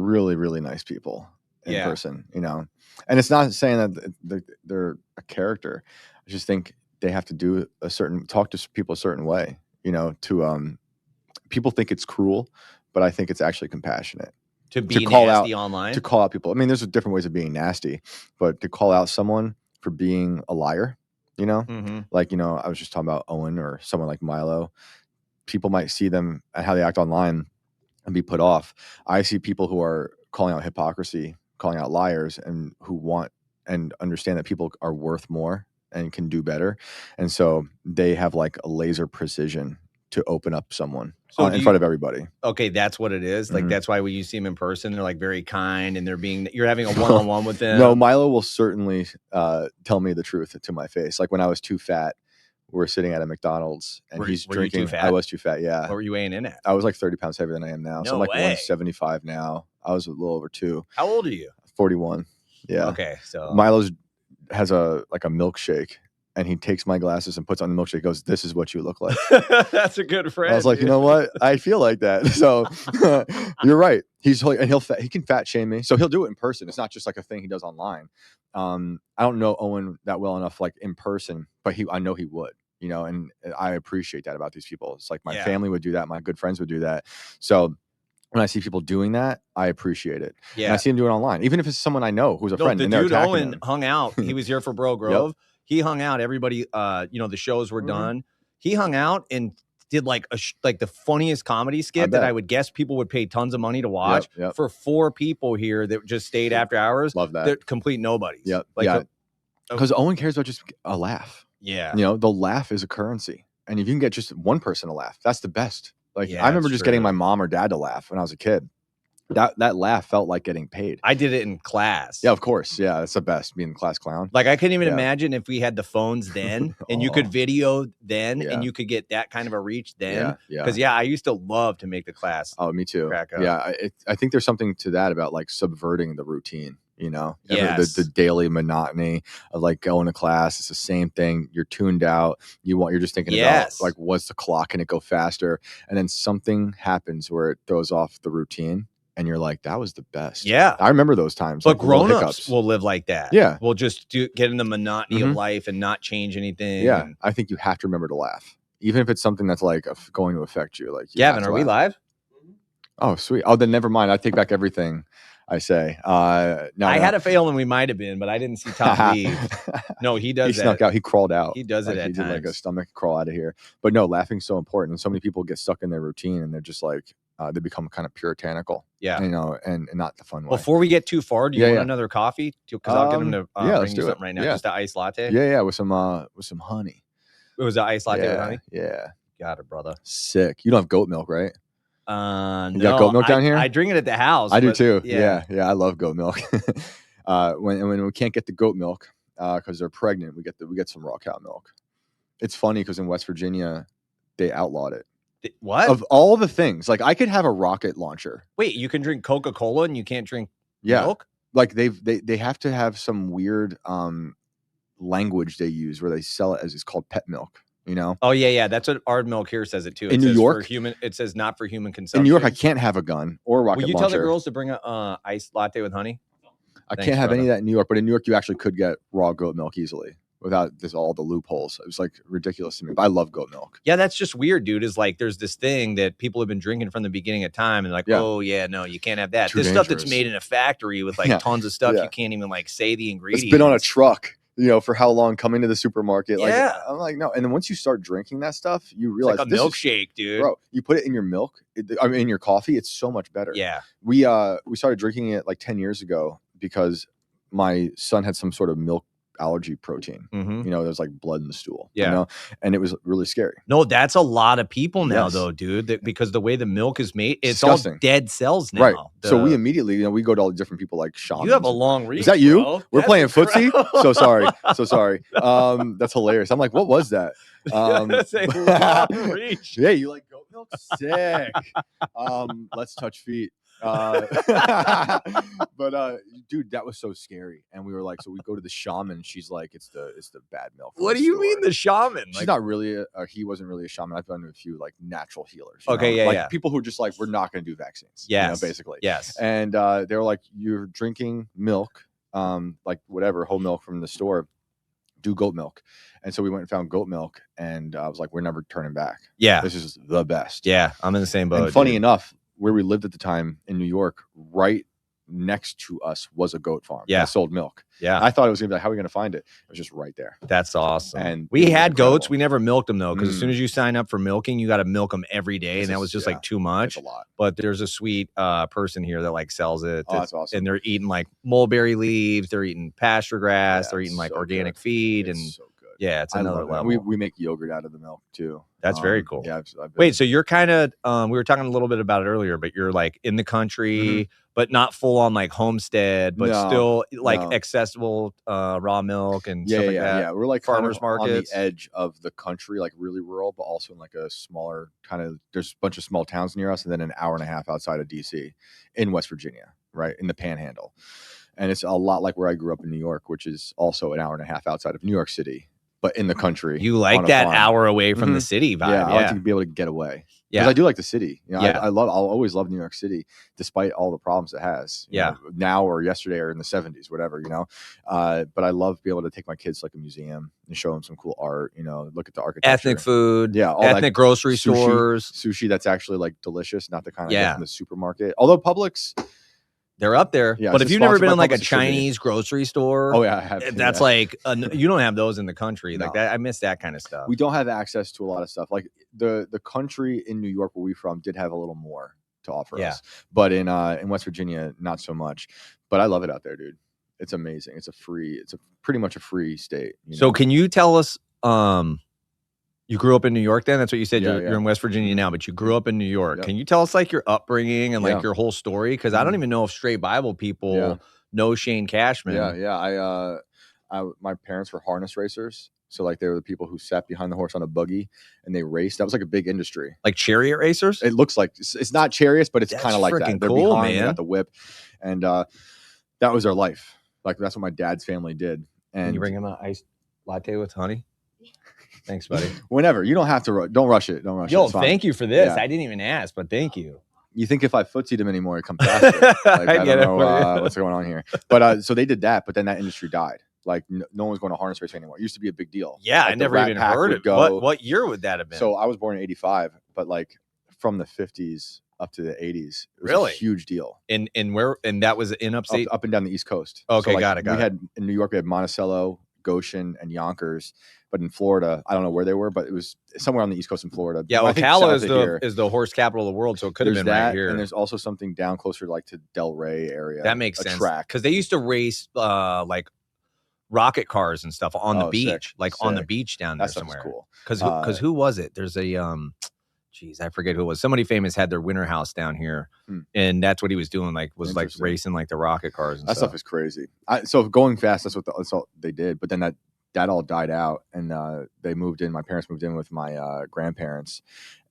really, really nice people in person, you know. And it's not saying that they're a character. I just think they have to do talk to people a certain way, you know, to people think it's cruel, but I think it's actually compassionate. To be nasty online? To call out people. I mean, there's different ways of being nasty, but to call out someone for being a liar, you know? Like, you know, I was just talking about Owen or someone like Milo. People might see them and how they act online and be put off. I see people who are calling out hypocrisy, calling out liars, and who want and understand that people are worth more and can do better. And so they have like a laser precision to open up someone in front of everybody. Okay, that's what it is. Like that's why when you see them in person, they're like very kind and you're having a one-on-one with them. No, Milo will certainly tell me the truth to my face. Like when I was too fat, we were sitting at a McDonald's and he's drinking. You too fat? I was too fat. Yeah. What were you weighing in at? I was like 30 pounds heavier than I am now. So I'm like 175 now. I was a little over 2. How old are you? 41. Yeah. Okay. So Milo's has a milkshake. And he takes my glasses and puts on the milkshake. He goes, "This is what you look like." That's a good friend. I was like, you know what? I feel like that. So you're right. He can fat shame me. So he'll do it in person. It's not just like a thing he does online. I don't know Owen that well enough, like in person, but I know he would. You know, and I appreciate that about these people. It's like my family would do that. My good friends would do that. So when I see people doing that, I appreciate it. Yeah. And I see him do it online, even if it's someone I know who's a friend. The and dude Owen hung out. He was here for Bro Grove. Yep. He hung out. Everybody, you know, the shows were done. He hung out and did like the funniest comedy skit that I would guess people would pay tons of money to watch for 4 people here that just stayed after hours. Love that. They're complete nobodies. Yep. Like, because Owen cares about just a laugh. Yeah. You know, the laugh is a currency. And if you can get just one person to laugh, that's the best. Like I remember just getting my mom or dad to laugh when I was a kid. That laugh felt like getting paid. I did it in class. Yeah, of course. Yeah, it's the best, being the class clown. Like I couldn't even imagine if we had the phones then and you could video then and you could get that kind of a reach then. Because I used to love to make the class. Oh, me too. Crack up. Yeah, I think there's something to that about like subverting the routine. You know, yes. the daily monotony of like going to class. It's the same thing. You're tuned out. You're just thinking about like, what's the clock? Can it go faster? And then something happens where it throws off the routine. And you're like, that was the best. Yeah. I remember those times. But like grown-ups will live like that. Yeah. We'll just get in the monotony of life and not change anything. Yeah. I think you have to remember to laugh. Even if it's something that's like going to affect you. Like, Gavin, are we live? Oh, sweet. Oh, then never mind. I take back everything I say. I had a feeling we might have been, but I didn't see Tom leave. No, he does He snuck out. He crawled out. He does it at times. He did like a stomach crawl out of here. But no, laughing's so important. And so many people get stuck in their routine and they're just like, they become kind of puritanical. Yeah. You know, and not the fun way. Before we get too far, do you want another coffee? Because I'll get him to bring you something right now. Just an iced latte? Yeah, with some honey. It was an iced latte with honey? Yeah. Got it, brother. Sick. You don't have goat milk, right? You got goat milk down here? I drink it at the house. I do too. Yeah. I love goat milk. When we can't get the goat milk because they're pregnant, we get some raw cow milk. It's funny because in West Virginia, they outlawed it. What? Of all the things, like I could have a rocket launcher. Wait, you can drink Coca-Cola and you can't drink milk? Like they have to have some weird language they use where they sell it as it's called pet milk. You know? Oh yeah. That's what our milk here says it too. In New York, it says not for human consumption. In New York, I can't have a gun or a rocket launcher. Will you tell the girls to bring a iced latte with honey? I can't have any of that in New York, but in New York, you actually could get raw goat milk easily without all the loopholes. It was like ridiculous to me, but I love goat milk. Yeah, that's just weird, dude. Is like there's this thing that people have been drinking from the beginning of time, and like, oh yeah, no, you can't have that. This stuff that's made in a factory with like tons of stuff you can't even like say the ingredients. It's been on a truck. You know, for how long coming to the supermarket? Like, I'm like, no. And then once you start drinking that stuff, you realize it's like a milkshake, dude. Bro, you put it in your milk, in your coffee, it's so much better. Yeah. We started drinking it like 10 years ago because my son had some sort of milk allergy protein. You know, there's like blood in the stool. You know, and it was really scary. No, that's a lot of people now, though, dude. Because the way the milk is made, it's disgusting. All dead cells now. Right. So we immediately, we go to all the different people like Sean. You have a long reach. Is that you? Bro. We're playing footsie. So sorry. That's hilarious. I'm like, what was that? That's a long reach. Yeah, you like goat milk? Sick. Let's touch feet. But dude, that was so scary. And we were like, so we go to the shaman. She's like, it's the bad milk. What do you mean the shaman? She's not really he wasn't really a shaman. I've done a few like natural healers. Okay, know? Yeah, like people who are just like, we're not going to do vaccines. Yes, basically. Yes. And they were like, you're drinking milk, like whatever whole milk from the store. Do goat milk. And so we went and found goat milk, and I was like, we're never turning back. Yeah, this is the best. Yeah, I'm in the same boat. And funny enough, where we lived at the time in New York, right next to us was a goat farm. Yeah, that sold milk. Yeah, I thought it was gonna be like, how are we gonna find it? It was just right there. That's awesome. And we had goats. We never milked them though, because as soon as you sign up for milking, you got to milk them every day, and that was just like too much. That's a lot. But there's a sweet person here that like sells it. Oh, that's awesome. And they're eating like mulberry leaves. They're eating pasture grass. They're eating like organic feed, and so good. Yeah, it's another level. We make yogurt out of the milk too. That's very cool. Yeah. Wait, so you're kind of we were talking a little bit about it earlier, but you're like in the country, but not full on like homestead, but still like accessible raw milk and stuff like that. Yeah, we're like farmers markets on the edge of the country, like really rural, but also in like a smaller kind of. There's a bunch of small towns near us, and then an hour and a half outside of DC, in West Virginia, right in the Panhandle, and it's a lot like where I grew up in New York, which is also an hour and a half outside of New York City. But in the country, you like that farm. Hour away from the city vibe. Yeah, I like to be able to get away. Yeah, because I do like the city. You know, I'll always love New York City, despite all the problems it has. You know, now or yesterday or in the 70s, whatever. You know, but I love being able to take my kids to like a museum and show them some cool art. You know, look at the architecture, ethnic food, all ethnic grocery stores, sushi that's actually like delicious, not the kind of get from the supermarket. Although Publix. They're up there. Yeah, but if you've never been in like a Chinese grocery store, oh yeah, I have. That's like you don't have those in the country. Like that, I miss that kind of stuff. We don't have access to a lot of stuff. Like the country in New York where we're from did have a little more to offer us, but in West Virginia, not so much. But I love it out there, dude. It's amazing. It's pretty much a free state. So can you tell us? You grew up in New York then? That's what you said. You're in West Virginia now, but you grew up in New York. Yep. Can you tell us like your upbringing and like your whole story? Because I don't even know if straight Bible people know Shane Cashman. Yeah. My parents were harness racers. So like they were the people who sat behind the horse on a buggy and they raced. That was like a big industry. Like chariot racers? It looks like it's not chariots, but it's kind of like that. They're cool, behind, man. They got the whip. And that was their life. Like that's what my dad's family did. And can you bring him an iced latte with honey? Thanks, buddy. Whenever. You don't have to. Don't rush it. Don't rush it. Yo, thank you for this. I didn't even ask, but thank you. You think if I footsied him anymore, it'd come faster. Like, I don't know what's going on here. But so they did that, but then that industry died. Like no one's going to harness racing anymore. It used to be a big deal. Yeah, like, I never even heard of it. What year would that have been? So I was born in 85, but like from the 50s up to the 80s, it was a huge deal. And where? And that was in upstate? Up and down the East Coast. Okay, so, like, got it. In New York, we had Monticello, Goshen, and Yonkers. But in Florida, I don't know where they were, but it was somewhere on the East Coast in Florida. Yeah, Ocala is the horse capital of the world, so it could have been right here. And there's also something down closer like to Del Rey area. That makes sense. Because they used to race like rocket cars and stuff on the beach, on the beach down there somewhere. Cool. Because who was it? There's a I forget who it was. Somebody famous had their winter house down here, and that's what he was doing. Like was like racing like the rocket cars. And that stuff is crazy. So going fast, that's all they did. But then that all died out, and they moved in. My parents moved in with my grandparents,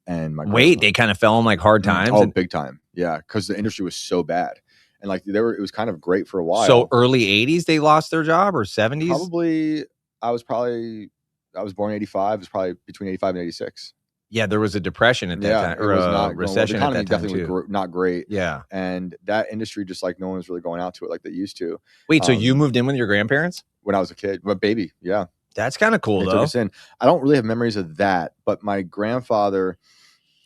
and my they kind of fell in like hard times. Oh, big time, yeah, because the industry was so bad, and like it was kind of great for a while. So early 80s, they lost their job, or 70s? Probably. I was born in 85. It was probably between 85 and 86. Yeah, there was a depression at that time, or a recession at that time definitely too. Not great. Yeah, and that industry just like no one was really going out to it like they used to. Wait, so you moved in with your grandparents when I was a kid? But baby, yeah, that's kind of cool. They took us in. I don't really have memories of that, but my grandfather,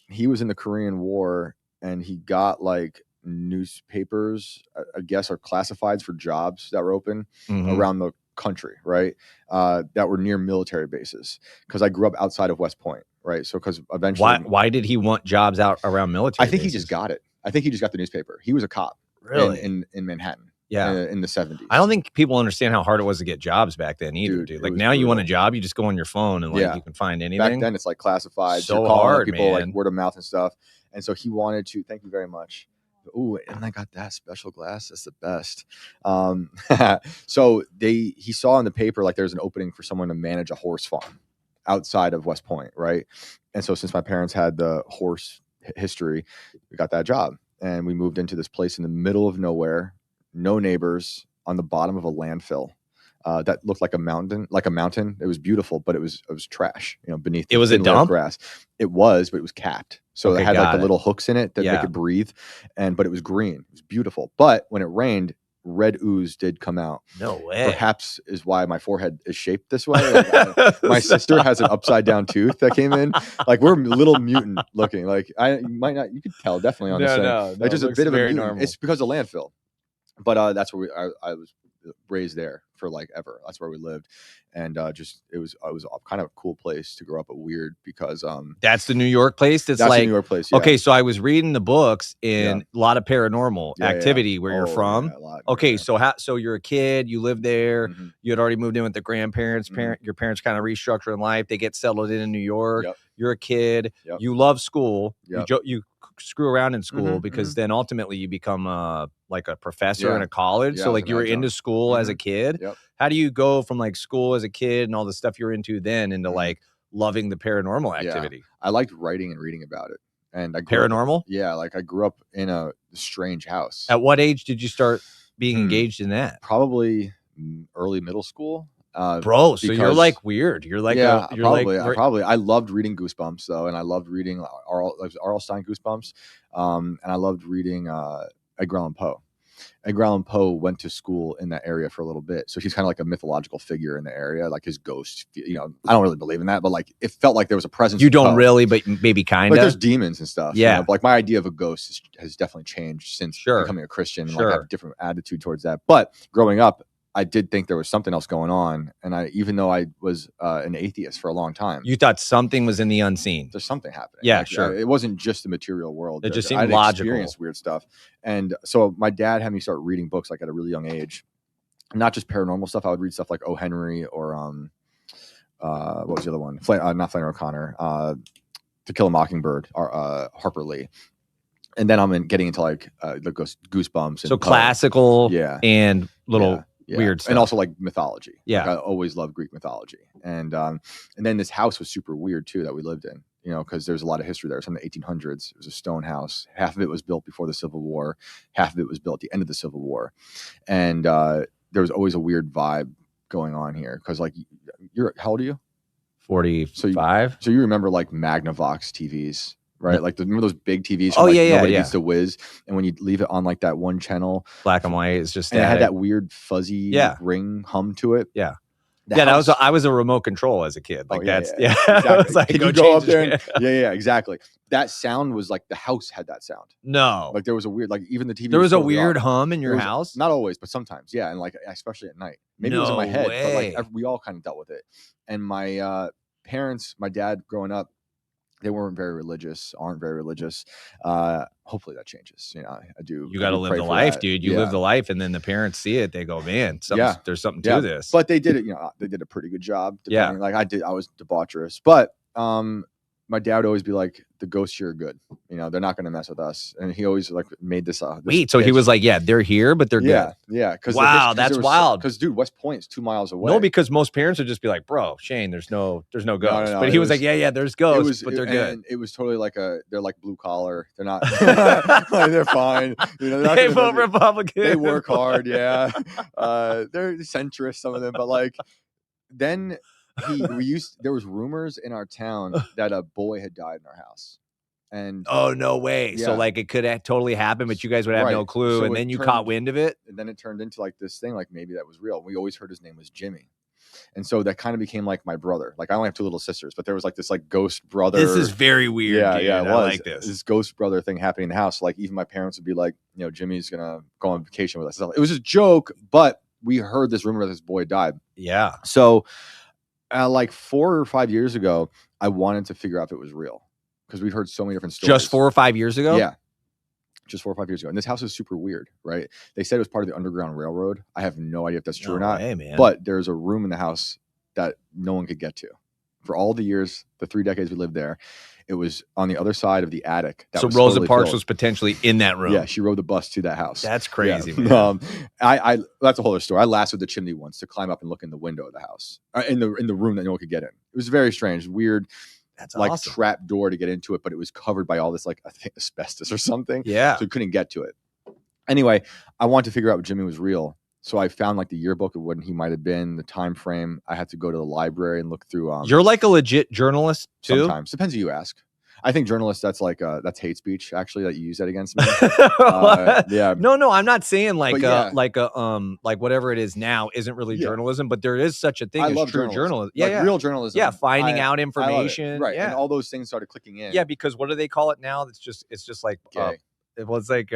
he was in the Korean War, and he got like newspapers, I guess, or classifieds for jobs that were open around the country, right? That were near military bases. Because I grew up outside of West Point. Right. So because eventually. Why did he want jobs out around military? I think he just got it. I think he just got the newspaper. He was a cop. Really? In Manhattan. Yeah. In the 70s. I don't think people understand how hard it was to get jobs back then either, dude. Like now you want a job, you just go on your phone and like you can find anything. Back then it's like classified. So hard, people man. Like word of mouth and stuff. And so he wanted to, thank you very much. Ooh, and I got that special glass. That's the best. So he saw in the paper like there's an opening for someone to manage a horse farm outside of West Point, right? And so since my parents had the horse history, we got that job. and we moved into this place in the middle of nowhere, no neighbors, on the bottom of a landfill. That looked like a mountain. It was beautiful, but it was trash, beneath it was a dump grass. It was, but it was capped. So it had like the little hooks in it that they could breathe. But it was green. It was beautiful. But when it rained, red ooze did come out. No way. Perhaps is why my forehead is shaped this way. My sister has an upside down tooth that came in. Like, we're a little mutant looking. Like, you could tell definitely on this end. Like, just a bit of a mutant. Normal. It's because of landfill. But that's where I was raised there for like ever. That's where we lived, and it was kind of a cool place to grow up, but weird because that's the New York place. That's like the New York place. Yeah. Okay, so I was reading the books in a lot of paranormal activity where you're from. Okay, so you're a kid, you live there, you had already moved in with the grandparents. Your parents kind of restructure in life. They get settled in New York. You're a kid. You love school. You screw around in school because then ultimately you become like a professor in a college. So like you were into school as a kid. How do you go from like school as a kid and all the stuff you're into then into like loving the paranormal activity? I liked writing and reading about it. And paranormal? Like I grew up in a strange house. At what age did you start being engaged in that? Probably early middle school. Bro, so you're like weird. You're like probably. I loved reading Goosebumps though, and I loved reading R.L. Stein Goosebumps, and I loved reading Edgar Allan Poe. Edgar Allan Poe went to school in that area for a little bit, so he's kind of like a mythological figure in the area, like his ghost. I don't really believe in that, but like it felt like there was a presence. You don't really, but maybe kind of. Like there's demons and stuff. Yeah, like my idea of a ghost has definitely changed since becoming a Christian. And like I have a different attitude towards that. But growing up, I did think there was something else going on. And even though I was an atheist for a long time. You thought something was in the unseen. There's something happening. Yeah, sure. It wasn't just the material world. It just seemed logical. I experienced weird stuff. And so my dad had me start reading books like at a really young age. Not just paranormal stuff. I would read stuff like O. Henry or what was the other one? Not Flannery O'Connor. To Kill a Mockingbird, Harper Lee. And then I'm getting into like the Goosebumps. And so classical and little... Yeah. Weird stuff. And also like mythology. Yeah. Like I always loved Greek mythology. And then this house was super weird too that we lived in, because there's a lot of history there. It's from the 1800s. It was a stone house. Half of it was built before the Civil War. Half of it was built at the end of the Civil War. And there was always a weird vibe going on here. Because like, how old are you? 45. So you remember like Magnavox TVs. Right, like remember those big TVs? Nobody needs to whiz, and when you leave it on like that one channel, black and white, it's just static. And it had that weird fuzzy ring hum to it. Yeah, I was a remote control as a kid. Like exactly. Like, can you go up there? And, exactly. That sound was like the house had that sound. No, like there was a weird, like even the TV. There was a weird hum in your house. Not always, but sometimes, and like especially at night. Maybe it was in my head, but like we all kind of dealt with it. And my parents, my dad, growing up. They aren't very religious. Hopefully that changes. I do. You got to live the life, dude. You live the life, and then the parents see it. They go, man, there's something to this. But they did it. They did a pretty good job. Like I did. I was debaucherous, but my dad would always be like, the ghosts here are good. They're not going to mess with us. And he always like made this. Wait, so he was like, they're here, but they're good. Yeah. Wow, that's wild. Because dude, West Point is 2 miles away. No, because most parents would just be like, bro, Shane, there's no ghosts. No, but he was like, there's ghosts, but they're good. And it was totally like they're like blue collar. They're not, like, they're fine. They vote Republican. They work hard. Yeah. They're centrist, some of them, but like then there was rumors in our town that a boy had died in our house. And oh, no way. So like it could totally happen, but you guys would have no clue. So and then you caught wind of it. And then it turned into like this thing, like maybe that was real. We always heard his name was Jimmy. And so that kind of became like my brother. Like I only have 2 little sisters, but there was like this like ghost brother. This is very weird. Yeah, it was. I like this ghost brother thing happening in the house. Like even my parents would be like, Jimmy's gonna go on vacation with us. It was a joke, but we heard this rumor that this boy died. Yeah. So like 4 or 5 years ago, I wanted to figure out if it was real because we'd heard so many different stories. Just 4 or 5 years ago? Yeah. Just 4 or 5 years ago. And this house is super weird, right? They said it was part of the Underground Railroad. I have no idea if that's true or not. Man. But there's a room in the house that no one could get to. For all the years, the 3 decades we lived there, it was on the other side of the attic. So Rosa Parks was potentially in that room. Yeah, she rode the bus to that house. That's crazy, man. That's a whole other story. I lassoed the chimney once to climb up and look in the window of the house, in the room that no one could get in. It was very strange, weird. That's like awesome. trap door to get into it, but it was covered by all this like, I think, asbestos or something. Yeah. So you couldn't get to it. Anyway, I wanted to figure out if Jimmy was real. So I found like the yearbook of when he might have been, the time frame. I had to go to the library and look through. You're like a legit journalist too? Sometimes. Depends who you ask. I think journalists, that's like that's hate speech actually, that you use that against me. Yeah. No, I'm not saying like whatever it is now isn't really journalism, but there is such a thing as true journalism. Yeah, real journalism. Yeah, finding out information. Right. Yeah. And all those things started clicking in. Yeah, because what do they call it now? It's just like it was like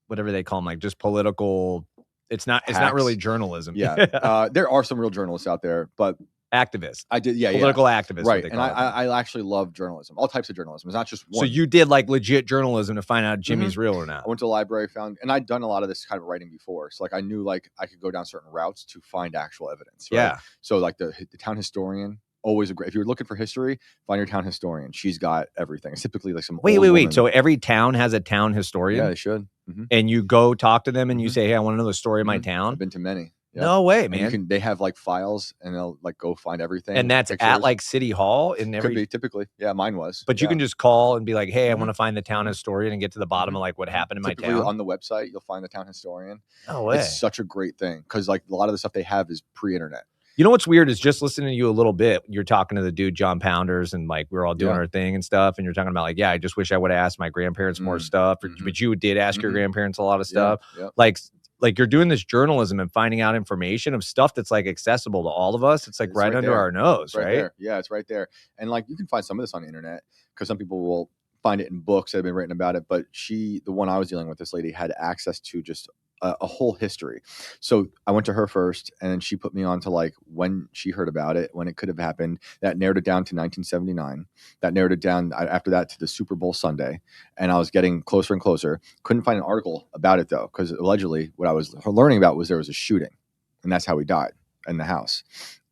whatever they call them, like just political. It's not really journalism. Yeah. There are some real journalists out there, but activists. I did, political activists, right? And I actually love journalism, all types of journalism. It's not just one. So you did like legit journalism to find out Jimmy's real or not? I went to the library, and I'd done a lot of this kind of writing before, so like I knew like I could go down certain routes to find actual evidence. Right? Yeah. So like the town historian, always a great. If you're looking for history, find your town historian. She's got everything. It's typically like some wait. So every town has a town historian? Yeah, they should. And you go talk to them and you say, "Hey, I want to know the story of my town." I've been to many. Yeah. No way, man. They have like files and they'll like go find everything. And that's pictures. At like City Hall in every. Could be typically. Yeah, mine was. But you can just call and be like, "Hey, I want to find the town historian and get to the bottom of like what happened in my town." On the website, you'll find the town historian. No way. It's such a great thing because like a lot of the stuff they have is pre-internet. You know what's weird is just listening to you a little bit. You're talking to the dude John Pounders, and like we're all doing our thing and stuff. And you're talking about like, I just wish I would have asked my grandparents more stuff. But you did ask your grandparents a lot of stuff. Like you're doing this journalism and finding out information of stuff that's like accessible to all of us. It's like right under our nose, right? There. Yeah, it's right there. And like you can find some of this on the internet because some people will find it in books that have been written about it. But the one I was dealing with, this lady had access to just a whole history. So I went to her first, and then she put me on to like when she heard about it, when it could have happened. That narrowed it down to 1979. That narrowed it down after that to the Super Bowl Sunday. And I was getting closer and closer. Couldn't find an article about it though, because allegedly what I was learning about was there was a shooting, and that's how he died in the house.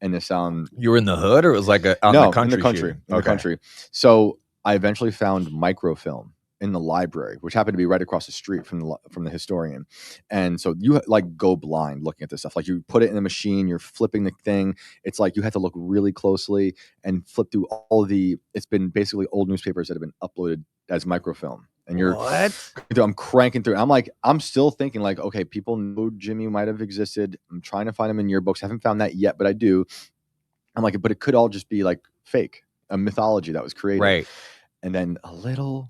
And this you were in the hood, or it was like in the country. So I eventually found microfilm in the library, which happened to be right across the street from the historian. And so you like go blind looking at this stuff. Like you put it in the machine, you're flipping the thing. It's like you have to look really closely and flip through it's been basically old newspapers that have been uploaded as microfilm. And I'm cranking through. I'm still thinking like, okay, people know Jimmy might have existed. I'm trying to find him in yearbooks. I haven't found that yet, but I do. I'm like, but it could all just be like fake, a mythology that was created. Right. And then a little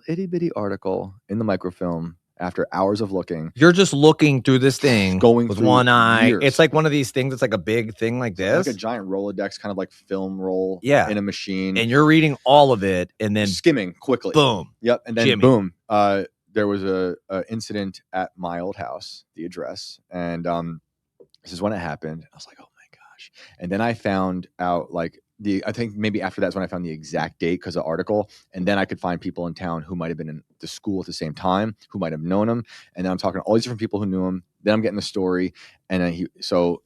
itty bitty article in the microfilm after hours of looking. You're just looking through this thing going with one eye. Years. It's like one of these things. It's like a big thing like this. Like a giant Rolodex, kind of like film roll in a machine. And you're reading all of it and then skimming quickly. Boom. Yep. And then Jimmy. Boom. There was a incident at my old house, the address. And this is when it happened. I was like, oh my gosh. And then I found out like, I think maybe after that's when I found the exact date because of the article. And then I could find people in town who might have been in the school at the same time, who might have known him. And then I'm talking to all these different people who knew him. Then I'm getting the story. And then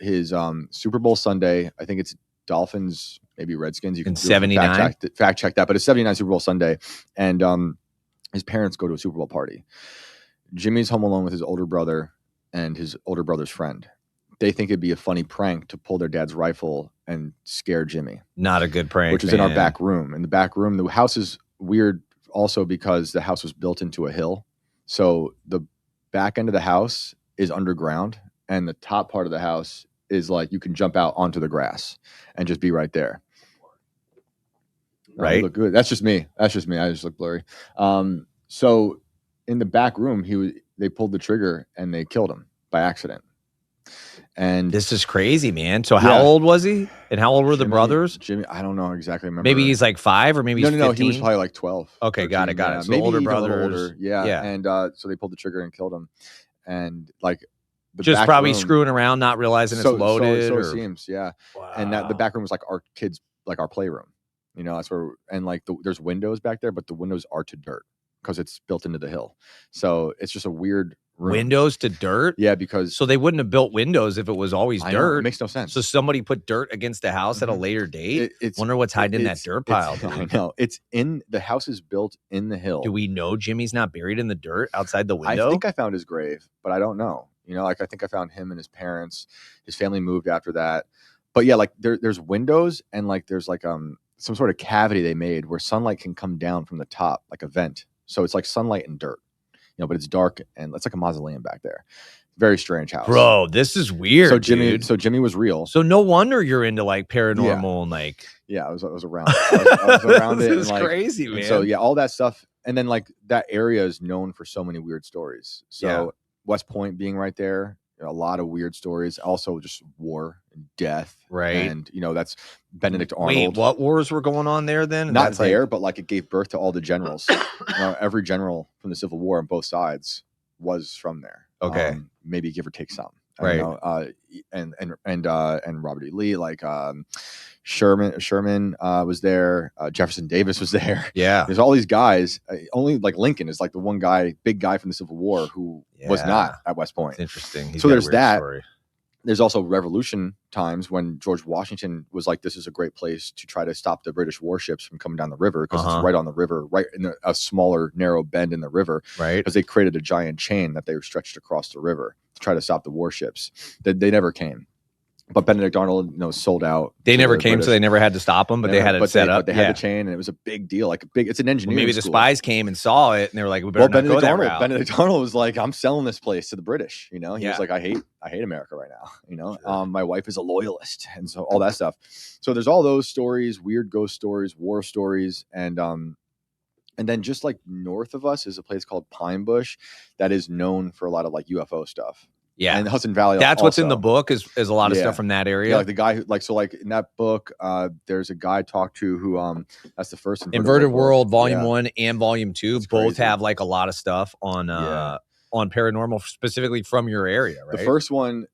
his Super Bowl Sunday, I think it's Dolphins, maybe Redskins. You can 79 fact check that, but it's 79 Super Bowl Sunday. And his parents go to a Super Bowl party. Jimmy's home alone with his older brother and his older brother's friend. They think it'd be a funny prank to pull their dad's rifle and scare Jimmy. Not a good prank, which is in our back room. In the back room, the house is weird also because the house was built into a hill. So the back end of the house is underground, and the top part of the house is like you can jump out onto the grass and just be right there. Right. Look good. That's just me. I just look blurry. So in the back room, they pulled the trigger and they killed him by accident. And this is crazy, man. So how old was he? And how old were the brothers? Jimmy, I don't know exactly. Maybe he's like 5 or maybe he's 15. No, he was probably like 12. Okay, 13, got it. Yeah. So maybe older brothers. Older. Yeah. And so they pulled the trigger and killed him. And like just probably screwing around, not realizing it's loaded. So it seems, yeah. Wow. And that the back room was like our kids, like our playroom. You know, that's where, and like there's windows back there, but the windows are to dirt because it's built into the hill. So it's just a weird room. Windows to dirt? Yeah, because so they wouldn't have built windows if it was always dirt. It makes no sense. So somebody put dirt against the house at a later date. Wonder what's hiding in that dirt pile. I know. It's in the house is built in the hill. Do we know Jimmy's not buried in the dirt outside the window? I think I found his grave, but I don't know. You know, like I think I found him and his parents. His family moved after that. But yeah, like there's windows and like there's like some sort of cavity they made where sunlight can come down from the top, like a vent. So it's like sunlight and dirt, but it's dark and it's like a mausoleum back there. Very strange house. Bro, this is weird. So Jimmy was real. So no wonder you're into like paranormal and like. Yeah, I was around. I was around this it. This is like, crazy, man. So yeah, all that stuff. And then like that area is known for so many weird stories. So West Point being right there, a lot of weird stories. Also just war and death. Right. And that's Benedict Arnold. Wait, what wars were going on there then? Not there, but like it gave birth to all the generals. Every general from the Civil War on both sides was from there. Okay. Maybe give or take some. Right. And Robert E. Lee, like Sherman was there. Jefferson Davis was there. Yeah. There's all these guys. Only like Lincoln is like the one guy, big guy from the Civil War who was not at West Point. It's interesting. So there's that. Story. There's also Revolution times when George Washington was like, this is a great place to try to stop the British warships from coming down the river because it's right on the river, right in a smaller, narrow bend in the river. Right. Because they created a giant chain that they were stretched across the river to try to stop the warships. They never came. But Benedict Arnold, sold out. They never came, British. So they never had to stop them, but they had it set up. But they had the chain, and it was a big deal. It's an engineering maybe school. the spies came and saw it, and they were like, we better not go that route. Benedict Arnold was like, I'm selling this place to the British. He was like, I hate America right now. Sure. My wife is a loyalist, and so all that stuff. So there's all those stories, weird ghost stories, war stories, and then just like north of us is a place called Pine Bush that is known for a lot of like UFO stuff. Yeah, and Hudson Valley. That's also. What's in the book is a lot of stuff from that area. Yeah, like the guy who like in that book, there's a guy I talked to who that's the first Inverted World Volume 1 and Volume 2 both crazy. Have like a lot of stuff on paranormal specifically from your area, right? The first one,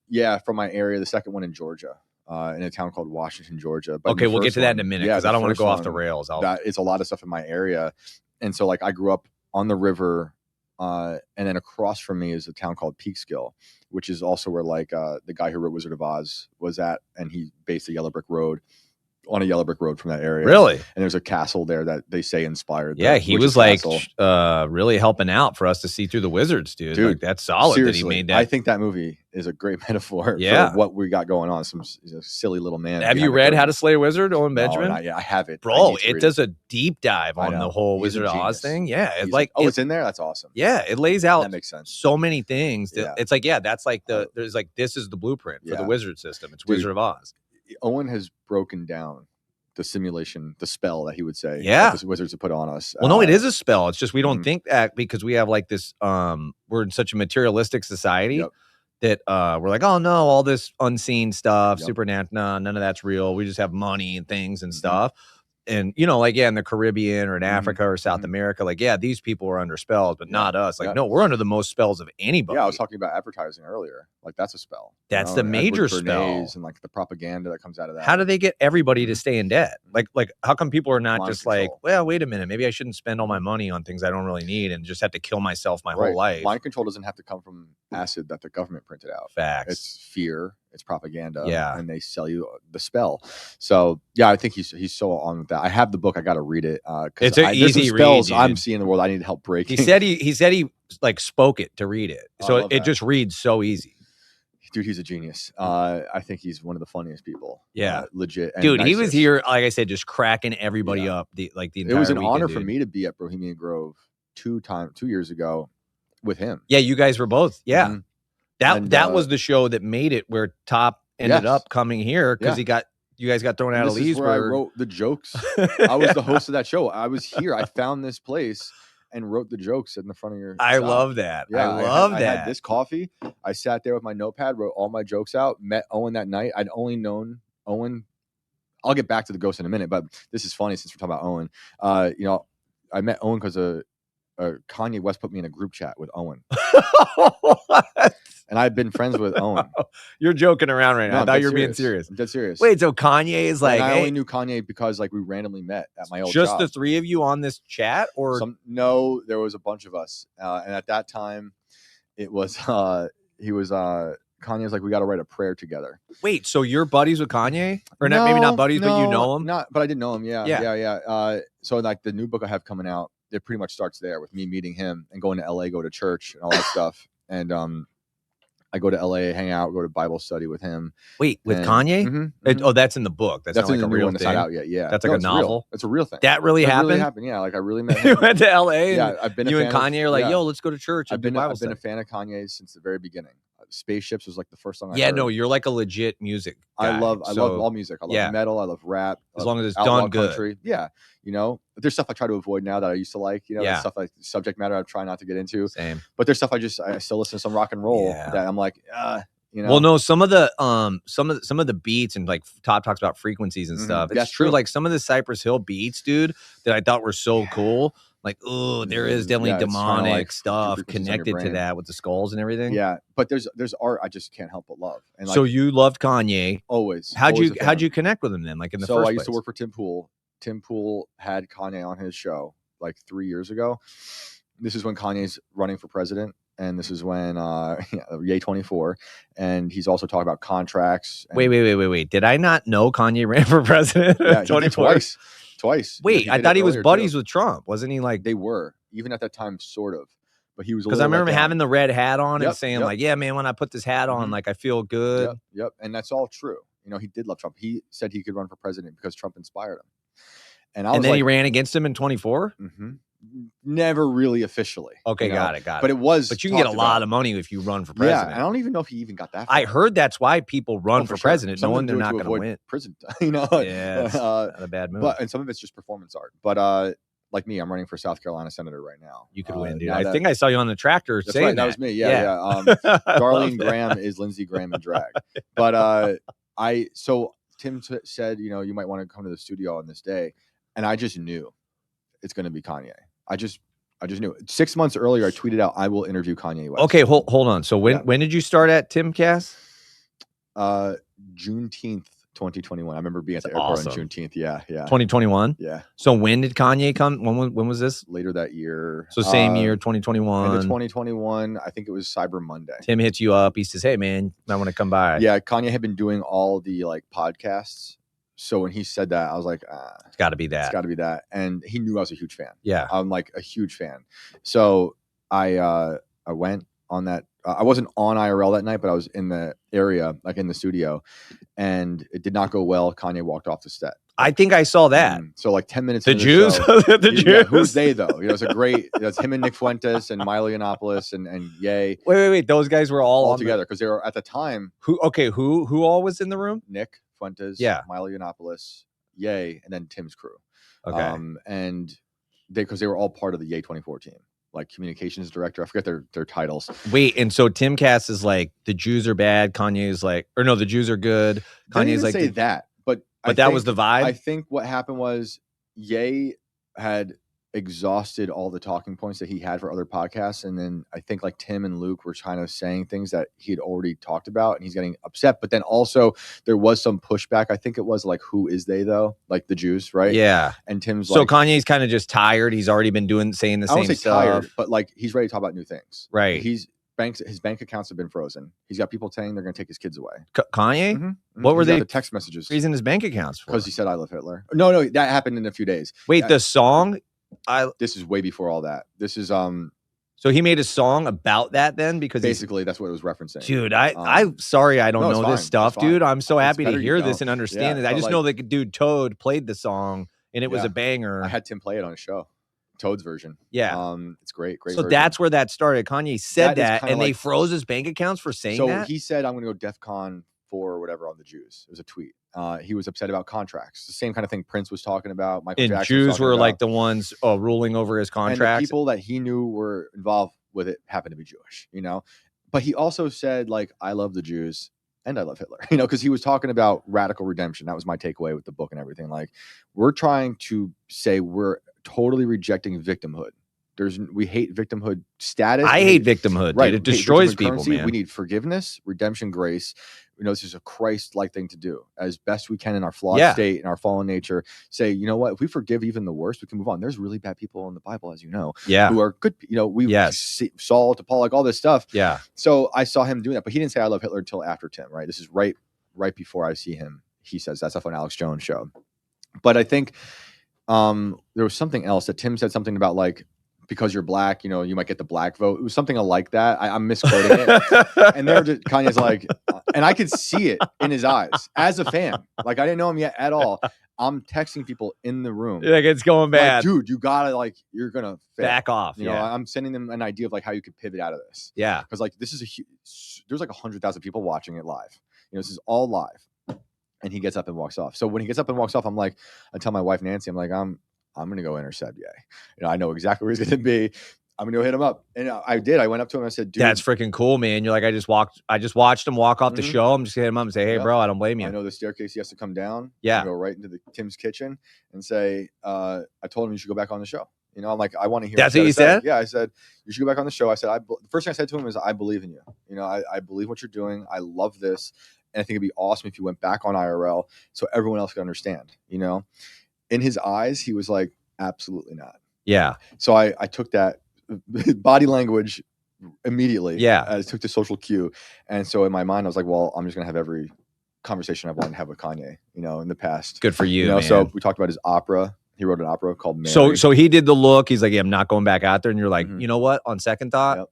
from my area. The second one in Georgia, in a town called Washington, Georgia. But okay, we'll get to that in a minute because I don't want to go off the rails. It's a lot of stuff in my area, and so like I grew up on the river. And then across from me is a town called Peekskill, which is also where like the guy who wrote Wizard of Oz was at, and he based a yellow brick road on a yellow brick road from that area. Really? And there's a castle there that they say inspired. Yeah, he was like really helping out for us to see through the wizards, dude. Like, that's solid seriously, that he made that. I think that movie is a great metaphor for what we got going on. Some silly little man. Have you read How to Slay a Wizard, Owen Benjamin? No, I have it. Bro, it does a deep dive on the whole Wizard of Oz thing. Yeah. It's like it's in there? That's awesome. Yeah, it lays out that makes sense. So many things. It's like, that's like there's like this is the blueprint for the wizard system. It's Wizard of Oz. Owen has broken down the simulation, the spell that he would say, the wizards have put on us. Well, no, it is a spell. It's just we don't think that because we have like this. We're in such a materialistic society that we're like, oh no, all this unseen stuff, supernatural, none of that's real. We just have money and things and stuff. And like in the Caribbean or in Africa or South America, like these people are under spells, but not us. Like no, we're under the most spells of anybody. Yeah, I was talking about advertising earlier. Like that's a spell. That's the major spell, and like the propaganda that comes out of that. How do they get everybody to stay in debt? Like how come people are not just like, well, wait a minute, maybe I shouldn't spend all my money on things I don't really need and just have to kill myself my whole life? Mind control doesn't have to come from acid that the government printed out. Facts. It's fear. It's propaganda. Yeah, and they sell you the spell. So I think he's so on with that. I have the book. I got to read it. It's an easy spells read. I'm seeing in the world. I need help breaking. He said he like spoke it to read it, so it just reads so easy. Dude, he's a genius. I think he's one of the funniest people. Yeah, legit. And dude, he was here, like I said, just cracking everybody up. The entire it was an weekend, honor for me to be at Bohemian Grove 2 years ago with him. Yeah, you guys were both. Yeah. Mm-hmm. That was the show that made it where Top ended up coming here because you guys got thrown out of Leesburg. This is where I wrote the jokes. I was the host of that show. I was here. I found this place and wrote the jokes in the front of your I shop. Love that. Yeah, I love that. I had this coffee. I sat there with my notepad, wrote all my jokes out, met Owen that night. I'd only known Owen. I'll get back to the ghost in a minute, but this is funny since we're talking about Owen. I met Owen because Kanye West put me in a group chat with Owen. And I've been friends with Owen. You're joking around right now. I thought you were being serious. I'm dead serious. Wait, so Kanye is like... I only knew Kanye because like we randomly met at my old just job. The three of you on this chat? Or no, there was a bunch of us. And at that time, it was... he was... Kanye was like, we got to write a prayer together. Wait, so you're buddies with Kanye? Or no, maybe not buddies, but you know him? But I didn't know him. Yeah. So like the new book I have coming out, it pretty much starts there with me meeting him and going to LA, go to church and all that stuff. And I go to LA, hang out, go to Bible study with him. Wait, with Kanye? Oh, that's in the book. That's not like a real thing. That's not out yet. Yeah, that's like a novel. It's a real thing. That really happened. Really happened. Yeah, like I really met him. You went to LA. Yeah, I've been. You and Kanye are like, yo, let's go to church. I've been a fan of Kanye since the very beginning. Spaceships was like the first song I heard. No, you're like a legit music guy. I love all music. I love metal. I love rap. As long as it's done good. Country. Yeah, there's stuff I try to avoid now that I used to like. There's stuff like subject matter I try not to get into. Same. But there's stuff I still listen to some rock and roll that I'm like, Well, no, some of the beats and like Top talks about frequencies and stuff. It's true. Like some of the Cypress Hill beats, dude, that I thought were so cool. Like, there is definitely demonic stuff connected to that with the skulls and everything. Yeah, but there's art I just can't help but love. And so you loved Kanye always. How'd you connect with him then? Like in the first place? So I used to work for Tim Pool. Tim Pool had Kanye on his show like 3 years ago. This is when Kanye's running for president. And this is when Yay 24, and he's also talking about contracts. Wait! Did I not know Kanye ran for president? Yeah, 24 twice. Wait, I thought he was buddies with Trump, wasn't he? Like they were, even at that time, sort of. But he was because I remember him having the red hat on and saying like, "Yeah, man, when I put this hat on, like I feel good." Yep, and that's all true. He did love Trump. He said he could run for president because Trump inspired him. And then he ran against him in 24. Never really officially. Okay, got it. But it was. But you can get a lot of money if you run for president. Yeah, I don't even know if he even got that far. I heard that's why people run for president, knowing they're not going to win. Prison, Yeah, it's not a bad move. And some of it's just performance art. But like me, I'm running for South Carolina senator right now. You could win, dude. I think I saw you on the tractor saying that. That was me. Yeah. Darlene Graham is Lindsey Graham in drag. But so Tim said, you might want to come to the studio on this day, and I just knew it's going to be Kanye. I just knew. 6 months earlier, I tweeted out, "I will interview Kanye West." Okay, hold on. So when did you start at Timcast? Juneteenth, 2021. I remember being at the airport on Juneteenth. Yeah. 2021. Yeah. So when did Kanye come? When was this? Later that year. So same year, 2021. End of 2021. I think it was Cyber Monday. Tim hits you up. He says, "Hey man, I want to come by." Yeah, Kanye had been doing all the like podcasts. So when he said that, I was like, it's got to be that. It's got to be that. And he knew I was a huge fan. Yeah. I'm like a huge fan. So I went on that. I wasn't on IRL that night, but I was in the area, like in the studio. And it did not go well. Kanye walked off the set. I think I saw that. So like 10 minutes. The Jews? The Jews? Yeah, who's they though? It's a great, it's him and Nick Fuentes and Milo Yiannopoulos and Yay. Wait. Those guys were all together because they were at the time. Who all was in the room? Nick Fuentes, Milo Yiannopoulos, Yay, and then Tim's crew. Okay. And because they were all part of the Yay 24 team, like communications director. I forget their titles. Wait, and so Timcast is like the Jews are bad. Kanye is like, or no, the Jews are good. Kanye's like say that, but that was the vibe. I think what happened was Yay had exhausted all the talking points that he had for other podcasts, and then I think like Tim and Luke were kind of saying things that he had already talked about, and he's getting upset. But then also there was some pushback. I think it was like, who is they though? Like the Jews, right? Yeah. And Tim's so Kanye's kind of just tired. He's already been saying the same stuff. Tired, but like he's ready to talk about new things. Right. His bank accounts have been frozen. He's got people saying they're going to take his kids away. Kanye? Mm-hmm. What were they? The text messages. Freezing his bank accounts for? Because he said, "I love Hitler." No, that happened in a few days. Wait, the song? This is way before all that. This is So he made a song about that then, because basically that's what it was referencing. Dude, I'm sorry I don't know this stuff, dude. I'm so happy to hear this and understand it. I just know that dude Toad played the song and it was a banger. I had Tim play it on his show. Toad's version. Yeah. It's great. So version. That's where that started. Kanye said that and they froze his bank accounts for saying that. So he said, "I'm going to go DEFCON 4 or whatever on the Jews." It was a tweet. He was upset about contracts. The same kind of thing Prince was talking about. Michael Jackson. Jews were like the ones ruling over his contracts. And the people that he knew were involved with it happened to be Jewish, But he also said, like, "I love the Jews and I love Hitler," because he was talking about radical redemption. That was my takeaway with the book and everything. Like, we're trying to say we're totally rejecting victimhood. We hate victimhood status. I hate victimhood. Right. Dude. It destroys people, man. We need forgiveness, redemption, grace. This is a Christ-like thing to do as best we can in our flawed state, in our fallen nature. Say, you know what? If we forgive even the worst, we can move on. There's really bad people in the Bible, as you know, who are good. See Saul to Paul, like all this stuff. Yeah. So I saw him doing that, but he didn't say "I love Hitler" until after Tim. Right. This is right before I see him. He says that stuff on Alex Jones' show. But I think there was something else that Tim said something about, like, because you're black, you know, you might get the black vote. It was something like that. I'm misquoting it. And they're just, Kanye's like, and I could see it in his eyes as a fan. Like, I didn't know him yet at all. I'm texting people in the room. Like, it's going bad. Like, dude, you gotta, like, you're gonna fail. Back off. You know, I'm sending them an idea of like how you could pivot out of this. Yeah. Because like, this is there's like 100,000 people watching it live. You know, this is all live. And he gets up and walks off. So when he gets up and walks off, I'm like, I tell my wife, Nancy, I'm like, I'm going to go intercept Ye. You know, I know exactly where he's going to be. I'm going to go hit him up. And I did. I went up to him and I said, dude. That's freaking cool, man. You're like, I just watched him walk off the show. I'm just going to hit him up and say, hey, bro, I don't blame you. I know the staircase he has to come down. Yeah. Go right into Tim's kitchen and say, I told him you should go back on the show. You know, I'm like, I want to hear. That's what you said? Yeah. I said, you should go back on the show. I said, the first thing I said to him is, I believe in you. You know, I believe what you're doing. I love this. And I think it'd be awesome if you went back on IRL so everyone else could understand, you know. In his eyes, he was like, absolutely not. Yeah. So I took that body language immediately. Yeah. I took the social cue. And so in my mind, I was like, well, I'm just going to have every conversation I've wanted to have with Kanye, you know, in the past. Good for you, you know, man. So we talked about his opera. He wrote an opera called Mary. So he did the look. He's like, yeah, I'm not going back out there. And you're like, you know what? On second thought,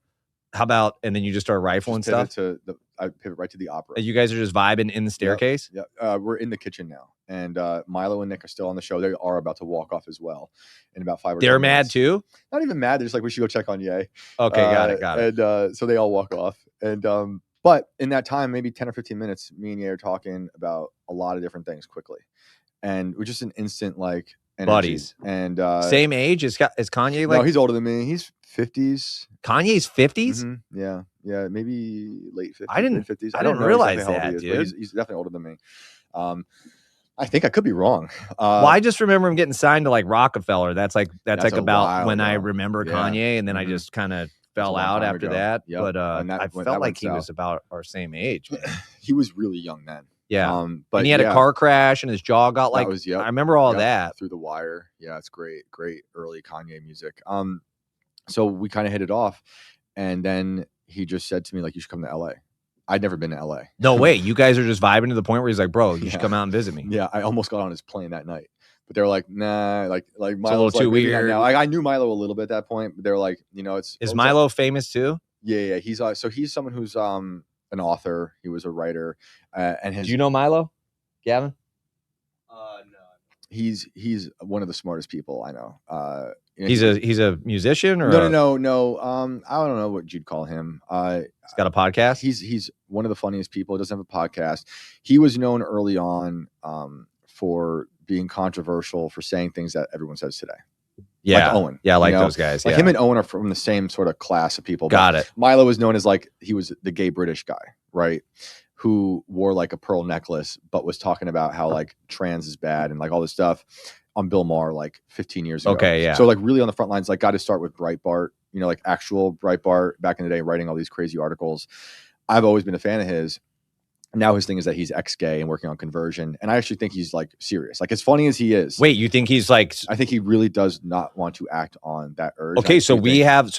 how about, and then you just start rifling stuff? I pivot right to the opera. You guys are just vibing in the staircase? Yeah. We're in the kitchen now. And Milo and Nick are still on the show. They are about to walk off as well in about 5 or 10 They're minutes. mad too? Not even mad. They're just like, we should go check on Ye. Okay, got it. And so they all walk off. And but in that time, maybe 10 or 15 minutes, me and Ye are talking about a lot of different things quickly. And we're just an instant like energy. Buddies. And same age as Kanye? Like, no, he's older than me. He's 50s. Kanye's 50s? Mm-hmm. Yeah, maybe late 50s. I didn't realize exactly that, dude. But he's definitely older than me. I think I could be wrong. Well, I just remember him getting signed to like Rockefeller. That's like about when I remember Kanye, and then I just kind of fell out after that. Yep. But I felt like he was about our same age. Man. He was really young then. Yeah. But and he had a car crash and his jaw got like, I remember all that. Through the wire. Yeah, it's great early Kanye music. So we kind of hit it off. And then he just said to me, like, you should come to LA. I'd never been to LA. No way. You guys are just vibing to the point where he's like, bro, you should come out and visit me. Yeah. I almost got on his plane that night. But they were like, nah, like Milo's a little too weird. Now. I knew Milo a little bit at that point, but they were like, you know, is Milo famous too? Yeah. He's someone who's an author. He was a writer. And do you know Milo, Gavin? No. He's one of the smartest people I know. You know, he's a musician or no. I don't know what you'd call him. He's got a podcast. He's one of the funniest people. He doesn't have a podcast. He was known early on for being controversial, for saying things that everyone says today. Yeah, like Owen. Yeah, I like those guys. Like him and Owen are from the same sort of class of people. Got it. Milo was known as like, he was the gay British guy, right? Who wore like a pearl necklace, but was talking about how like trans is bad and like all this stuff on Bill Maher like 15 years ago. Okay, yeah. So like really on the front lines, like got to start with Breitbart, you know, like actual Breitbart back in the day, writing all these crazy articles. I've always been a fan of his. Now his thing is that he's ex-gay and working on conversion. And I actually think he's like serious. Like as funny as he is. Wait, you think he's like, I think he really does not want to act on that urge. Okay, so we have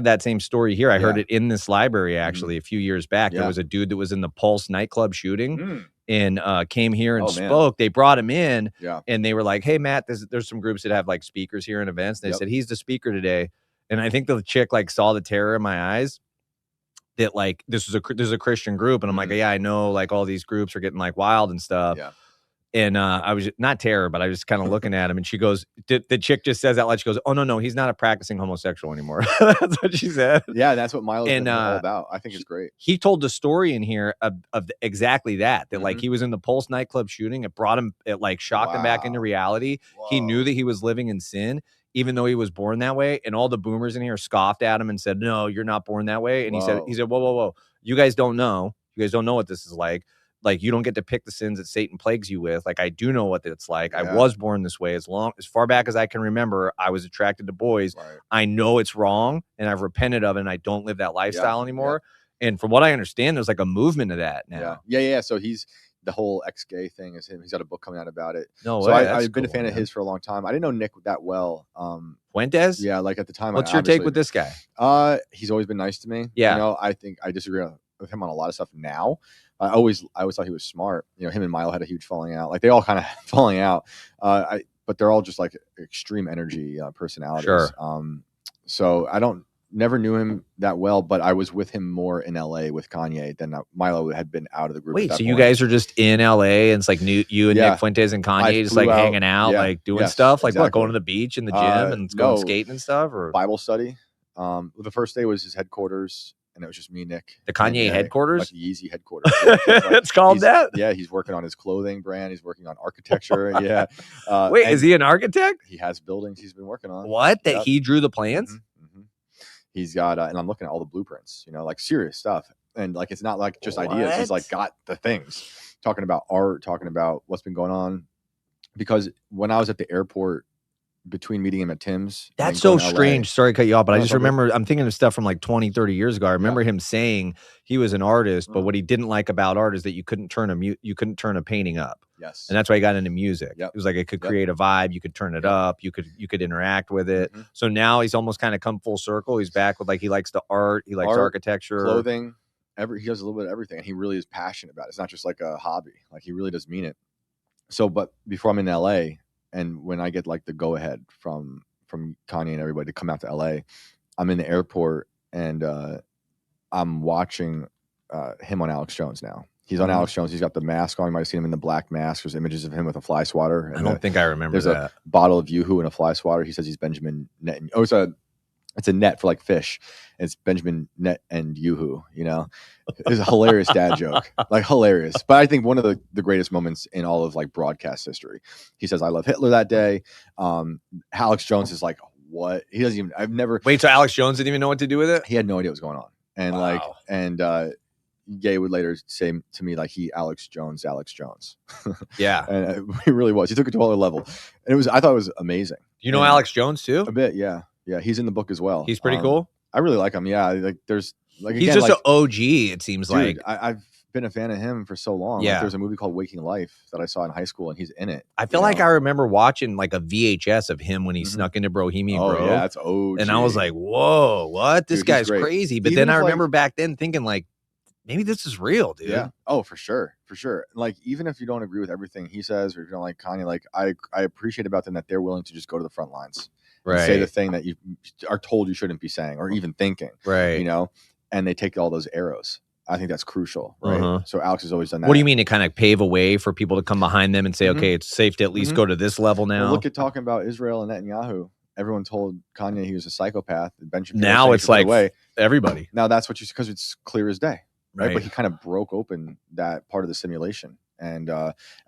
that same story here. I heard it in this library actually a few years back. There was a dude that was in the Pulse nightclub shooting and came here and spoke. They brought him in and they were like, hey Matt, there's some groups that have like speakers here and events. And they said he's the speaker today. And I think the chick like saw the terror in my eyes. That like this is a Christian group, and I'm like, yeah, I know, like all these groups are getting like wild and stuff. Yeah. And I was not terror, but I was just kind of looking at him, and she goes, the chick just says out loud, she goes, oh no, he's not a practicing homosexual anymore. That's what she said. Yeah, that's what Milo's been all about. I think it's great. He told the story in here of exactly that like he was in the Pulse nightclub shooting. It brought him, it like shocked him back into reality. Whoa. He knew that he was living in sin, even though he was born that way. And all the boomers in here scoffed at him and said, no, you're not born that way. And he said, whoa. You guys don't know. You guys don't know what this is like. Like, you don't get to pick the sins that Satan plagues you with. Like, I do know what it's like. Yeah. I was born this way. As far back as I can remember, I was attracted to boys. Right. I know it's wrong, and I've repented of it, and I don't live that lifestyle anymore. Yeah. And from what I understand, there's like a movement of that now. Yeah. So the whole ex-gay thing is him. He's got a book coming out about it. No way. So I've been a fan of his for a long time. I didn't know Nick that well. Fuentes? Yeah, like at the time. What's your take with this guy? He's always been nice to me. Yeah. You know, I think I disagree with him on a lot of stuff now. I always thought he was smart. You know, him and Milo had a huge falling out. Like they all kind of falling out. But they're all just like extreme energy personalities. Sure. So I never knew him that well, but I was with him more in LA with Kanye than Milo had been out of the group. Wait, so you guys are just in LA and it's like you and Nick Fuentes and Kanye just like hanging out, like doing stuff, like what, going to the beach and the gym and going skating and stuff, or Bible study. The first day was his headquarters, and it was just me, Nick. The Kanye headquarters? Like the Yeezy headquarters. It's called that? Yeah, he's working on his clothing brand. He's working on architecture. Yeah. Wait, is he an architect? He has buildings he's been working on. What? That he drew the plans? Mm-hmm. He's got, and I'm looking at all the blueprints, like serious stuff. And like, it's not like just ideas. He's like got the things, talking about art, talking about what's been going on. Because when I was at the airport, between meeting him at Tim's. That's so strange. Sorry to cut you off, but I just remember, I'm thinking of stuff from like 20, 30 years ago. I remember him saying he was an artist, but what he didn't like about art is that you couldn't turn a painting up. Yes. And that's why he got into music. Yep. It was like it could create a vibe, you could turn it up, you could interact with it. Mm-hmm. So now he's almost kind of come full circle. He's back with like, he likes the art, he likes architecture, clothing, he does a little bit of everything, and he really is passionate about it. It's not just like a hobby. Like he really does mean it. So, but before I'm in LA, and when I get like the go ahead from Kanye and everybody to come out to LA, I'm in the airport and I'm watching him on Alex Jones now. He's on Alex Jones. He's got the mask on. You might have seen him in the black mask. There's images of him with a fly swatter. And I don't think I remember there's a bottle of Yoo-hoo and a fly swatter. He says he's Benjamin Net. It's a net for like fish. It's Benjamin Net and Yoo-hoo, It's a hilarious dad joke. Like hilarious. But I think one of the greatest moments in all of like broadcast history. He says, I love Hitler that day. Alex Jones is like, what? He doesn't even, Wait, so Alex Jones didn't even know what to do with it? He had no idea what was going on. And Gay would later say to me, like, Alex Jones. Yeah. And he really was. He took it to another level. And I thought it was amazing. You know Alex Jones too? A bit, yeah. Yeah, he's in the book as well. He's pretty cool. I really like him. Yeah, like there's like he's just an OG. It seems dude, like I've been a fan of him for so long. Yeah, like, there's a movie called Waking Life that I saw in high school, and he's in it. I feel like I remember watching like a VHS of him when he snuck into Bohemian Grove. Yeah, that's OG. And I was like, whoa, what? This guy's crazy. But even then I remember back then thinking like, maybe this is real, dude. Yeah. Oh, for sure. Like, even if you don't agree with everything he says, or if you don't like Kanye, like I appreciate about them that they're willing to just go to the front lines. Right. Say the thing that you are told you shouldn't be saying or even thinking, right? And they take all those arrows. I think that's crucial, right? So Alex has always done that. What do you mean to kind of pave a way for people to come behind them and say, okay, it's safe to at least go to this level now? Well, look at talking about Israel and Netanyahu. Everyone told Kanye he was a psychopath. Now it's like everybody. Now that's what because it's clear as day, right? But he kind of broke open that part of the simulation, and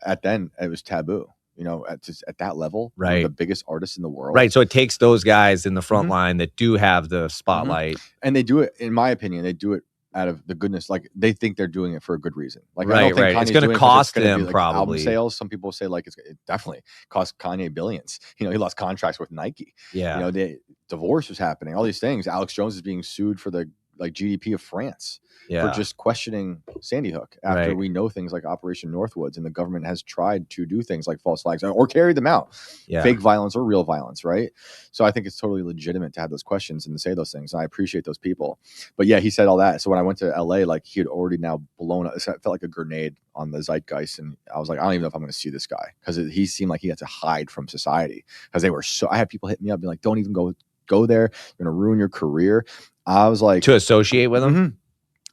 at then it was taboo. At that level, right? The biggest artists in the world, right? So it takes those guys in the front line that do have the spotlight, and they do it. In my opinion, they do it out of the goodness. Like they think they're doing it for a good reason. Like right. It's going to cost them like probably album sales. Some people say like it definitely cost Kanye billions. He lost contracts with Nike. Yeah, the divorce was happening. All these things. Alex Jones is being sued for the GDP of France. For just questioning Sandy Hook after we know things like Operation Northwoods, and the government has tried to do things like false flags or carry them out, fake violence or real violence, right? So I think it's totally legitimate to have those questions and to say those things. And I appreciate those people. But yeah, he said all that. So when I went to LA, like he had already now blown up. It felt like a grenade on the zeitgeist. And I was like, I don't even know if I'm going to see this guy because he seemed like he had to hide from society because they were so. I had people hit me up being like, don't even go there. You're going to ruin your career. I was like, to associate with him.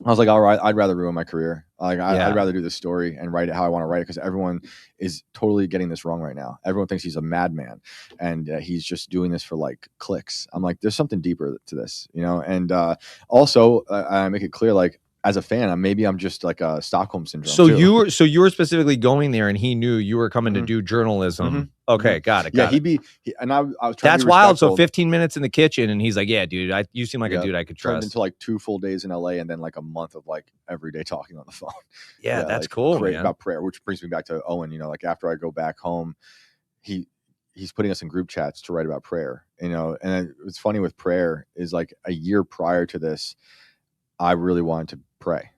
I was like, all right, I'd rather ruin my career. Like, I'd rather do this story and write it how I want to write it because everyone is totally getting this wrong right now. Everyone thinks he's a madman and he's just doing this for like clicks. I'm like, there's something deeper to this, And also, I make it clear, like, as a fan, maybe I'm just like a Stockholm syndrome. So you were specifically going there, and he knew you were coming to do journalism. Okay, got it. Yeah, I was trying. That's wild. So 15 minutes in the kitchen, and he's like, "Yeah, dude, you seem like a dude I could trust." Turned into like 2 full days in LA, and then like a month of like every day talking on the phone. Yeah, that's cool, man. About prayer, which brings me back to Owen. Like after I go back home, he's putting us in group chats to write about prayer. And it's funny with prayer is like a year prior to this, I really wanted to pray.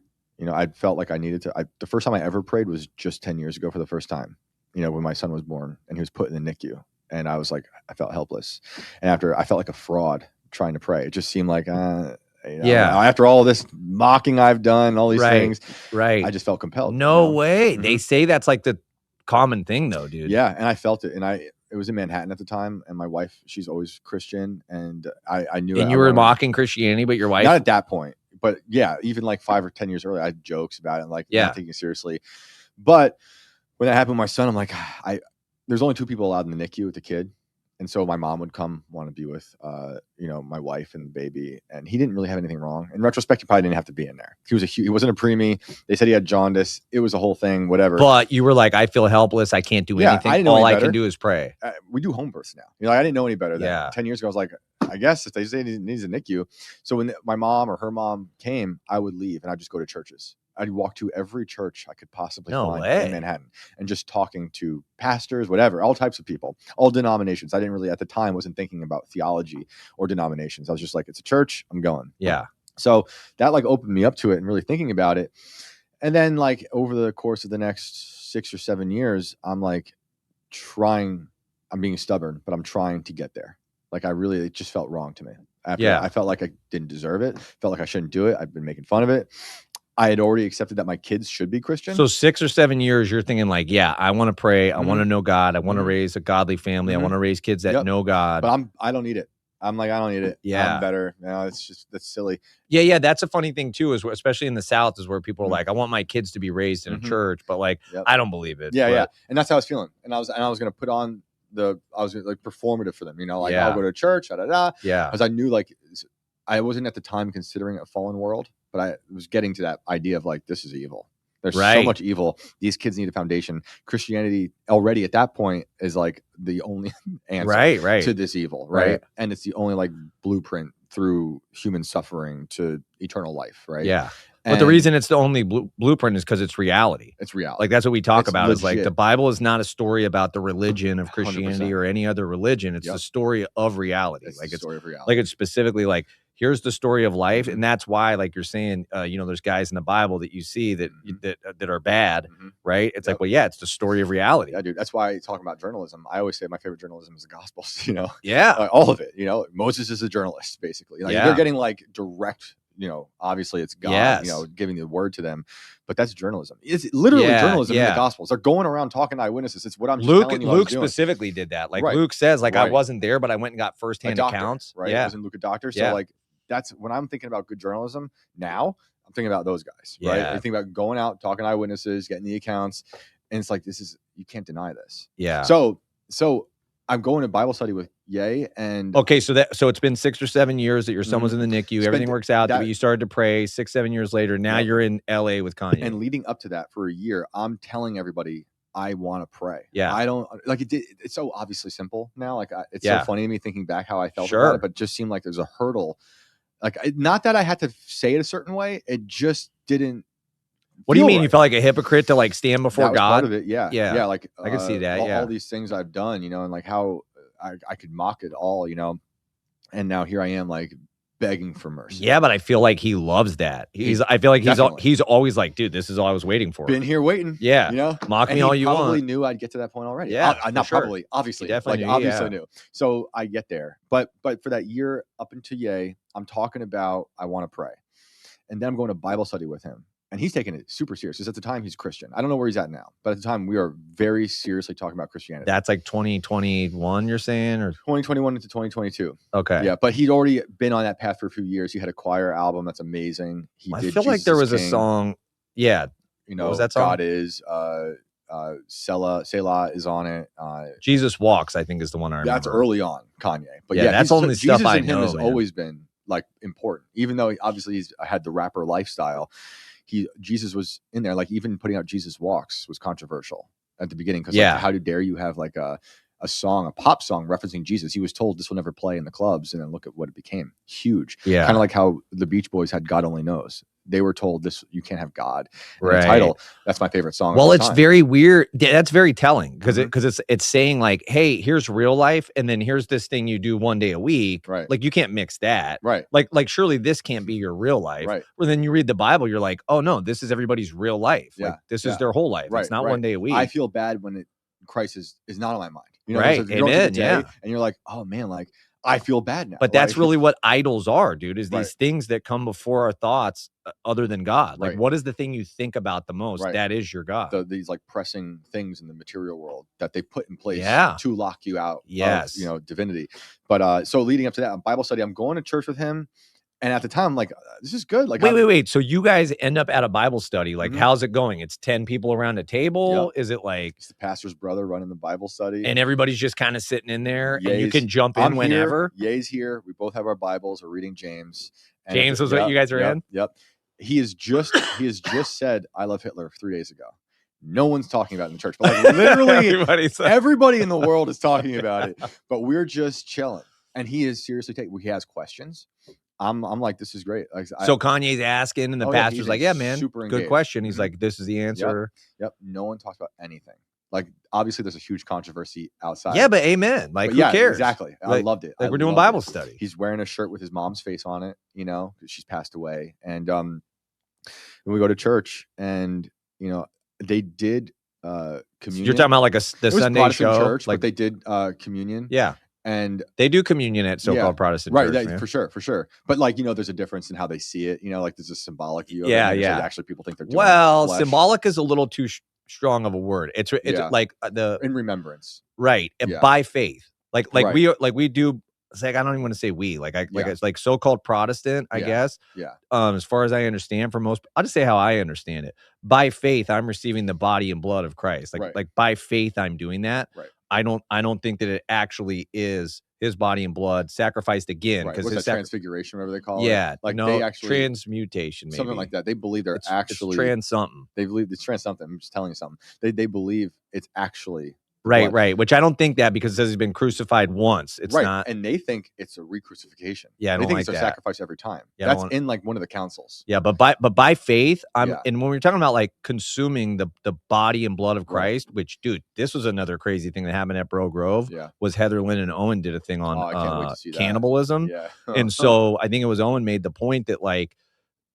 I felt like I needed to. The first time I ever prayed was just 10 years ago for the first time, when my son was born and he was put in the NICU. And I was like, I felt helpless. And after I felt like a fraud trying to pray. It just seemed like, after all this mocking I've done, all these things, I just felt compelled. No way. They say that's like the common thing though, dude. Yeah. And I felt it. And it it was in Manhattan at the time, and my wife, she's always Christian, and I knew. And you were mocking Christianity, but your wife, not at that point, but yeah, even like 5 or 10 years earlier, I had jokes about it, and like not taking it seriously. But when that happened with my son, I'm like, there's only 2 people allowed in the NICU with the kid. And so my mom would come want to be with, my wife and the baby, and he didn't really have anything wrong. In retrospect, he probably didn't have to be in there. He wasn't a preemie. They said he had jaundice. It was a whole thing, whatever. But you were like, I feel helpless. I can't do anything. I didn't know All any I better. can do is pray. We do home births now. I didn't know any better. Then 10 years ago, I was like, I guess if they say he needs a NICU. So when my mom or her mom came, I would leave and I'd just go to churches. I'd walk to every church I could possibly find in Manhattan and just talking to pastors, whatever, all types of people, all denominations. I didn't really, at the time, wasn't thinking about theology or denominations. I was just like, it's a church, I'm going. Yeah. So that like opened me up to it and really thinking about it. And then like over the course of the next 6 or 7 years, I'm like I'm being stubborn, but I'm trying to get there. Like it just felt wrong to me. I felt like I didn't deserve it. Felt like I shouldn't do it. I've been making fun of it. I had already accepted that my kids should be Christian. So 6 or 7 years, you're thinking like, I want to pray. I want to know God. I want to raise a godly family. I want to raise kids that know God. But I don't need it. I'm like, I don't need it. I'm better. That's silly. Yeah. That's a funny thing too, is especially in the South, is where people are like, I want my kids to be raised in a church, but like, I don't believe it. Yeah. And that's how I was feeling. And I was going to put on I was like performative for them, I'll go to church, Yeah. Because I knew like, I wasn't at the time considering a fallen world, but I was getting to that idea of like, this is evil. There's so much evil. These kids need a foundation. Christianity already at that point is like the only answer to this evil. Right. And it's the only like blueprint through human suffering to eternal life. Right. Yeah. But the reason it's the only blueprint is because it's reality. It's reality. Like that's what we talk about. Legit. Is like the Bible is not a story about the religion of Christianity 100%. Or any other religion. It's the story of reality. It's the story of reality. Like it's specifically like, here's the story of life. And that's why, like you're saying, there's guys in the Bible that you see that are bad, right? It's like, it's the story of reality. Yeah, dude. That's why talking about journalism, I always say my favorite journalism is the Gospels, Yeah. All of it, Moses is a journalist, basically. Like they're getting like direct, obviously it's God, giving the word to them, but that's journalism. It's literally journalism in the Gospels. They're going around talking to eyewitnesses. It's what I'm telling you. Luke specifically did that. Like Luke says, like I wasn't there, but I went and got firsthand accounts. Right. Yeah. Wasn't Luke a doctor? So like, that's when I'm thinking about good journalism now. I'm thinking about those guys, right? I think about going out, talking to eyewitnesses, getting the accounts, and it's like you can't deny this. Yeah. So I'm going to Bible study with Ye, and okay, so it's been 6 or 7 years that your son was in the NICU. Everything works out. But you started to pray 6, 7 years later. Now you're in LA with Kanye. And leading up to that for a year, I'm telling everybody I want to pray. Yeah. I don't like it. It's so obviously simple now. Like it's so funny to me thinking back how I felt about it, but it just seemed like there's a hurdle. Like not that I had to say it a certain way. It just didn't. What do you mean? You felt like a hypocrite to like stand before God? Part of it, yeah. Like I can see that. All these things I've done, and like how I could mock it all, and now here I am, like begging for mercy. Yeah, but I feel like he loves that. I feel like he's always like, dude, this is all I was waiting for. Been here waiting. Yeah, mock me all you want. Probably knew I'd get to that point already. Yeah, not probably. Obviously, obviously knew. So I get there, but for that year up into Ye, I'm talking about I want to pray, and then I'm going to Bible study with him. And he's taking it super serious because at the time he's Christian. I don't know where he's at now, but at the time we are very seriously talking about Christianity. That's like 2021, you're saying, or 2021 into 2022. Okay. Yeah, but he'd already been on that path for a few years. He had a choir album that's amazing. I feel like there was a song. Yeah. What was that song? God is. Selah is on it. Jesus Walks, I think, is the one I remember. That's early on Kanye. But that's only stuff Jesus I and know. Him has always been like important, even though obviously he's had the rapper lifestyle. Jesus was in there, like even putting out Jesus Walks was controversial at the beginning because how dare you have like a pop song referencing Jesus? He was told this will never play in the clubs, and then look at what it became. Huge. Yeah. Kind of like how the Beach Boys had God Only Knows. They were told this, you can't have God. Right. The title, that's my favorite song. Well, it's very weird. That's very telling because it's saying like, hey, here's real life, and then here's this thing you do one day a week. Right. Like you can't mix that. Right. Like surely this can't be your real life. Right. Well, then you read the Bible, you're like, oh no, this is everybody's real life. Yeah. Like this is their whole life. Right. It's not one day a week. I feel bad when Christ is not on my mind. Right. Amen. Yeah. And you're like, oh man, like I feel bad now. But that's really what idols are, dude, is these things that come before our thoughts other than God. Like, what is the thing you think about the most? That is your God. These like pressing things in the material world that they put in place to lock you out of, divinity. But so leading up to that Bible study, I'm going to church with him. And at the time, I'm like, this is good. Like, wait. So you guys end up at a Bible study. Like, how's it going? It's 10 people around a table. Is it like it's the pastor's brother running the Bible study, and everybody's just kind of sitting in there, and you can jump in whenever? Ye's here. We both have our Bibles. We're reading James. And James was what you guys are in. Yep. He has just said, "I love Hitler" 3 days ago. No one's talking about it in the church, but like literally everybody in the world is talking about it. But we're just chilling, and he is seriously taking. He has questions. I'm like, this is great. Like, so Kanye's asking, and the pastor's like, yeah, man, good question. He's like, this is the answer. Yep. No one talks about anything. Like, obviously, there's a huge controversy outside. Yeah, but amen. Like, who cares? Exactly. Like, I loved it. Like, we're doing Bible study. He's wearing a shirt with his mom's face on it, because she's passed away. And we go to church, and they did communion. So you're talking about like the Sunday Protestant show, church, like but they did communion. Yeah. And they do communion at so-called Protestant church, for sure. But like, there's a difference in how they see it. Like there's a symbolic view. Actually, people think they're doing symbolic is a little too strong of a word. It's like in remembrance, right? And by faith, like we do. It's like I don't even want to say we. It's like so-called Protestant, I guess. Yeah. As far as I understand, for most, I'll just say how I understand it. By faith, I'm receiving the body and blood of Christ. Like by faith, I'm doing that. Right. I don't think that it actually is his body and blood sacrificed again, because it's transfiguration, whatever they call it. Yeah, like they actually transmutation, maybe. Something like that. They believe it's trans something. They believe it's trans something. I'm just telling you something. They believe it's actually right. Which I don't think that, because it says he's been crucified once. It's not, and they think it's a re-crucifixion. Yeah, they think it's a sacrifice every time. Yeah, that's in like one of the councils. Yeah, but by faith, and when we're talking about like consuming the body and blood of Christ, which, dude, this was another crazy thing that happened at Bro Grove. Yeah, was Heather Lynn and Owen did a thing on I can't wait to see that. Cannibalism. Yeah, and so I think it was Owen made the point that like,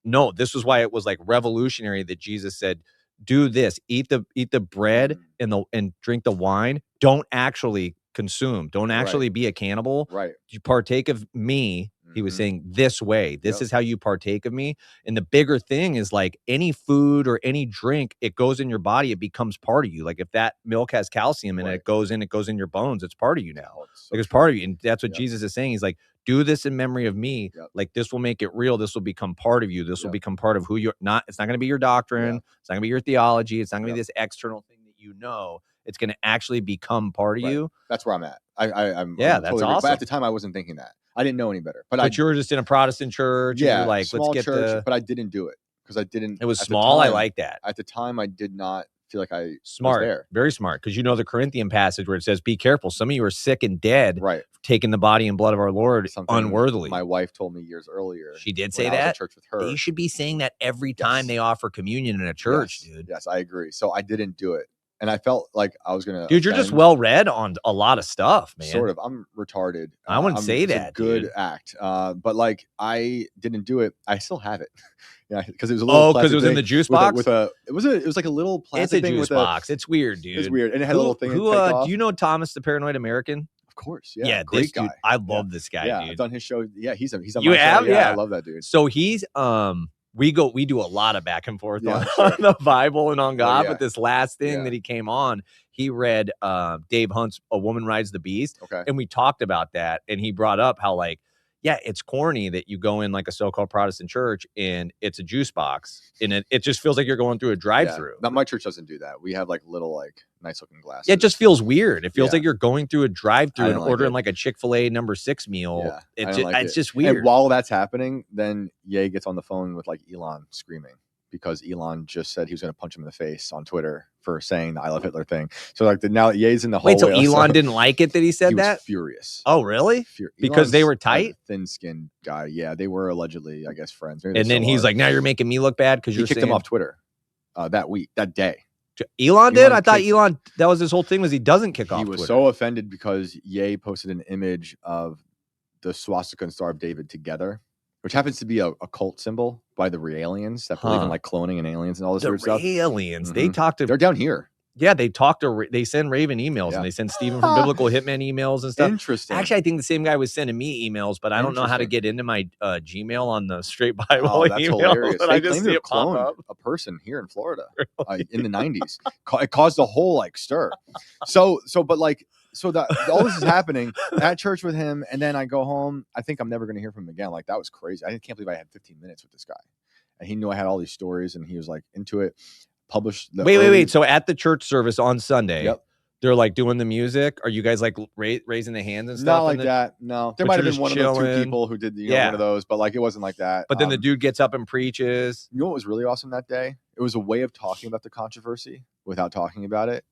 no, this was why it was like revolutionary that Jesus said, do this, eat the bread and drink the wine. Don't actually consume. Don't actually be a cannibal. Right. You partake of me. He was saying this way. This is how you partake of me. And the bigger thing is like any food or any drink, it goes in your body. It becomes part of you. Like if that milk has calcium in it, it goes in your bones. It's part of you now. It's part of you. And that's what Jesus is saying. He's like, do this in memory of me. Like this will make it real. This will become part of you. This will become part of who you're not. It's not going to be your doctrine. It's not going to be your theology. It's not going to be this external thing that you know. It's going to actually become part of you. That's where I'm at. I'm that's totally awesome. But at the time, I wasn't thinking that. I didn't know any better. But you were just in a Protestant church. Yeah, and you're like, small let's get church. But I didn't do it because I didn't. It was small. I like that. At the time, I did not feel like I smart, was there. Very smart, because the Corinthian passage where it says, "Be careful. Some of you are sick and dead, taking the body and blood of our Lord unworthily." My wife told me years earlier. She did say that. I was at church with her. They should be saying that every time they offer communion in a church, dude. Yes, I agree. So I didn't do it. And I felt like I was going to... Dude, you're just well-read on a lot of stuff, man. Sort of. I'm retarded. I wouldn't say that, It's a good act. But like, I didn't do it. I still have it. Yeah, because it was a little... because it was in the juice box? It was like a little plastic thing. It's a juice box. It's weird, dude. It's weird. And it had a little thing. Do you know Thomas the Paranoid American? Of course, yeah. Great guy. Dude, I love this guy, dude. I've done his show. Yeah, he's on you my have? show. Yeah, I love that dude. So he's... we do a lot of back and forth on the Bible and on God, but this last thing that he came on, he read Dave Hunt's A Woman Rides the Beast. Okay. And we talked about that, and he brought up how like, it's corny that you go in like a so-called Protestant church and it's a juice box and it just feels like you're going through a drive-through. Now, my church doesn't do that. We have like little like nice looking glasses. Yeah, it just feels weird. It feels like you're going through a drive-through and ordering like a Chick-fil-A No. 6 meal. It's just weird. And while that's happening, then Ye gets on the phone with like Elon screaming because Elon just said he was going to punch him in the face on Twitter for saying the I love Hitler thing. So like now Ye's in the hallway. Wait, so Elon didn't like it that he said that? Was furious. Oh, really? Because they were tight? Thin-skinned guy. Yeah, they were allegedly, I guess, friends. And then he's like, now you're making me look bad because he kicked him off Twitter that day. Elon did? I thought Elon, that was his whole thing, was he doesn't kick off Twitter. He was so offended because Ye posted an image of the swastika and Star of David together, which happens to be a cult symbol by the Raelians that believe in like cloning and aliens and all this weird stuff. Raelians, they talked to... They're down here. Yeah, they they send Raven emails and they send Steven from Biblical Hitman emails and stuff. Interesting. Actually, I think the same guy was sending me emails, but I don't know how to get into my Gmail on the Straight Bible. Oh, that's hilarious. They I claim to have cloned a person here in Florida in the 90s. It caused a whole like stir. So that all this is happening at church with him, and then I go home. I think I'm never going to hear from him again. Like, that was crazy. I can't believe I had 15 minutes with this guy, and he knew I had all these stories, and he was like into it. Published. Wait. So at the church service on Sunday, they're like doing the music. Are you guys like raising the hands and stuff? Not like that. No, there might have been one of the two people who did one of those, but like it wasn't like that. But then the dude gets up and preaches. You know what was really awesome that day? It was a way of talking about the controversy without talking about it.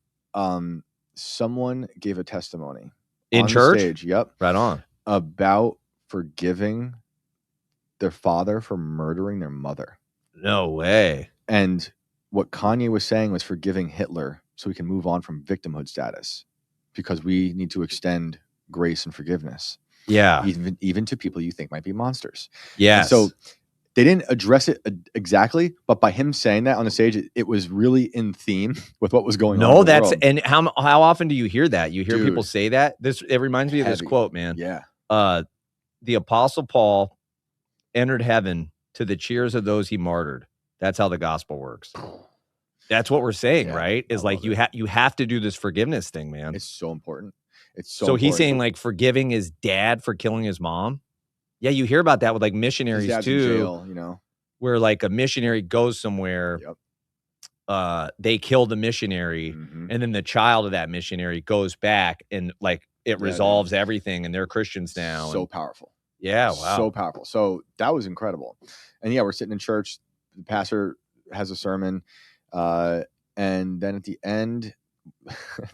Someone gave a testimony in church. Stage, right on, about forgiving their father for murdering their mother. No way. And what Kanye was saying was forgiving Hitler so we can move on from victimhood status, because we need to extend grace and forgiveness. Yeah. Even to people you think might be monsters. Yeah. So they didn't address it exactly, but by him saying that on the stage, it was really in theme with what was going on. No, that's world. And how often do you hear that? You hear people say that? It reminds me of this quote, man. Yeah. The Apostle Paul entered heaven to the cheers of those he martyred. That's how the gospel works. That's what we're saying, right? Is like you have to do this forgiveness thing, man. It's so important. It's so. So he's saying like forgiving his dad for killing his mom. Yeah, you hear about that with like missionaries too. In jail, where like a missionary goes somewhere, they kill the missionary, and then the child of that missionary goes back and like it resolves everything, and they're Christians now. So powerful. Yeah, wow, so powerful. So that was incredible. And we're sitting in church. The pastor has a sermon, and then at the end,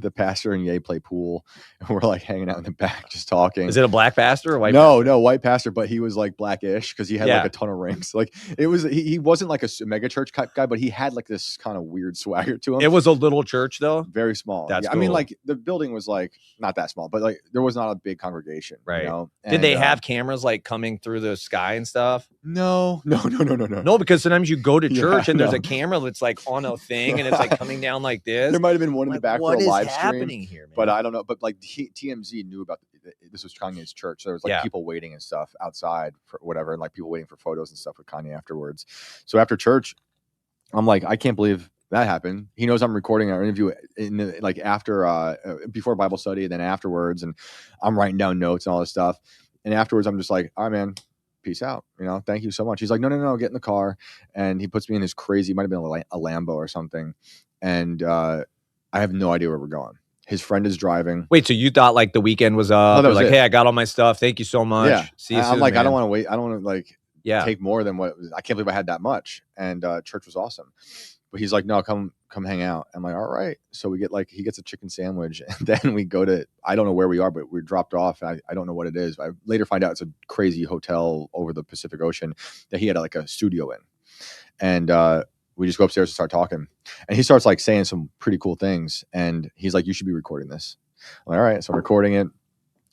the pastor and Ye play pool, and we're like hanging out in the back just talking. Is it a black pastor or a white pastor? No, white pastor, but he was like blackish because he had like a ton of rings. Like it was, he wasn't like a mega church guy, but he had like this kind of weird swagger to him. It was a little church though. Very small. That's cool. I mean, like the building was like not that small, but like there was not a big congregation. Right. And, did they have cameras like coming through the sky and stuff? No. No, because sometimes you go to church and there's a camera that's like on a thing and it's like coming down like this. There might have been one in the back for a live stream. Happening here, man? But I don't know. But like TMZ knew about this was Kanye's church. So there was like people waiting and stuff outside for whatever, and like people waiting for photos and stuff with Kanye afterwards. So after church, I'm like, I can't believe that happened. He knows I'm recording our interview like after before Bible study, and then afterwards, and I'm writing down notes and all this stuff. And afterwards, I'm just like, all right, man, peace out. Thank you so much. He's like, no, get in the car. And he puts me in his crazy, might have been a Lambo or something. And I have no idea where we're going. His friend is driving. Wait, so you thought like the weekend was up? No, like, hey, I got all my stuff. Thank you so much. Yeah. See you soon, I'm like, man. I don't want to wait. I don't want to like take more than what it was. I can't believe I had that much. And church was awesome. But he's like, no, come hang out. I'm like, all right. So we get he gets a chicken sandwich, and then we go to, I don't know where we are, but we're dropped off. I don't know what it is. I later find out it's a crazy hotel over the Pacific Ocean that he had like a studio in. And we just go upstairs and start talking. And he starts like saying some pretty cool things. And he's like, you should be recording this. I'm like, all right. So I'm recording it,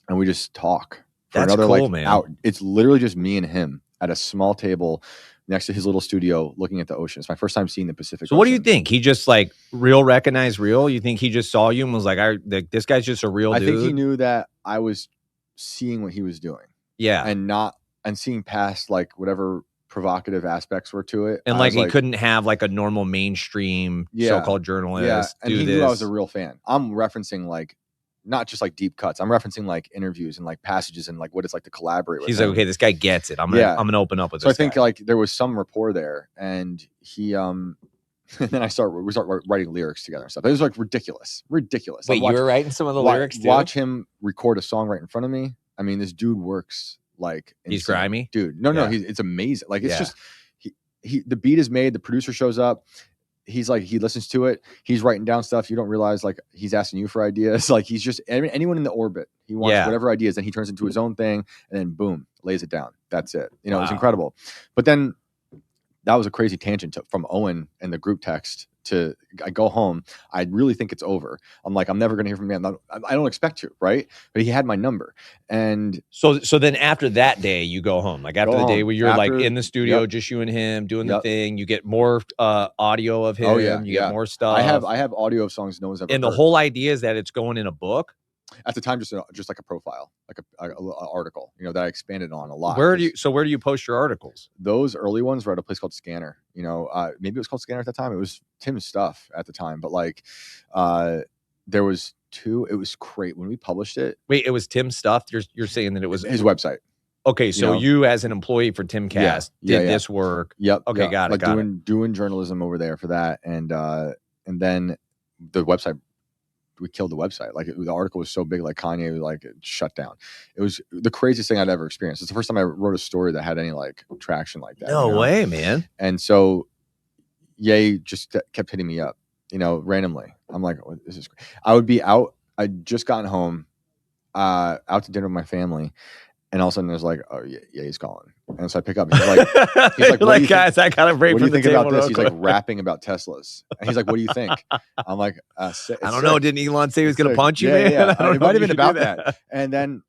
and we just talk for another cool, man. hour. It's literally just me and him at a small table next to his little studio looking at the ocean. It's my first time seeing the Pacific Ocean. What do you think? He just like recognized real? You think he just saw you and was like, this guy's just a real dude? I think he knew that I was seeing what he was doing. Yeah. And seeing past like whatever provocative aspects were to it. And like he couldn't have like a normal mainstream so-called journalist. Yeah. And he knew I was a real fan. I'm referencing like not just like deep cuts. I'm referencing like interviews and like passages and like what it's like to collaborate with He's him. like, okay, this guy gets it. I'm gonna open up with this. So I think like there was some rapport there, and he and then we start writing lyrics together and stuff. It was like ridiculous. Wait, you were writing some of the lyrics too? Watch him record a song right in front of me. I mean, this dude works like insane. He's grimy, dude. No, it's amazing. Like it's just the beat is made. The producer shows up. He's like, he listens to it. He's writing down stuff. You don't realize like he's asking you for ideas. Like he's just anyone in the orbit. He wants whatever ideas, and he turns into his own thing, and then boom, lays it down. That's it. It was incredible. But then that was a crazy tangent from Owen and the group text I go home. I really think it's over. I'm like, I'm never going to hear from him. I don't expect to, right? But he had my number. And so then after that day, you go home. Like after the day where you're like in the studio, just you and him doing the thing, you get more audio of him. Oh, yeah. You get more stuff. I have audio of songs no one's ever heard. And the whole idea is that it's going in a book? At the time, just like a profile, like a article, that I expanded on a lot. Where do you post your articles? Those early ones were at a place called Scanner. Maybe it was called Scanner at the time. It was Tim's stuff at the time, but like, there was 2. It was great when we published it. Wait, it was Tim's stuff. You're saying that it was his website. Okay, so you as an employee for Timcast did this work. Yep. Okay, got it. Like doing journalism over there for that, and then the website. We killed the website. Like the article was so big, like Kanye was like shut down. It was the craziest thing I'd ever experienced. It's the first time I wrote a story that had any like traction like that. No way, man. And so Ye just kept hitting me up, randomly. I'm like, oh, this is great. I would be out. I'd just gotten home, out to dinner with my family. And all of a sudden there's like, oh yeah, he's calling. And so I pick up. He's like, guys, I got a break. What do you think about this? He's like rapping about Teslas. And he's like, what do you think? I'm like, I don't know. Didn't Elon say he was going to punch you, man? Yeah. It might have been about that. And then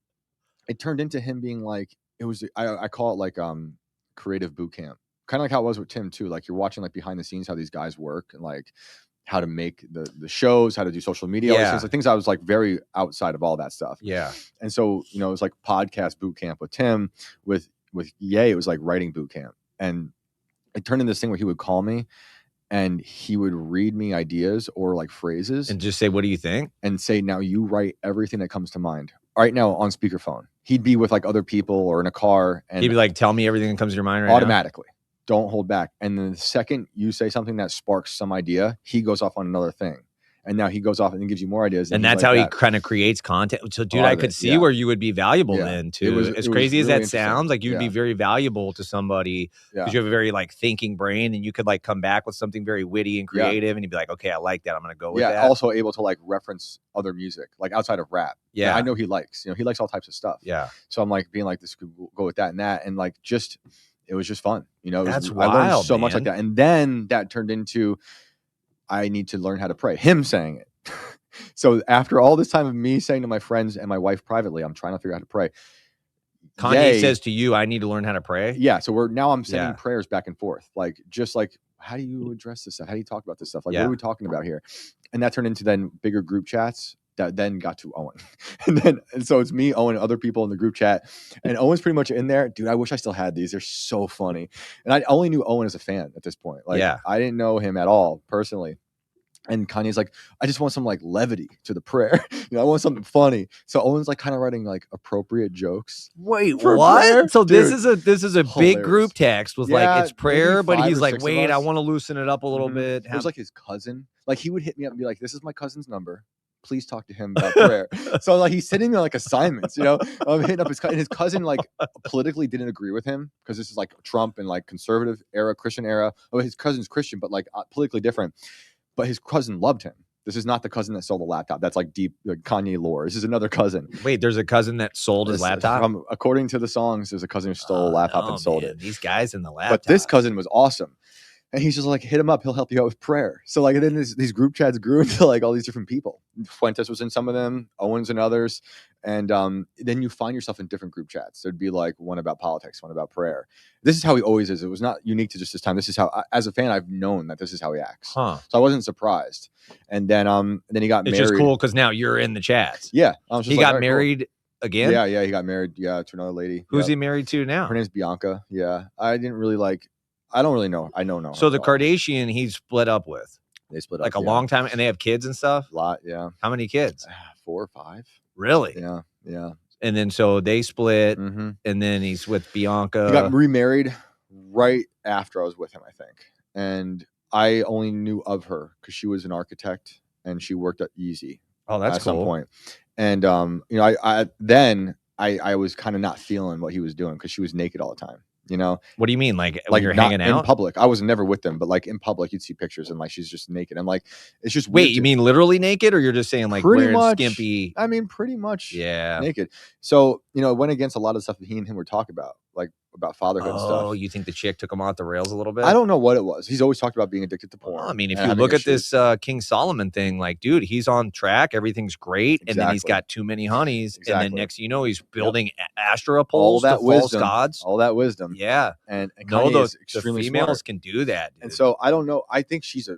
it turned into him being like, it was, I call it like creative boot camp. Kind of like how it was with Tim too. Like you're watching like behind the scenes, how these guys work and like how to make the shows, how to do social media, all these things. Like things I was like very outside of all that stuff. Yeah. And so, it was like podcast boot camp with Tim, with Ye, it was like writing boot camp. And it turned into this thing where he would call me and he would read me ideas or like phrases. And just say, what do you think? And say, now you write everything that comes to mind right now on speakerphone. He'd be with like other people or in a car. And he'd be like, tell me everything that comes to your mind right automatically. Don't hold back. And then the second you say something that sparks some idea, he goes off on another thing. And now he goes off and gives you more ideas. And that's how he kind of creates content. So, dude, I could see where you would be valuable then, too. As crazy as that sounds, like you'd be very valuable to somebody because you have a very like thinking brain and you could like come back with something very witty and creative and you'd be like, okay, I like that. I'm going to go with that. Also able to like reference other music, like outside of rap. Yeah. I know he likes, he likes all types of stuff. Yeah. So I'm like being like, this could go with that and that. And like, it was just fun. That's wild, I learned so much like that. And then that turned into, I need to learn how to pray. Him saying it. So after all this time of me saying to my friends and my wife privately, I'm trying to figure out how to pray. Kanye says to you, I need to learn how to pray. Yeah. So I'm sending prayers back and forth. Like, just like, how do you address this stuff? How do you talk about this stuff? Like, what are we talking about here? And that turned into then bigger group chats that then got to Owen. and so it's me, Owen, other people in the group chat. And Owen's pretty much in there. Dude, I wish I still had these. They're so funny. And I only knew Owen as a fan at this point. Like, I didn't know him at all personally. And Kanye's like, I just want some like levity to the prayer. I want something funny. So Owen's like kind of writing like appropriate jokes. Wait, what? So dude, this is a big group text with like it's prayer, but he's like, wait, I want to loosen it up a little bit. It was like his cousin. Like he would hit me up and be like, this is my cousin's number. Please talk to him about prayer. So like he's sending me like assignments, I'm hitting up his cousin. And his cousin like politically didn't agree with him because this is like Trump and like conservative era, Christian era. Oh, his cousin's Christian, but like politically different. But his cousin loved him. This is not the cousin that sold the laptop. That's like deep Kanye lore. This is another cousin. Wait, there's a cousin that sold his laptop? According to the songs, there's a cousin who stole a laptop and sold it. These guys in the laptop. But this cousin was awesome. And he's just like, hit him up. He'll help you out with prayer. So like then these group chats grew into like all these different people. Fuentes was in some of them, Owens and others. And then you find yourself in different group chats. There'd be like one about politics, one about prayer. This is how he always is. It was not unique to just this time. This is how, as a fan, I've known that this is how he acts. So I wasn't surprised. And then he got married. It's just cool because now you're in the chats. Yeah. He got married again? Yeah. He got married. Yeah. To another lady. Who's he married to now? Her name's Bianca. Yeah. I don't really know. I know. So the Kardashian he split up with. They split up like a long time, and they have kids and stuff. A lot, yeah. How many kids? 4 or 5. Really? Yeah. And then so they split, and then he's with Bianca. He got remarried right after I was with him, I think. And I only knew of her because she was an architect and she worked at Yeezy. Oh, that's at cool. some point. And I was kind of not feeling what he was doing because she was naked all the time. What do you mean? Like when you're hanging out in public? I was never with them, but like in public, you'd see pictures and like she's just naked. And like it's just wait. You mean literally naked, or you're just saying like pretty wearing much, skimpy? I mean, pretty much. Yeah, naked. So it went against a lot of stuff that he and him were talking about. Like about fatherhood and stuff. Oh, you think the chick took him off the rails a little bit? I don't know what it was. He's always talked about being addicted to porn. Well, I mean, if you look at this King Solomon thing, like, dude, he's on track. Everything's great. And then he's got too many honeys. And then next thing you know, he's building astro poles to false gods. All that wisdom. Yeah. And no, the females smart. can do that. Dude. And so I don't know. I think she's a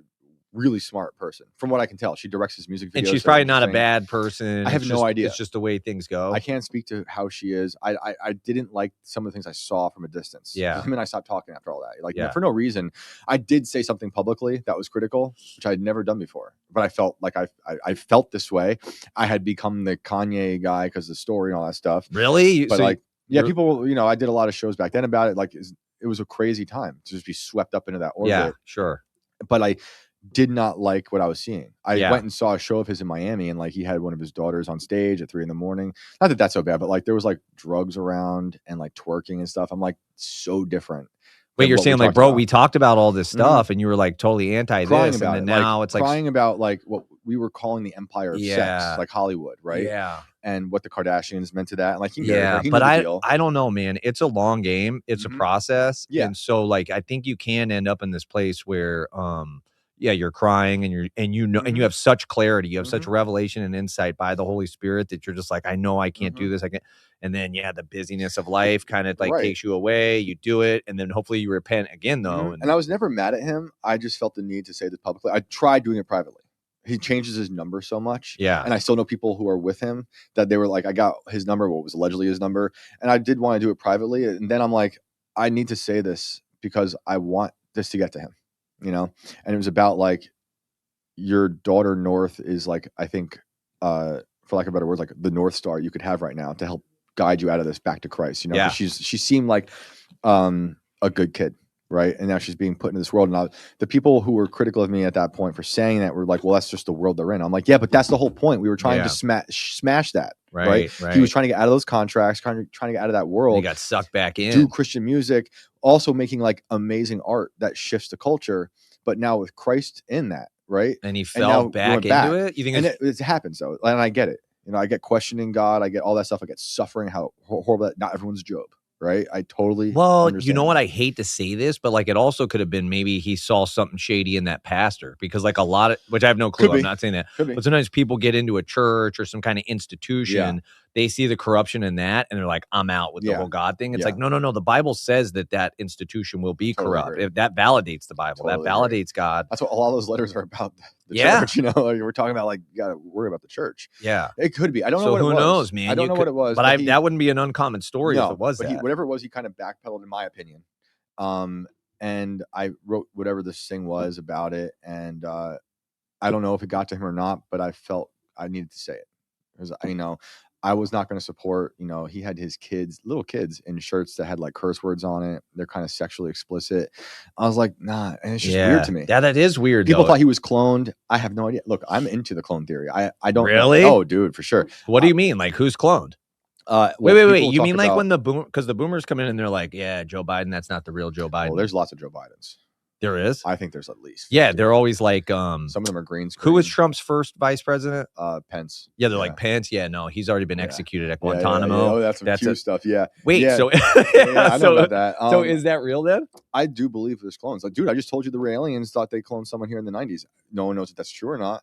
really smart person from what I can tell. She directs his music videos. And she's probably not a bad person. I have no idea. It's just the way things go. I can't speak to how she is. I didn't like some of the things I saw from a distance. Yeah. I mean, I stopped talking after all that. Like, for no reason. I did say something publicly that was critical, which I had never done before. But I felt like I felt this way. I had become the Kanye guy because of the story and all that stuff. Really? But so people, I did a lot of shows back then about it. Like, it was a crazy time to just be swept up into that orbit. Yeah, sure. But I did not like what I was seeing. I went and saw a show of his in Miami, and like he had one of his daughters on stage at 3 a.m. Not that that's so bad, but like there was like drugs around and like twerking and stuff. I'm like, so different. Wait, you're saying like, bro, we talked about all this stuff and you were like totally anti this, and then now it's like crying about like what we were calling the empire of sex, like Hollywood, right? Yeah. And what the Kardashians meant to that. And like he but I don't know, man. It's a long game. It's a process. Yeah. And so like I think you can end up in this place where you're crying and you have such clarity, you have such revelation and insight by the Holy Spirit that you're just like, I know I can't do this. I can't. And then the busyness of life kind of like takes you away. You do it, and then hopefully you repent again, though. And I was never mad at him. I just felt the need to say this publicly. I tried doing it privately. He changes his number so much. Yeah. And I still know people who are with him that they were like, I got his number, what was allegedly his number. And I did want to do it privately. And then I'm like, I need to say this because I want this to get to him, And it was about like your daughter North is like, I think, for lack of a better word, like the North Star you could have right now to help guide you out of this back to Christ. She seemed like a good kid. Right. And now she's being put into this world. And the people who were critical of me at that point for saying that were like, well, that's just the world they're in. I'm like, yeah, but that's the whole point. We were trying to smash that. Right. He was trying to get out of those contracts, trying to get out of that world. He got sucked back in. Do Christian music, also making like amazing art that shifts the culture. But now with Christ in that, right? And he fell back into it. You think it happens though. And I get it. I get questioning God. I get all that stuff. I get suffering, how horrible that not everyone's Job. Right. I totally. Well, you know what? I hate to say this, but like it also could have been maybe he saw something shady in that pastor because like a lot of, which I have no clue. I'm not saying that, but sometimes people get into a church or some kind of institution. They see the corruption in that and they're like, I'm out with the whole God thing. It's like, no. The Bible says that institution will be corrupt. If that validates the Bible, that validates God. That's what all those letters are about. The church, we're talking about like, you got to worry about the church. Yeah. It could be. I don't know what it was. Who knows, man? I don't know what it was. But that wouldn't be an uncommon story if it was that. Whatever it was, he kind of backpedaled in my opinion. And I wrote whatever this thing was about it. And I don't know if it got to him or not, but I felt I needed to say it. Because, I was not going to support, he had his little kids in shirts that had like curse words on it. They're kind of sexually explicit. I was like, nah, and it's just weird to me. Yeah, that is weird. People thought he was cloned. I have no idea. Look, I'm into the clone theory. I don't really know. Oh, dude, for sure. What do you mean? Like who's cloned? Wait. You mean like when because the boomers come in and they're like, yeah, Joe Biden, that's not the real Joe Biden. Well, there's lots of Joe Bidens. There is? I think there's at least. Yeah, they're always like some of them are green screen. Who was Trump's first vice president? Pence. Yeah, they're like Pence. Yeah, no, he's already been executed at Guantanamo. Oh, that's some Q stuff. Yeah. Wait, so I know about that. So is that real then? I do believe there's clones. Like, dude, I just told you the aliens thought they cloned someone here in the 90s. No one knows if that's true or not.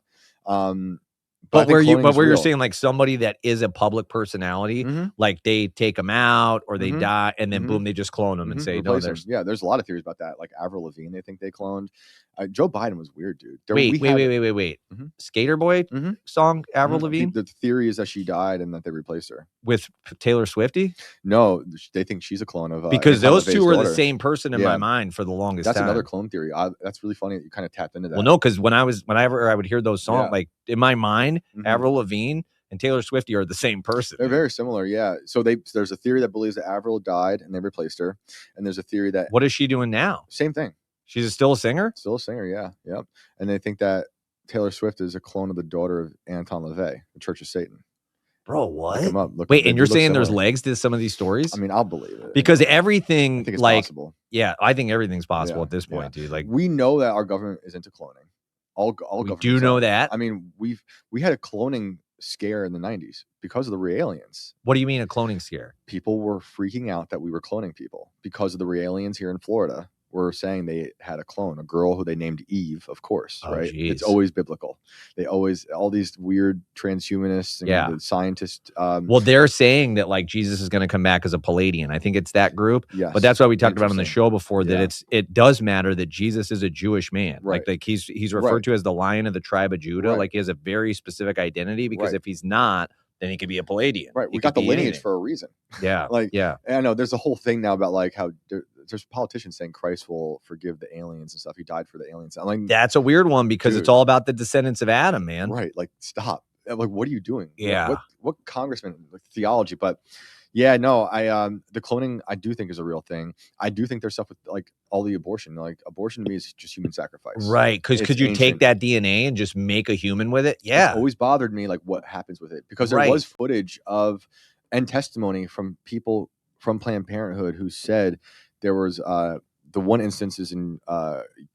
But where you're saying like somebody that is a public personality, like they take them out or they die and then boom, they just clone them and say, no, there's a lot of theories about that. Like Avril Lavigne, they think they cloned. Joe Biden was weird, dude. Wait. Skater Boy song, Avril Lavigne? The theory is that she died and that they replaced her. With Taylor Swiftie? No, they think she's a clone of because those two are the same person in my mind for the longest time. That's another clone theory. That's really funny that you kind of tapped into that. Well, no, because whenever I would hear those songs, like in my mind, Avril Lavigne and Taylor Swiftie are the same person. They're very similar, yeah. So there's a theory that believes that Avril died and they replaced her, and there's a theory that what is she doing now? Same thing. She's still a singer. Still a singer, yeah, yep. And they think that Taylor Swift is a clone of the daughter of Anton LaVey, the Church of Satan. Bro, what? Wait, and you're saying there's legs to some of these stories? I mean, I'll believe it because everything, I think it's possible. Yeah, I think everything's possible at this point, dude. Like we know that our government is into cloning. All governments do know that. I mean, we had a cloning scare in the 90s because of the re-aliens. What do you mean a cloning scare? People were freaking out that we were cloning people because of the re-aliens here in Florida. Were saying they had a clone, a girl who they named Eve, of course, right? Geez. It's always biblical. They always, all these weird transhumanists and the scientists. Well, they're saying that like Jesus is going to come back as a Palladian. I think it's that group. Yes. But that's why we talked about on the show before that it does matter that Jesus is a Jewish man. Right. Like he's referred to as the Lion of the tribe of Judah. Right. Like he has a very specific identity because if he's not, then he could be a Palladian. Right. We got the lineage for a reason. Yeah. And I know there's a whole thing now about like how there's politicians saying Christ will forgive the aliens and stuff. He died for the aliens. I'm like, that's a weird one because it's all about the descendants of Adam, man. Right. Like, stop. Like, what are you doing? Yeah. What congressman, like, theology? But yeah, no, the cloning I do think is a real thing. I do think there's stuff with like all the abortion. Like abortion to me is just human sacrifice. Right. Because could you take that DNA and just make a human with it? Yeah. It's always bothered me like what happens with it. Because there was footage of and testimony from people from Planned Parenthood who said there was the one instance is in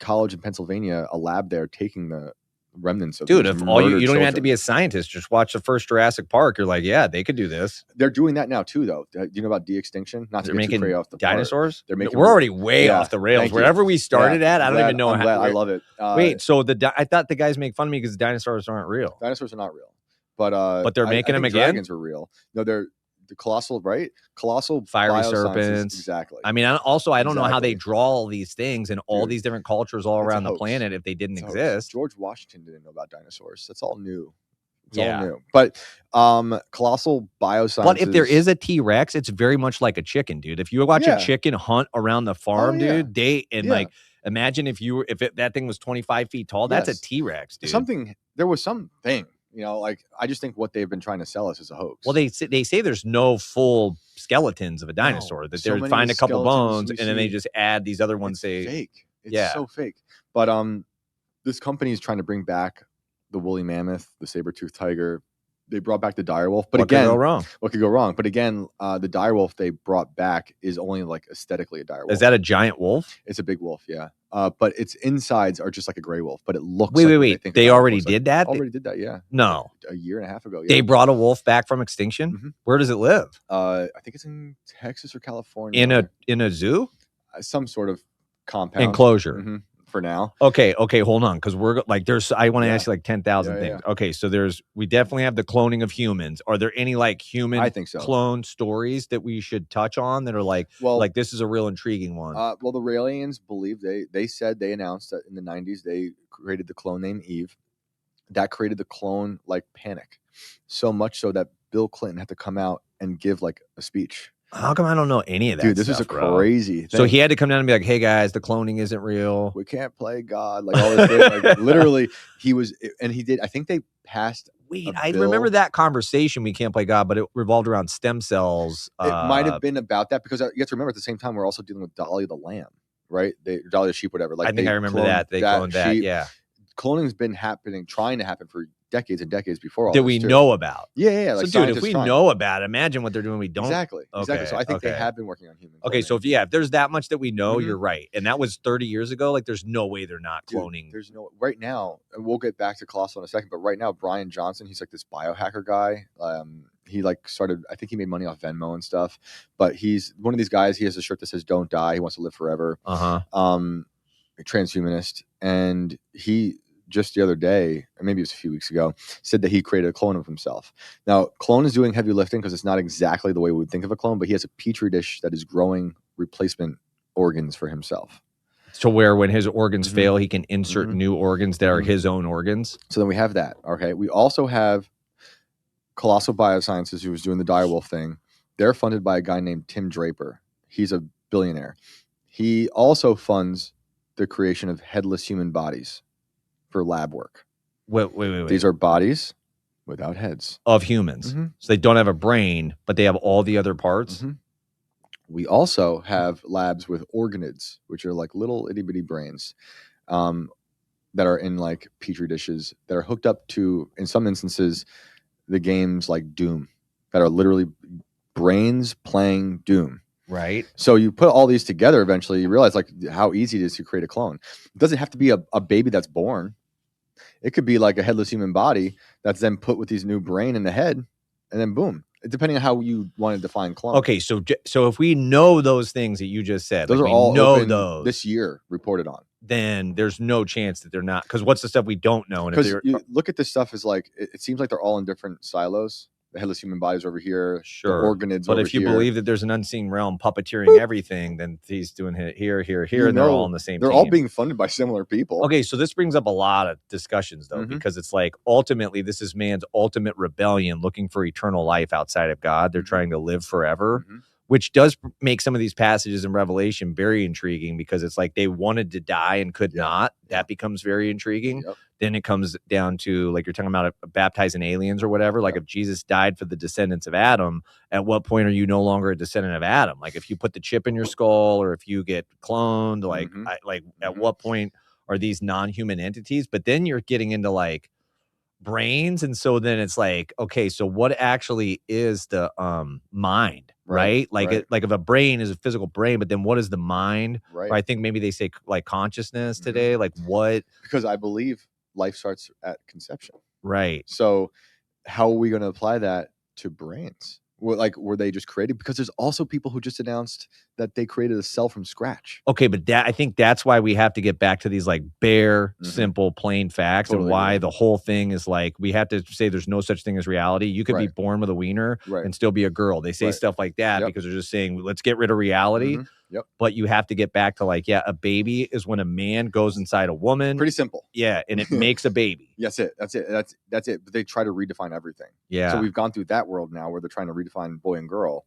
college in Pennsylvania, a lab there taking the remnants of dude. If all you don't even have to be a scientist, just watch the first Jurassic Park. You're like, yeah, they could do this. They're doing that now too, though. Do you know about de-extinction? Not to get too crazy off the dinosaurs. They're making. We're already way off the rails. Wherever we started at, I don't even know how. I love it. Wait, so I thought the guys make fun of me because dinosaurs aren't real. Dinosaurs are not real, but they're making them again. Dragons are real. No, they're the colossal, right? Colossal fiery serpents. Exactly. I mean, I don't know how they draw all these things and all these different cultures all around the planet if they didn't exist. George Washington didn't know about dinosaurs. That's all new. It's all new. But colossal biosciences. But if there is a T-Rex, it's very much like a chicken, dude. If you watch a chicken hunt around the farm, dude, like imagine if that thing was 25 feet tall, that's a T-Rex, dude. There was something. You know, like I just think what they've been trying to sell us is a hoax. Well, they say there's no full skeletons of a dinosaur. That they find a couple bones and then they just add these other ones. It's fake. It's so fake. But this company is trying to bring back the woolly mammoth, the saber-toothed tiger. They brought back the direwolf, but what could go wrong? But again, the direwolf they brought back is only like aesthetically a direwolf. Is that a giant wolf? It's a big wolf, yeah. But its insides are just like a gray wolf, but it looks. Wait. They already did that. Already did that, yeah. No, a year and a half ago. Yeah. They brought a wolf back from extinction. Mm-hmm. Where does it live? I think it's in Texas or California. In a zoo, some sort of compound enclosure. Mm-hmm. For now. Okay, hold on, because we're like I want to ask you like 10,000 things. Yeah. Okay, so we definitely have the cloning of humans. Are there any like human clone stories that we should touch on that are like this is a real intriguing one? Well, the Raelians believe they announced that in the 90s they created the clone named Eve. That created the clone like panic, so much so that Bill Clinton had to come out and give like a speech. How come I don't know any of that? Dude, this is a crazy thing. So he had to come down and be like, hey guys, the cloning isn't real. We can't play God. Like all this thing. Like literally he did. I think they passed. Wait, I remember that conversation. We can't play God, but it revolved around stem cells. It might have been about that because you have to remember at the same time, we're also dealing with Dolly the lamb, right? Dolly the sheep, whatever. Like I think I remember that. They cloned that. Sheep. Yeah. Cloning's been trying to happen for decades and decades before all that we know about. Yeah. Like so, dude, if we know about it, imagine what they're doing. We don't. Exactly. So I think they have been working on humans. Okay, so if there's that much that we know, you're right, and that was 30 years ago. Like, there's no way they're not cloning. There's no right now, and we'll get back to Colossal in a second. But right now, Brian Johnson, he's like this biohacker guy. He like started. I think he made money off Venmo and stuff. But he's one of these guys. He has a shirt that says "Don't die." He wants to live forever. Transhumanist, and he. Just the other day, or maybe it was a few weeks ago, said that he created a clone of himself. Now, clone is doing heavy lifting because it's not exactly the way we would think of a clone, but he has a petri dish that is growing replacement organs for himself. So where when his organs fail, he can insert new organs that are his own organs? So then we have that, okay? We also have Colossal Biosciences, who was doing the direwolf thing. They're funded by a guy named Tim Draper. He's a billionaire. He also funds the creation of headless human bodies. For lab work. Wait. These are bodies without heads. Of humans. So they don't have a brain, but they have all the other parts. We also have labs with organoids, which are like little itty bitty brains that are in like petri dishes that are hooked up to, in some instances, the games like Doom that are literally brains playing Doom. Right. So you put all these together, eventually you realize like how easy it is to create a clone. It doesn't have to be a baby that's born. It could be like a headless human body that's then put with these new brain in the head, and then boom. Depending on how you want to define clone. Okay, so if we know those things that you just said, those like are all know open those this year reported on. Then there's no chance that they're not. Because what's the stuff we don't know? And because you look at this stuff as like it seems like they're all in different silos. The headless human bodies over here, sure. The organoids. But over if you here. believe that there's an unseen realm puppeteering everything, then he's doing it here, and they're all on the same. They're team. all being funded by similar people. Okay, so this brings up a lot of discussions though, because it's like ultimately this is man's ultimate rebellion, looking for eternal life outside of God. They're trying to live forever. Which does make some of these passages in Revelation very intriguing, because it's like they wanted to die and could not. That becomes very intriguing. Then it comes down to, like you're talking about baptizing aliens or whatever. Like if Jesus died for the descendants of Adam, at what point are you no longer a descendant of Adam? Like if you put the chip in your skull, or if you get cloned, like at what point are these non-human entities? But then you're getting into like brains, and so then it's like, okay, so what actually is the mind, right? Like if a brain is a physical brain, but then what is the mind? Or I think maybe they say like consciousness today, like what? Because I believe life starts at conception, right? So how are we going to apply that to brains? Were they just created? Because there's also people who just announced that they created a cell from scratch. Okay, but I think that's why we have to get back to these like bare, simple, plain facts, and why the whole thing is like, we have to say there's no such thing as reality. You could be born with a wiener and still be a girl. They say stuff like that because they're just saying, let's get rid of reality. But you have to get back to like, a baby is when a man goes inside a woman. Pretty simple. Yeah, and it makes a baby. That's it. That's it. But they try to redefine everything. Yeah. So we've gone through that world now where they're trying to redefine boy and girl.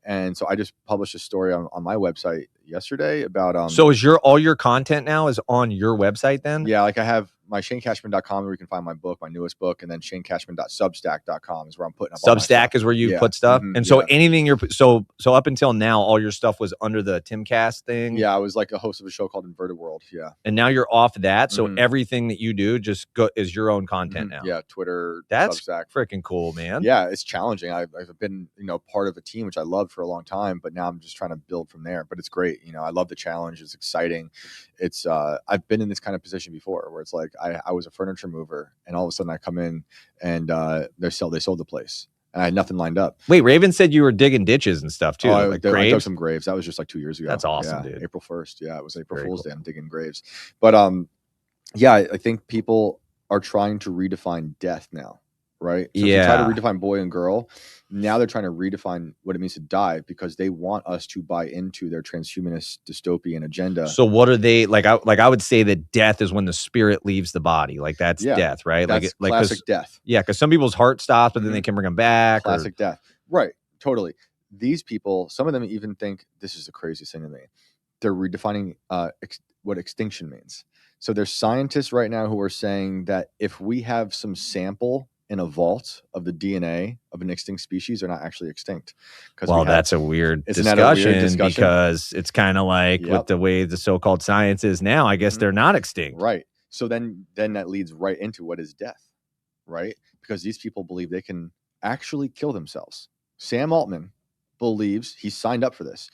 And so I just published a story on my website yesterday about So is all your content now is on your website then? Yeah, like I have my ShaneCashman.com where you can find my book, my newest book, and then ShaneCashman.substack.com is where I'm putting up Substack is where you put stuff. And so anything so up until now, all your stuff was under the Timcast thing. Yeah, I was like a host of a show called Inverted World. Yeah. And now you're off that. So everything that you do just is your own content now. Yeah, Twitter, that's Substack. Freaking cool, man. Yeah, it's challenging. I've been, part of a team, which I loved for a long time, but now I'm just trying to build from there. But it's great. I love the challenge. It's exciting. It's I've been in this kind of position before where it's like I was a furniture mover, and all of a sudden I come in and they sold the place, and I had nothing lined up. Wait, Raven said you were digging ditches and stuff too. I dug some graves. That was just like 2 years ago. That's awesome, dude. April 1st. Yeah, it was April Fool's Day. I'm digging graves. But I think people are trying to redefine death now, right? So if you try to redefine boy and girl, now they're trying to redefine what it means to die, because they want us to buy into their transhumanist dystopian agenda. So what are they like? I would say that death is when the spirit leaves the body. Like that's death, right? That's classic death. Yeah, because some people's heart stops, but then they can bring them back. Classic death. Right. Totally. These people, some of them even think this is the craziest thing to me. They're redefining what extinction means. So there's scientists right now who are saying that if we have some sample in a vault of the DNA of an extinct species, they're not actually extinct. Well, that's a weird discussion, because it's kind of like with the way the so-called science is now, I guess they're not extinct. Right. So then that leads right into what is death, right? Because these people believe they can actually kill themselves. Sam Altman believes he signed up for this.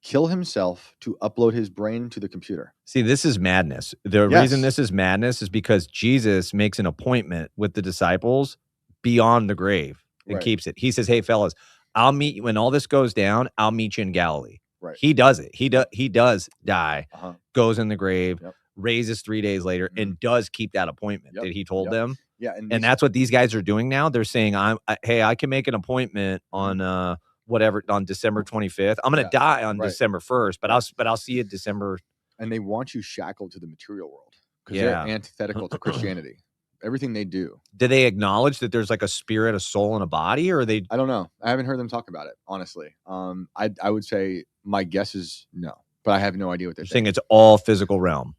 Kill himself to upload his brain to the computer. See, this is madness. The reason this is madness is because Jesus makes an appointment with the disciples beyond the grave and keeps it. He says, hey, fellas, I'll meet you when all this goes down. I'll meet you in Galilee. Right. He does it. He does die, goes in the grave, raises 3 days later, and does keep that appointment that he told them. Yeah, and that's what these guys are doing now. They're saying, I can make an appointment on whatever on December 25th. I'm going to die on December 1st, but I'll see you December. And they want you shackled to the material world because they're antithetical to Christianity. Everything they do. Do they acknowledge that there's like a spirit, a soul, and a body, or are they? I don't know. I haven't heard them talk about it, honestly. I would say my guess is no, but I have no idea what they're saying. It's all physical realm.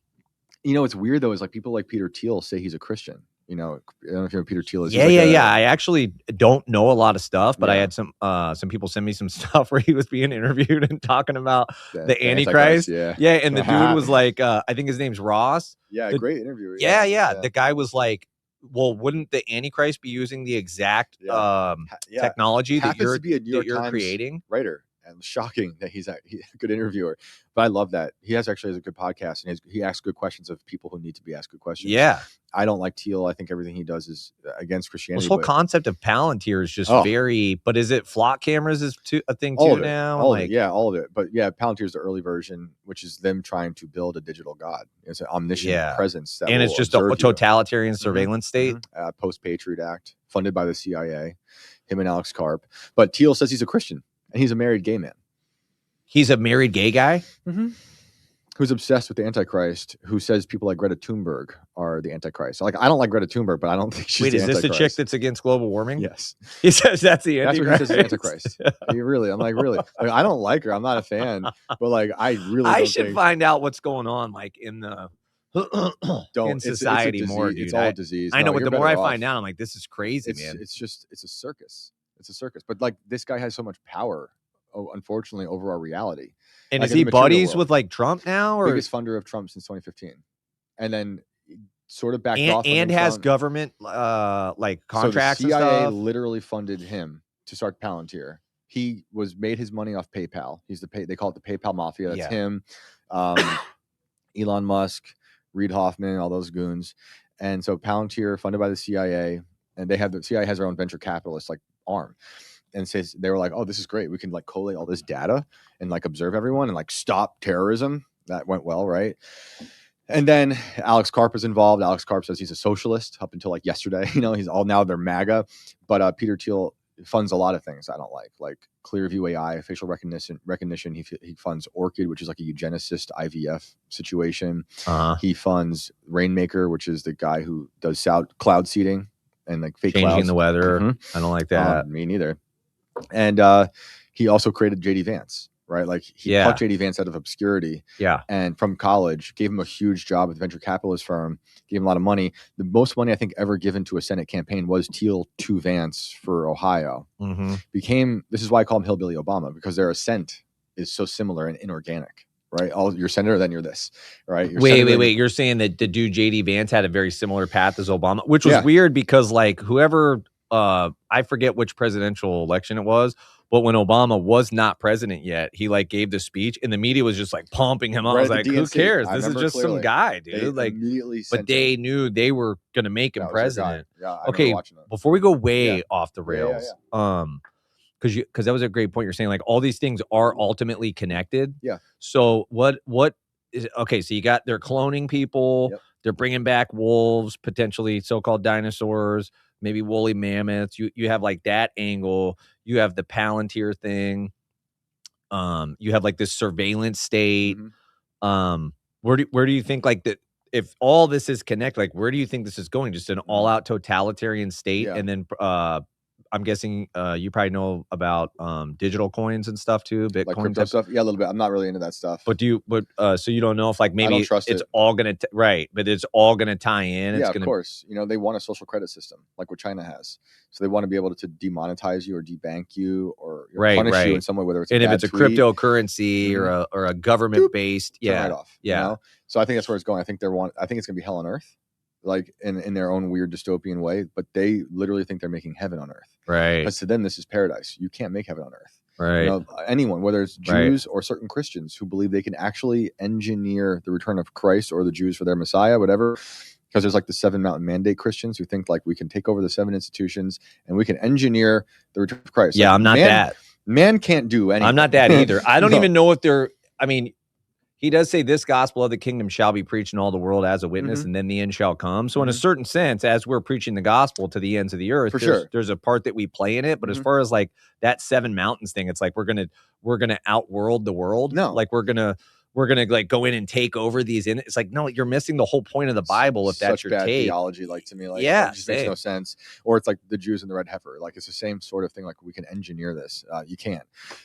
It's weird though. Is like people like Peter Thiel say he's a Christian. I don't know if you know Peter Thiel is. Yeah. I actually don't know a lot of stuff, but I had some people send me some stuff where he was being interviewed and talking about the Antichrist. Yeah. And the dude was like, I think his name's Ross. Yeah, great interview. Yeah. The guy was like, well, wouldn't the Antichrist be using the exact technology that you're creating? Writer, and shocking that he's a good interviewer. But I love that he has a good podcast, and he asks good questions of people who need to be asked good questions. Yeah. I don't like Thiel. I think everything he does is against Christianity. This whole concept of Palantir is just very, but is it flock cameras is a thing too now? All of it. But yeah, Palantir is the early version, which is them trying to build a digital God. It's an omniscient presence. And it's just a totalitarian surveillance state. Post-Patriot Act, funded by the CIA, him and Alex Karp. But Thiel says he's a Christian and he's a married gay man. He's a married gay guy? Mm-hmm. Who's obsessed with the Antichrist, who says people like Greta Thunberg are the Antichrist. Like, I don't like Greta Thunberg, but I don't think she's the Antichrist. Wait, is this the chick that's against global warming? Yes. He says that's the Antichrist. That's what he says, the Antichrist. I'm like, really? Like, I don't like her. I'm not a fan. But like, I should find out what's going on, like in the in society it's more, dude. It's all a disease. I know, but the more I find out, I'm like, this is crazy, man. It's a circus. It's a circus. But like, this guy has so much power, unfortunately, over our reality. And like, is he buddies with like Trump now, or biggest funder of Trump since 2015, and then sort of backed off and has government like contracts? So the CIA and stuff? literally funded him to start Palantir. He made his money off PayPal. They call it the PayPal mafia. That's him, Elon Musk, Reid Hoffman, all those goons. And so Palantir, funded by the CIA, and the CIA has their own venture capitalist like arm. And says they were like, oh, this is great. We can like collate all this data and like observe everyone and like stop terrorism. That went well, right? And then Alex Karp is involved. Alex Karp says he's a socialist up until like yesterday. He's all now they're MAGA. But Peter Thiel funds a lot of things I don't like Clearview AI, facial recognition. He funds Orchid, which is like a eugenicist IVF situation. He funds Rainmaker, which is the guy who does cloud seeding and like fake changing clouds. The weather. Mm-hmm. I don't like that. Me neither. And he also created JD Vance, right? Like he plucked JD Vance out of obscurity. Yeah. And from college, gave him a huge job at the venture capitalist firm, gave him a lot of money. The most money I think ever given to a Senate campaign was Thiel to Vance for Ohio. Mm-hmm. This is why I call him Hillbilly Obama, because their ascent is so similar and inorganic. Right, you're senator, then you're this, right? Wait. You're saying that the dude JD Vance had a very similar path as Obama, which was weird because like whoever, I forget which presidential election it was, but when Obama was not president yet, he like gave the speech and the media was just like pumping him up. I was like, who cares? This is just some guy, dude. But they knew they were going to make him president. Yeah, okay, before we go way off the rails, because that was a great point. You're saying like all these things are ultimately connected. Yeah. So what is okay? So they're cloning people. Yep. They're bringing back wolves, potentially so-called dinosaurs, maybe woolly mammoths. You have like that angle. You have the Palantir thing. You have like this surveillance state. Mm-hmm. Where do you think like that? If all this is connected, like where do you think this is going? Just an all-out totalitarian state, and then I'm guessing you probably know about digital coins and stuff too, Bitcoin like crypto stuff. Yeah, a little bit. I'm not really into that stuff. But so you don't know if like maybe it's all gonna but it's all gonna tie in. Yeah, of course. They want a social credit system like what China has. So they want to be able to demonetize you or debank you or punish you in some way, whether it's if it's a cryptocurrency or a government based, right off. So I think that's where it's going. I think it's gonna be hell on earth. Like in their own weird dystopian way, but they literally think they're making heaven on earth. Right. But to them, this is paradise. You can't make heaven on earth. Right. Anyone, whether it's Jews or certain Christians who believe they can actually engineer the return of Christ or the Jews for their Messiah, whatever. Because there's like the 7 Mountain Mandate Christians who think like we can take over the 7 institutions and we can engineer the return of Christ. Yeah, I'm not that. Man can't do anything. I'm not that either. I don't even know if he does say this gospel of the kingdom shall be preached in all the world as a witness, and then the end shall come. So in a certain sense, as we're preaching the gospel to the ends of the earth, there's a part that we play in it. But as far as like that 7 mountains thing, it's like we're gonna outworld the world. No, like we're gonna like go in and take over these. It's like, no, you're missing the whole point of the Bible if that's your bad take. Theology, like to me, like it just makes no sense. Or it's like the Jews and the red heifer. Like it's the same sort of thing. Like we can engineer this. You can't.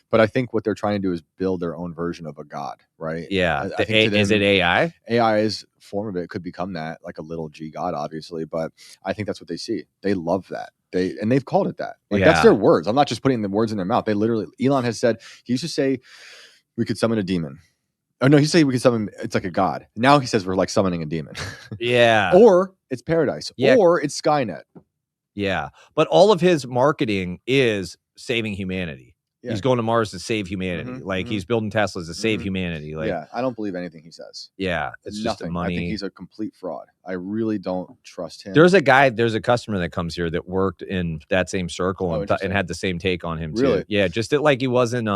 But I think what they're trying to do is build their own version of a god, right? Yeah. Is it AI? AI is form of it. It could become that, like a little G god, obviously. But I think that's what they see. They love that. They've called it that. Like that's their words. I'm not just putting the words in their mouth. They literally, Elon has said, he used to say we could summon a demon. Oh no, he said we could summon. It's like a god. Now he says we're like summoning a demon. Yeah. Or it's paradise. Yeah. Or it's Skynet. Yeah. But all of his marketing is saving humanity. He's going to Mars to save humanity. He's building Teslas to save humanity. I don't believe anything he says. Yeah, it's nothing. Just money. I think he's a complete fraud. I really don't trust him. There's a customer that comes here that worked in that same circle and had the same take on him too. Yeah, just that he wasn't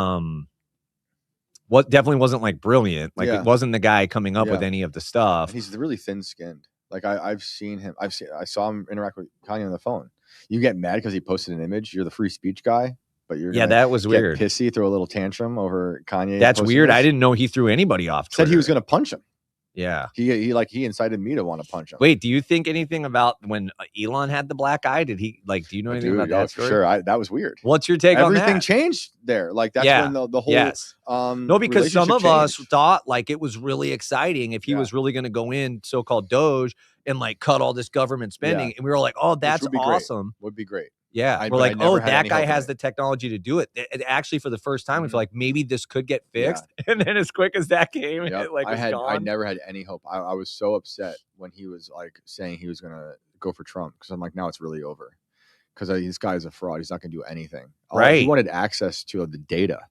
definitely wasn't brilliant. It wasn't the guy coming up with any of the stuff. And he's really thin-skinned. I've seen him. I saw him interact with Kanye on the phone. You get mad because he posted an image. You're the free speech guy. But that was weird. Pissy, throw a little tantrum over Kanye. That's weird. I didn't know he threw anybody off Twitter. Said he was going to punch him. Yeah. He incited me to want to punch him. Wait, do you think anything about when Elon had the black eye? Did he do you know anything about that story? For sure. That was weird. What's your take on that? Everything changed there. That's when the whole no, because some of us thought it was really exciting if he was really going to go in so-called Doge and cut all this government spending. And we were like, oh, that's awesome. Would be great. Yeah, we're like, oh, that guy has the technology to do it. Actually, for the first time, we feel like maybe this could get fixed. Yeah. And then as quick as that came, it was gone. I never had any hope. I was so upset when he was saying he was going to go for Trump, because I'm like, now it's really over. Because this guy is a fraud. He's not going to do anything. He wanted access to the data.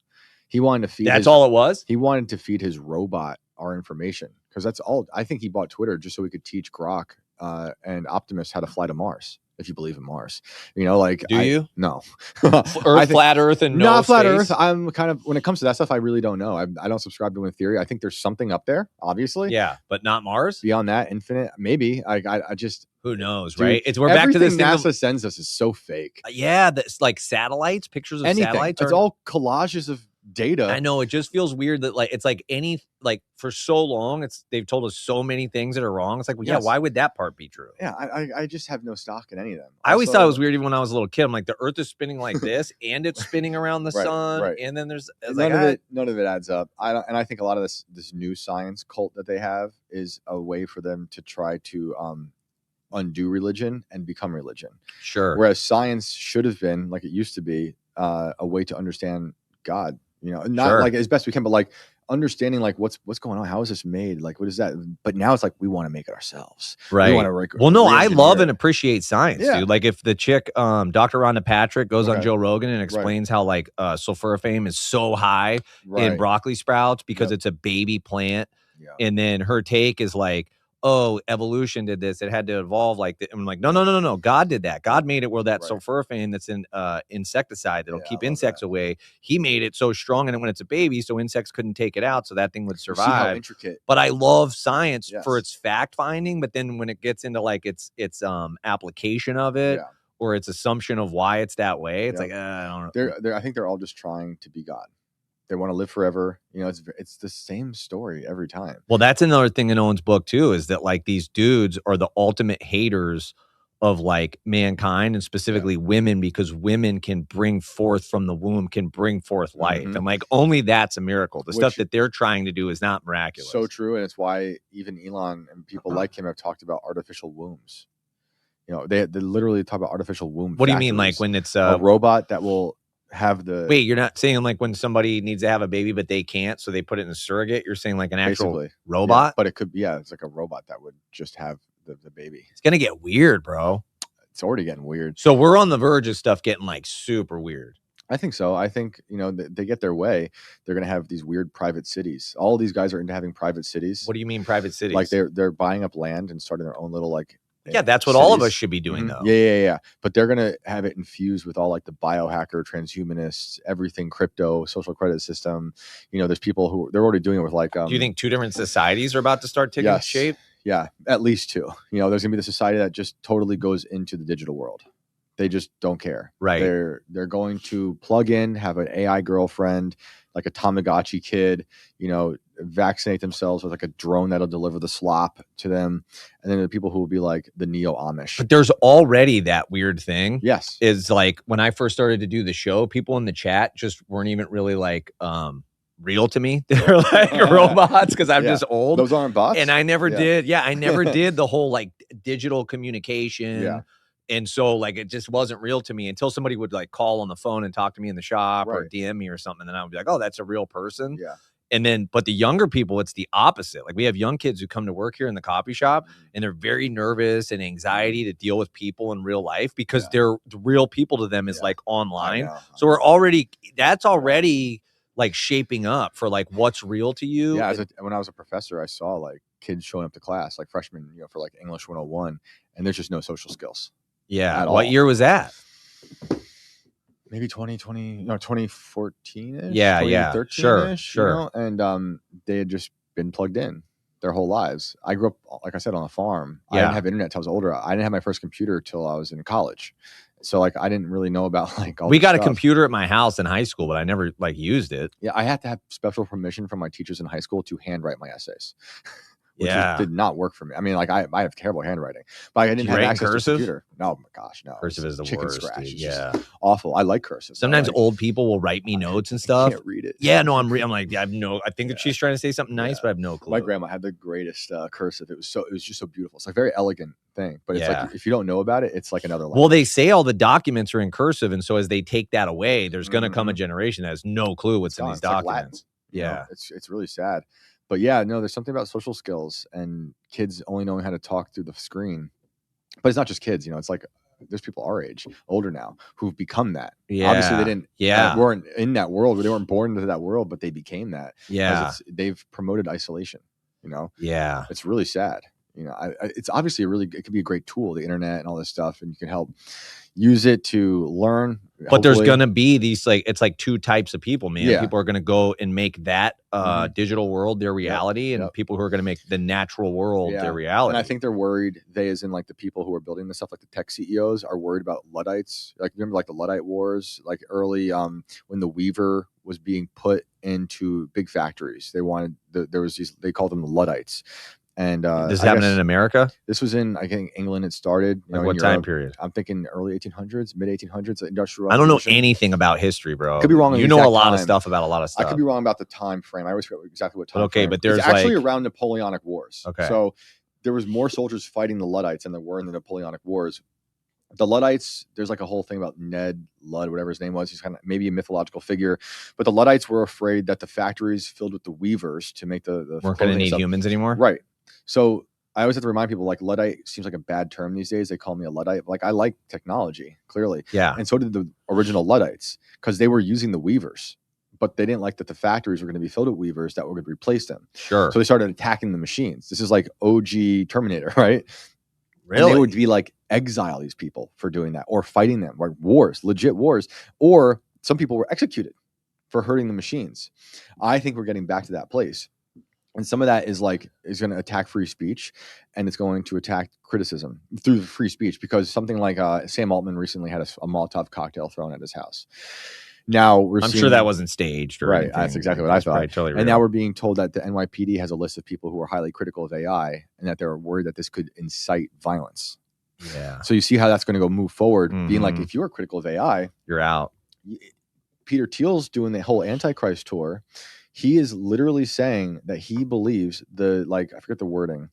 He wanted to feed. That's all it was? He wanted to feed his robot our information, because that's all. I think he bought Twitter just so he could teach Grok and Optimus how to fly to Mars. If you believe in Mars, do you? No, flat Earth and not flat Earth. I'm kind of, when it comes to that stuff, I really don't know. I don't subscribe to one theory. I think there's something up there, obviously. Yeah, but not Mars. Beyond that, infinite, maybe. I just, who knows, right? We're back to this. NASA sends us is so fake. Yeah, that's satellites, pictures of satellites. It's all collages of data. I know, it just feels weird that it's for so long they've told us so many things that are wrong. It's why would that part be true? Yeah, I just have no stock in any of them. I always thought it was weird even when I was a little kid. I'm like, the Earth is spinning like this and it's spinning around the sun, and then there's none of it adds up. I think a lot of this new science cult that they have is a way for them to try to undo religion and become religion. Sure. Whereas science should have been, like it used to be, a way to understand God. Not as best we can, but understanding what's going on. How is this made? What is that? But now it's we want to make it ourselves. Right. We I love and appreciate science, dude. If the chick, Dr. Rhonda Patrick goes on Joe Rogan and explains how sulforaphane is so high in broccoli sprouts because it's a baby plant. Yeah. And then her take is oh, evolution did this. It had to evolve like that. I'm like, no. God did that. God made it where that sulforaphane that's in insecticide that'll keep insects away. He made it so strong in it when it's a baby, so insects couldn't take it out, so that thing would survive. See how intricate. But I love science for its fact finding, but then when it gets into its application of it or its assumption of why it's that way, it's I don't know. I think they're all just trying to be God. They want to live forever. It's the same story every time. Well, that's another thing in Owen's book too, is that these dudes are the ultimate haters of mankind, and specifically women, because women can bring forth from the womb, can bring forth life. And only that's a miracle. The stuff that they're trying to do is not miraculous. So true. And it's why even Elon and people like him have talked about artificial wombs. They literally talk about artificial womb. What do you mean? When it's a robot that will have the... Wait, you're not saying when somebody needs to have a baby but they can't, so they put it in a surrogate? You're saying an actual robot? Yeah, but it could be, it's a robot that would just have the baby. It's gonna get weird, bro. It's already getting weird. So we're on the verge of stuff getting super weird. I think so. I think, they get their way. They're going to have these weird private cities. All these guys are into having private cities. What do you mean private cities? They're buying up land and starting their own little yeah, that's what all of us should be doing, though. Yeah. But they're going to have it infused with all the biohacker, transhumanists, everything crypto, social credit system. There's people who they're already doing it with do you think two different societies are about to start taking shape? Yeah, at least two. There's going to be the society that just totally goes into the digital world. They just don't care. Right. They're going to plug in, have an AI girlfriend, a Tamagotchi kid, vaccinate themselves with a drone that'll deliver the slop to them. And then there are people who will be the neo-Amish. But there's already that weird thing. Yes. Is when I first started to do the show, people in the chat just weren't even really real to me. They're robots because I'm just old. Those aren't bots. And I never did. Yeah, I never did the whole digital communication. Yeah. And so it just wasn't real to me until somebody would call on the phone and talk to me in the shop or DM me or something. And I would be like, oh, that's a real person. Yeah. And then, but the younger people, it's the opposite. Like we have young kids who come to work here in the coffee shop and they're very nervous and anxiety to deal with people in real life because they're the real people to them is like online. So we're already, that's already like shaping up for like what's real to you. Yeah. When I was a professor, I saw like kids showing up to class, like freshmen, for like English 101, and there's just no social skills. Yeah. What year was that? Maybe 2014-ish. Yeah. Sure. And they had just been plugged in their whole lives. I grew up, like I said, on a farm. I didn't have internet until I was older. I didn't have my first computer till I was in college. So like I didn't really know about like all we got stuff. A computer at my house in high school, but I never like used it. Yeah, I had to have special permission from my teachers in high school to handwrite my essays. Which did not work for me. I mean, like I have terrible handwriting, but I didn't have access to a computer. No, my gosh, no. Cursive is the worst. Scratch. Yeah, awful. I like cursive. Sometimes old people will write me notes and stuff. I can't read it. Yeah, no, I'm like, I have no. I think that she's trying to say something nice, but I have no clue. My grandma had the greatest cursive. It was just so beautiful. It's like a very elegant thing, but it's like if you don't know about it, it's like another language. Well, they say all the documents are in cursive, and so as they take that away, there's going to come a generation that has no clue what's in these documents. Like it's really sad. But yeah, no, there's something about social skills and kids only knowing how to talk through the screen. But it's not just kids, it's like there's people our age, older now, who've become that. Yeah. Obviously, they didn't weren't in that world. They weren't born into that world, but they became that. Yeah. They've promoted isolation, Yeah. It's really sad. It's obviously it could be a great tool, the internet and all this stuff, and you can help use it to learn. But there's going to be these, like, it's like two types of people, man. People are going to go and make that digital world their reality, and people who are going to make the natural world their reality. And I think they're worried, as in like the people who are building this stuff, like the tech CEOs are worried about Luddites. Like, remember like the Luddite wars, like early when the weaver was being put into big factories. They wanted, they called them the Luddites. And this happened in America? This was in, I think, England. It started. Like what time period? I'm thinking early 1800s, mid 1800s, industrial. I don't know anything about history, bro. Could be wrong. You know a lot of stuff about a lot of stuff. I could be wrong about the time frame. I always forget exactly what time. Okay, frame. but there's it's actually around Napoleonic Wars. Okay, so there was more soldiers fighting the Luddites than there were in the Napoleonic Wars. The Luddites, there's like a whole thing about Ned Ludd, whatever his name was. He's kind of maybe a mythological figure, but the Luddites were afraid that the factories filled with the weavers to make the weren't going to need humans anymore, right? So I always have to remind people, like, Luddite seems like a bad term these days. They call me a Luddite. Like, I like technology, clearly. Yeah. And so did the original Luddites, because they were using the weavers, but they didn't like that the factories were going to be filled with weavers that were going to replace them. Sure. So they started attacking the machines. This is like OG Terminator, right? Really? And they would be like, exile these people for doing that or fighting them, like wars, legit wars. Or some people were executed for hurting the machines. I think we're getting back to that place. And some of that is going to attack free speech, and it's going to attack criticism through free speech, because something like Sam Altman recently had a Molotov cocktail thrown at his house. Now I'm sure that wasn't staged, right? Anything. That's exactly what I thought. Totally and now we're being told that the NYPD has a list of people who are highly critical of AI, and that they're worried that this could incite violence. Yeah. So you see how that's going to go move forward, being like, if you are critical of AI, you're out. Peter Thiel's doing the whole Antichrist tour. He is literally saying that he believes I forget the wording,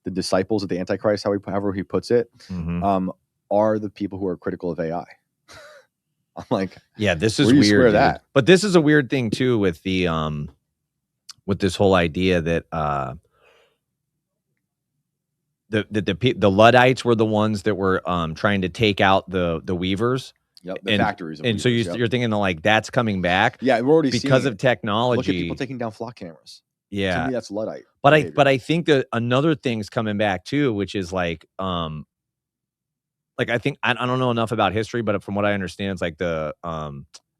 the disciples of the Antichrist, however he puts it, are the people who are critical of AI. I'm like, yeah, this is weird. But this is a weird thing too with the with this whole idea that the Luddites were the ones that were trying to take out the weavers. Yep, the factories. And so you're thinking that, like, that's coming back. Yeah, we're already because of technology. Look at people taking down flock cameras. Yeah, to me, that's Luddite. But I think that another thing's coming back too, which is I think I don't know enough about history, but from what I understand, it's like the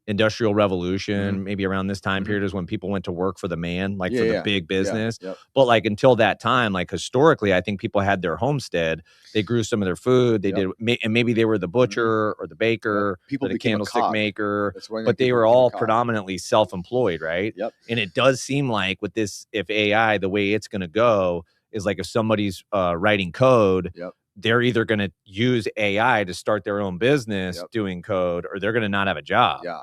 Industrial Revolution, maybe around this time period is when people went to work for the man, for the big business. Yeah, but until that time, historically, I think people had their homestead. They grew some of their food. They did, and maybe they were the butcher or the baker, or the candlestick maker, but they were all predominantly self-employed, right? Yep. And it does seem like with this, if AI, the way it's going to go is if somebody's writing code, they're either going to use AI to start their own business doing code, or they're going to not have a job. Yeah,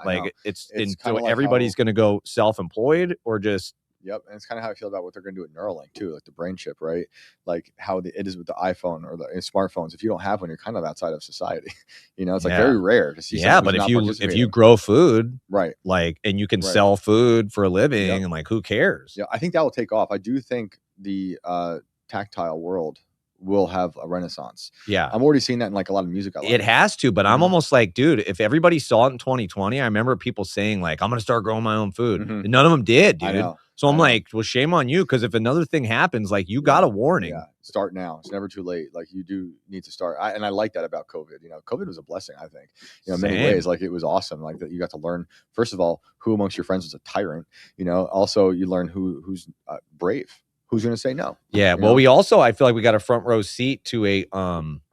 so everybody's going to go self-employed or just Yep, and it's kind of how I feel about what they're going to do with Neuralink too, like the brain chip, right? Like how it is with the iPhone or the smartphones. If you don't have one, you're kind of outside of society. It's like very rare to see. Yeah, but if you grow food, right, like, and you can sell food for a living, and like, who cares? Yeah, I think that will take off. I do think the tactile world will have a renaissance. Yeah, I'm already seeing that in like a lot of music. It has to, but I'm almost like, dude, if everybody saw it in 2020, I remember people saying like, I'm gonna start growing my own food. And none of them did, dude. I know. So I'm like, well, shame on you, because if another thing happens, like, you got a warning. Yeah, start now. It's never too late. Like, you do need to start. And I like that about COVID. COVID was a blessing, I think. In many ways, like, it was awesome. Like, that you got to learn, first of all, who amongst your friends is a tyrant. Also you learn who's brave. Who's going to say no? Yeah. Well, we also, I feel like we got a front row seat to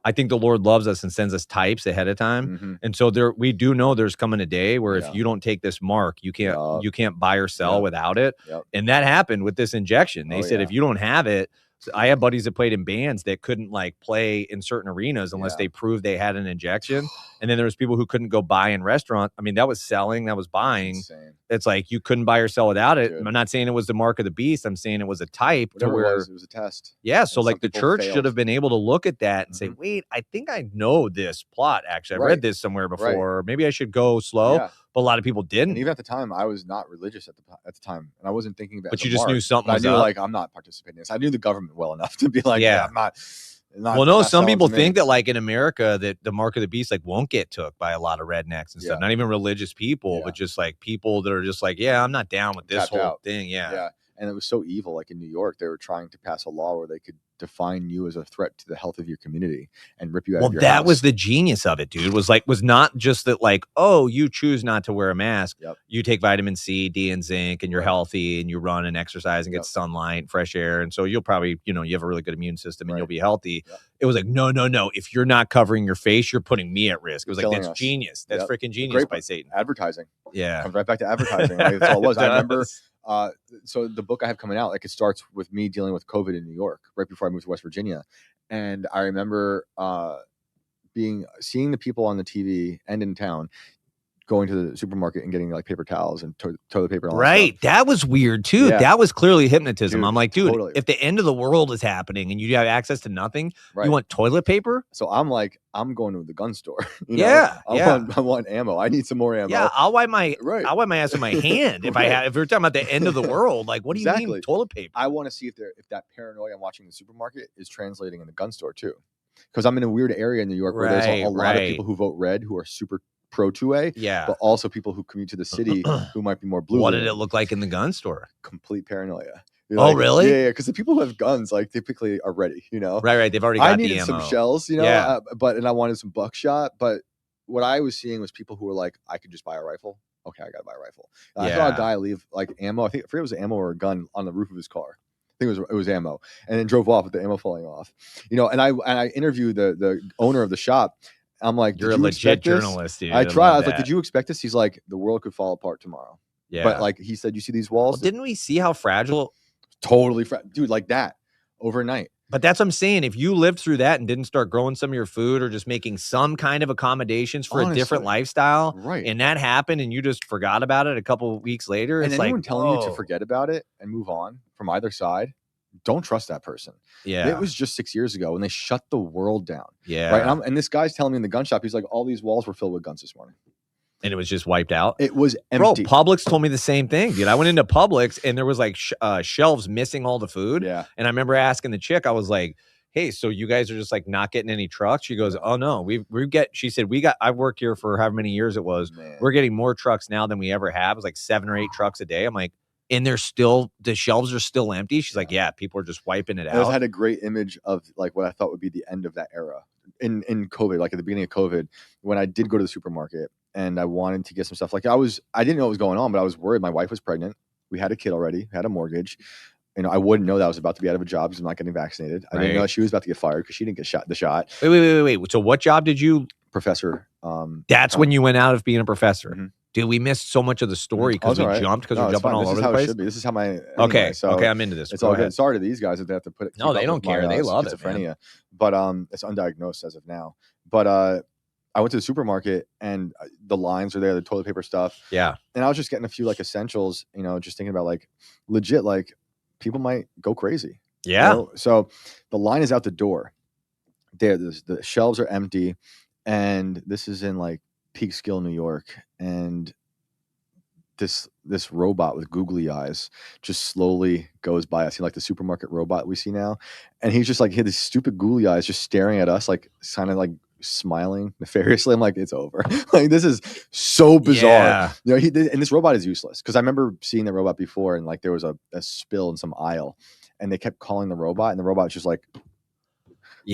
I think the Lord loves us and sends us types ahead of time. And so we do know there's coming a day where if you don't take this mark, you can't buy or sell without it. And that happened with this injection. They said, if you don't have it, I have buddies that played in bands that couldn't like play in certain arenas unless they proved they had an injection. And then there was people who couldn't go buy in restaurant. I mean, that was selling, that was buying. It's like you couldn't buy or sell without it. Dude. I'm not saying it was the mark of the beast. I'm saying it was a type to where it was a test. Yeah. So like the church should have been able to look at that and say, wait, I think I know this plot. Actually, I've read this somewhere before. Maybe I should go slow. Yeah. But a lot of people didn't. And even at the time, I was not religious at the time, and I wasn't thinking about. But you just knew something. I knew like I'm not participating in this. I knew the government well enough to be like, I'm not. Well, no, some people think that like in America that the mark of the beast like won't get took by a lot of rednecks and stuff. Not even religious people, but just like people that are just like, I'm not down with this whole thing. Yeah. And it was so evil. Like in New York, they were trying to pass a law where they could define you as a threat to the health of your community and rip you out of your house. That was the genius of it, dude. Was not just that like, oh, you choose not to wear a mask. You take vitamin C, D, and zinc, and you're healthy, and you run and exercise and get sunlight, fresh air. And so you'll probably, you have a really good immune system and you'll be healthy. It was like, no. If you're not covering your face, you're putting me at risk. It was like, that's genius. That's freaking genius by Satan. Advertising. Yeah. Comes right back to advertising. Like, that's all it was. I remember... so the book I have coming out, like it starts with me dealing with COVID in New York right before I moved to West Virginia. And I remember seeing the people on the TV and in town going to the supermarket and getting like paper towels and toilet paper. And all that stuff. That was weird too. Yeah. That was clearly hypnotism. I'm like, dude, totally. If the end of the world is happening and you have access to nothing, you want toilet paper? So I'm like, I'm going to the gun store. I want ammo. I need some more ammo. Yeah, I'll wipe my ass with my hand if if we're talking about the end of the world. Like, what do you mean toilet paper? I want to see if that paranoia I'm watching in the supermarket is translating in the gun store too, because I'm in a weird area in New York where there's a lot of people who vote red who are super pro 2A, but also people who commute to the city who might be more blue. What did it look like in the gun store? Complete paranoia. Oh, really? Yeah, because the people who have guns, like, typically are ready, Right. They've already got the ammo. I needed some shells, and I wanted some buckshot. But what I was seeing was people who were like, I could just buy a rifle. Okay, I got to buy a rifle. I saw a guy leave, like, ammo. I forget if it was ammo or a gun on the roof of his car. I think it was ammo. And then drove off with the ammo falling off. And I interviewed the owner of the shop. I'm like, you're a legit journalist, dude. I tried. I was like, did you expect this? He's like, the world could fall apart tomorrow. Yeah. But like he said, you see these walls? Well, didn't we see how fragile? Totally, dude, like that overnight. But that's what I'm saying. If you lived through that and didn't start growing some of your food or just making some kind of accommodations for a different lifestyle, and that happened and you just forgot about it a couple of weeks later, and it's anyone like telling you to forget about it and move on from either side, don't trust that person. Yeah. It was just 6 years ago when they shut the world down. Yeah. Right. And this guy's telling me in the gun shop, he's like, all these walls were filled with guns this morning. And it was just wiped out. It was empty. Bro, Publix told me the same thing, dude. I went into Publix and there was like shelves missing all the food. Yeah. And I remember asking the chick, I was like, hey, so you guys are just like not getting any trucks? She goes, oh no, she said, I've worked here for however many years it was. Man. We're getting more trucks now than we ever have. It was like 7 or 8 trucks a day. I'm like, and the shelves are still empty. She's like, yeah, people are just wiping it out. I had a great image of like what I thought would be the end of that era in COVID, like at the beginning of COVID, when I did go to the supermarket and I wanted to get some stuff. Like I didn't know what was going on, but I was worried. My wife was pregnant. We had a kid already, had a mortgage. I wouldn't know that I was about to be out of a job because I'm not getting vaccinated. I didn't know she was about to get fired because she didn't get the shot. Wait. So what job did you? Professor. That's when you went out of being a professor. Mm-hmm. Dude, we missed so much of the story because we jumped because we're jumping all over the place. This is how my okay. I'm into this. It's all good. Sorry to these guys if they have to put it. No, they don't care. They love schizophrenia, but it's undiagnosed as of now. But I went to the supermarket and the lines are there, the toilet paper stuff. Yeah. And I was just getting a few like essentials, you know, just thinking about like legit, like people might go crazy. Yeah. You know? So the line is out the door. The shelves are empty. And this is in like Peekskill, New York. And this robot with googly eyes just slowly goes by. I see like the supermarket robot we see now. And he's just like, he had these stupid googly eyes just staring at us, like kind of like smiling nefariously. I'm like, it's over. Like, this is so bizarre. Yeah. You know, and this robot is useless because I remember seeing the robot before and like there was a spill in some aisle and they kept calling the robot and the robot's just like,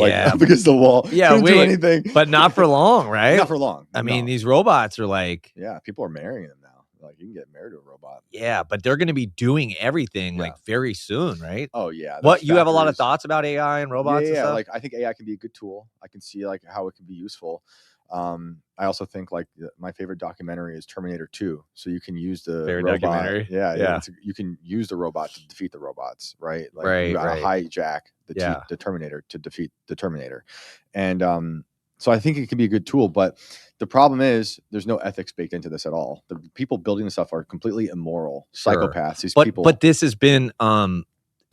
up against the wall. Yeah, couldn't do anything. But not for long, right? Not for long. I mean, these robots are like, yeah, people are marrying them now. Like you can get married to a robot. Yeah, but they're going to be doing everything like very soon, right? Oh yeah. What you have a lot of thoughts about AI and robots? Yeah, and stuff? Like I think AI can be a good tool. I can see like how it can be useful. I also think like my favorite documentary is Terminator 2. So you can use the robot. Documentary. Yeah. You can use the robot to defeat the robots, right? Like you got to hijack the Terminator to defeat the Terminator. And so I think it can be a good tool, but the problem is there's no ethics baked into this at all. The people building the stuff are completely immoral, psychopaths. These people. But this has been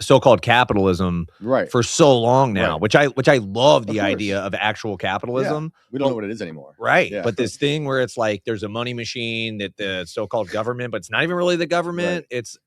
so-called capitalism for so long now, which I love the idea of actual capitalism. We don't know what it is anymore. Right. Yeah. But this thing where it's like there's a money machine that the so-called government, but it's not even really the government. It's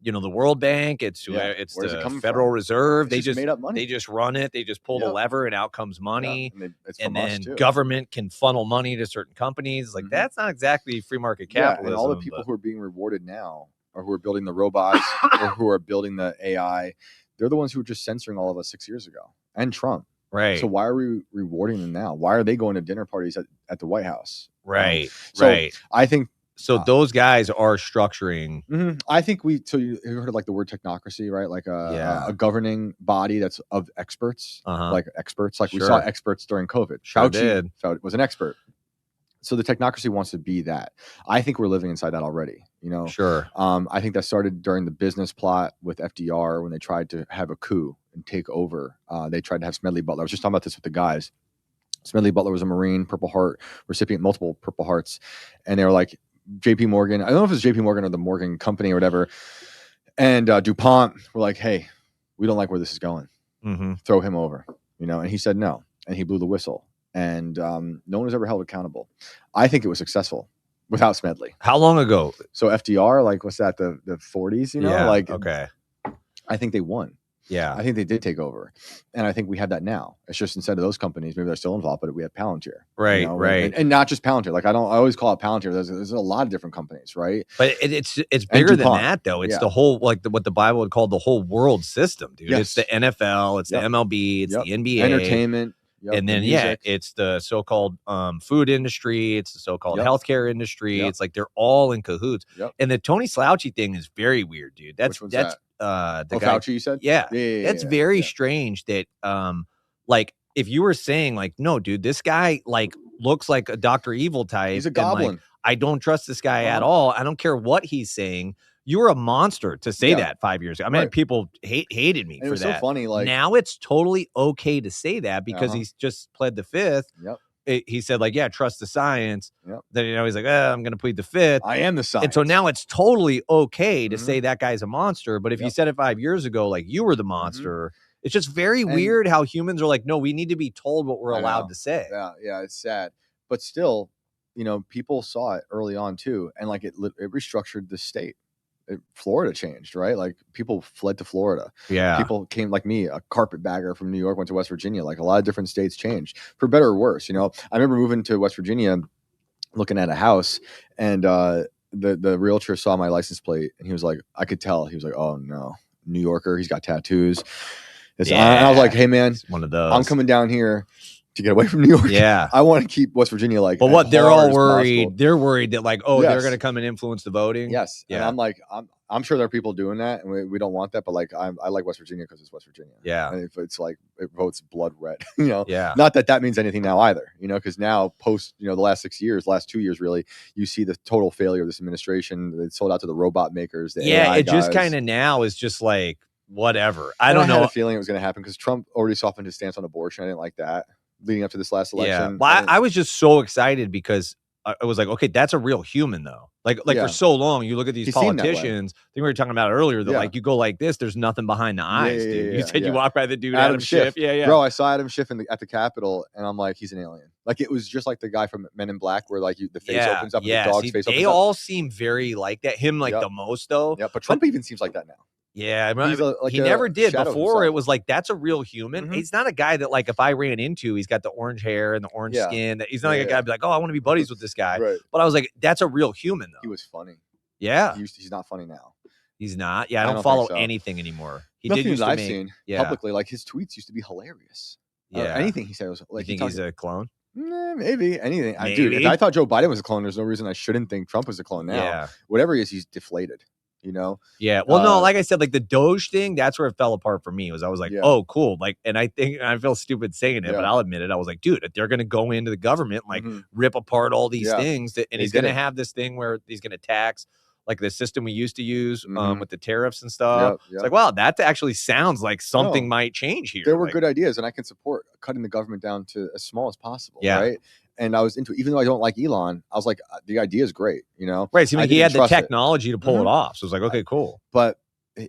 you know, the World Bank, it's the Federal Reserve. They just made up money. They just run it. They just pull the lever and out comes money. And then government can funnel money to certain companies. Like that's not exactly free market capitalism. And all the people who are being rewarded now or who are building the robots or who are building the AI, they're the ones who were just censoring all of us 6 years ago and Trump. Right. So why are we rewarding them now? Why are they going to dinner parties at the White House? Right. I think those guys are structuring. I think you heard of like the word technocracy, right? Like a governing body that's of experts, like experts. Like we saw experts during COVID. Fauci was an expert. So the technocracy wants to be that. I think we're living inside that already. You know, I think that started during the business plot with FDR when they tried to have a coup and take over. They tried to have Smedley Butler. I was just talking about this with the guys. Smedley Butler was a Marine, Purple Heart recipient, multiple Purple Hearts, and they were like, JP Morgan, I don't know if it's JP Morgan or the Morgan Company or whatever, and DuPont were like, hey, we don't like where this is going. Throw him over, you know, and he said no, and he blew the whistle, and no one was ever held accountable. I think it was successful without Smedley. How long ago? So FDR, like what's that, the 40s, you know? Like, okay. I think they won. Yeah. I think they did take over. And I think we have that now. It's just instead of those companies, maybe they're still involved, but we have Palantir. Right, you know? right. And not just Palantir. Like I always call it Palantir. There's a lot of different companies, right? But it's bigger than that though. It's the whole, like what the Bible would call the whole world system, dude. Yes. It's the NFL, it's the MLB, it's the NBA. Entertainment. And then, it's the so-called food industry. It's the so-called healthcare industry. It's like they're all in cahoots. And the Tony Slouchy thing is very weird, dude. That's the guy. Fauci, you said? Yeah. That's very strange that, like, if you were saying, like, no, dude, this guy, like, looks like a Dr. Evil type. He's a goblin. Like, I don't trust this guy at all. I don't care what he's saying. You were a monster to say that 5 years ago. I mean, people hated me for that. It was so funny. Like now it's totally okay to say that because he's just pled the fifth. He said, like, trust the science. Then, you know, he's like, I'm going to plead the fifth. I am the science. And so now it's totally okay to say that guy's a monster. But if you said it 5 years ago, like you were the monster, it's just very weird how humans are like, no, we need to be told what we're allowed to say. Yeah, it's sad. But still, you know, people saw it early on too. And like it restructured the state. Florida changed, right? Like people fled to Florida. Yeah. People came like me, a carpetbagger from New York, went to West Virginia. Like a lot of different states changed for better or worse. You know, I remember moving to West Virginia, looking at a house, and the realtor saw my license plate, and he was like, I could tell. He was like, oh no, New Yorker. He's got tattoos. I was like, hey man, it's one of those. I'm coming down here to get away from New York. Yeah. I want to keep West Virginia like. But what they're all worried. Possible. They're worried that like, they're going to come and influence the voting. Yes. Yeah. And I'm like, I'm sure there are people doing that, and we don't want that. But like, I like West Virginia because it's West Virginia. Yeah. And if it's like it votes blood red, you know. Yeah. Not that means anything now either, you know, because now post the last 6 years, last 2 years really, you see the total failure of this administration. They sold out to the robot makers. The AI it guys. Just kind of now is just like whatever. I don't know. I had a feeling it was going to happen because Trump already softened his stance on abortion. I didn't like that. leading up to this last election. Yeah, well, I was just so excited because I was like, okay, that's a real human though. Like for so long, you look at these politicians. I think we were talking about it earlier. That like you go like this, there's nothing behind the eyes, dude. You said you walk by the dude Adam Schiff. Yeah. Bro, I saw Adam Schiff at the Capitol, and I'm like, he's an alien. Like it was just like the guy from Men in Black, where like the face opens up, and the dog's face opens up. They all seem very like that. Him like the most though. Yeah, but Trump even seems like that now. Yeah, he never did before. It was like, that's a real human. He's not a guy that like, if I ran into, he's got the orange hair and the orange skin. He's not like a guy to be like, oh, I want to be buddies with this guy. Right. But I was like, that's a real human though. He was funny. Yeah. He's not funny now. He's not. Yeah, I don't follow anything anymore. He Nothing did used that to I've seen publicly. Like his tweets used to be hilarious. Yeah. Anything he said was like. You think he's a clone? Maybe anything. Dude, if I thought Joe Biden was a clone, there's no reason I shouldn't think Trump was a clone now. Yeah. Whatever he is, he's deflated. You know? Yeah. Well, no, like I said, like the Doge thing, that's where it fell apart for me. I was like, oh, cool. Like, and I feel stupid saying it, but I'll admit it. I was like, dude, if they're going to go into the government, like rip apart all these things, and he's going to have this thing where he's going to tax like the system we used to use with the tariffs and stuff. It's like, wow, that actually sounds like something might change here. There were good ideas, and I can support cutting the government down to as small as possible. Yeah. Right. And I was into, even though I don't like Elon, I was like, the idea is great, you know? Right. So he had the technology to pull it off. So it was like, okay, cool. But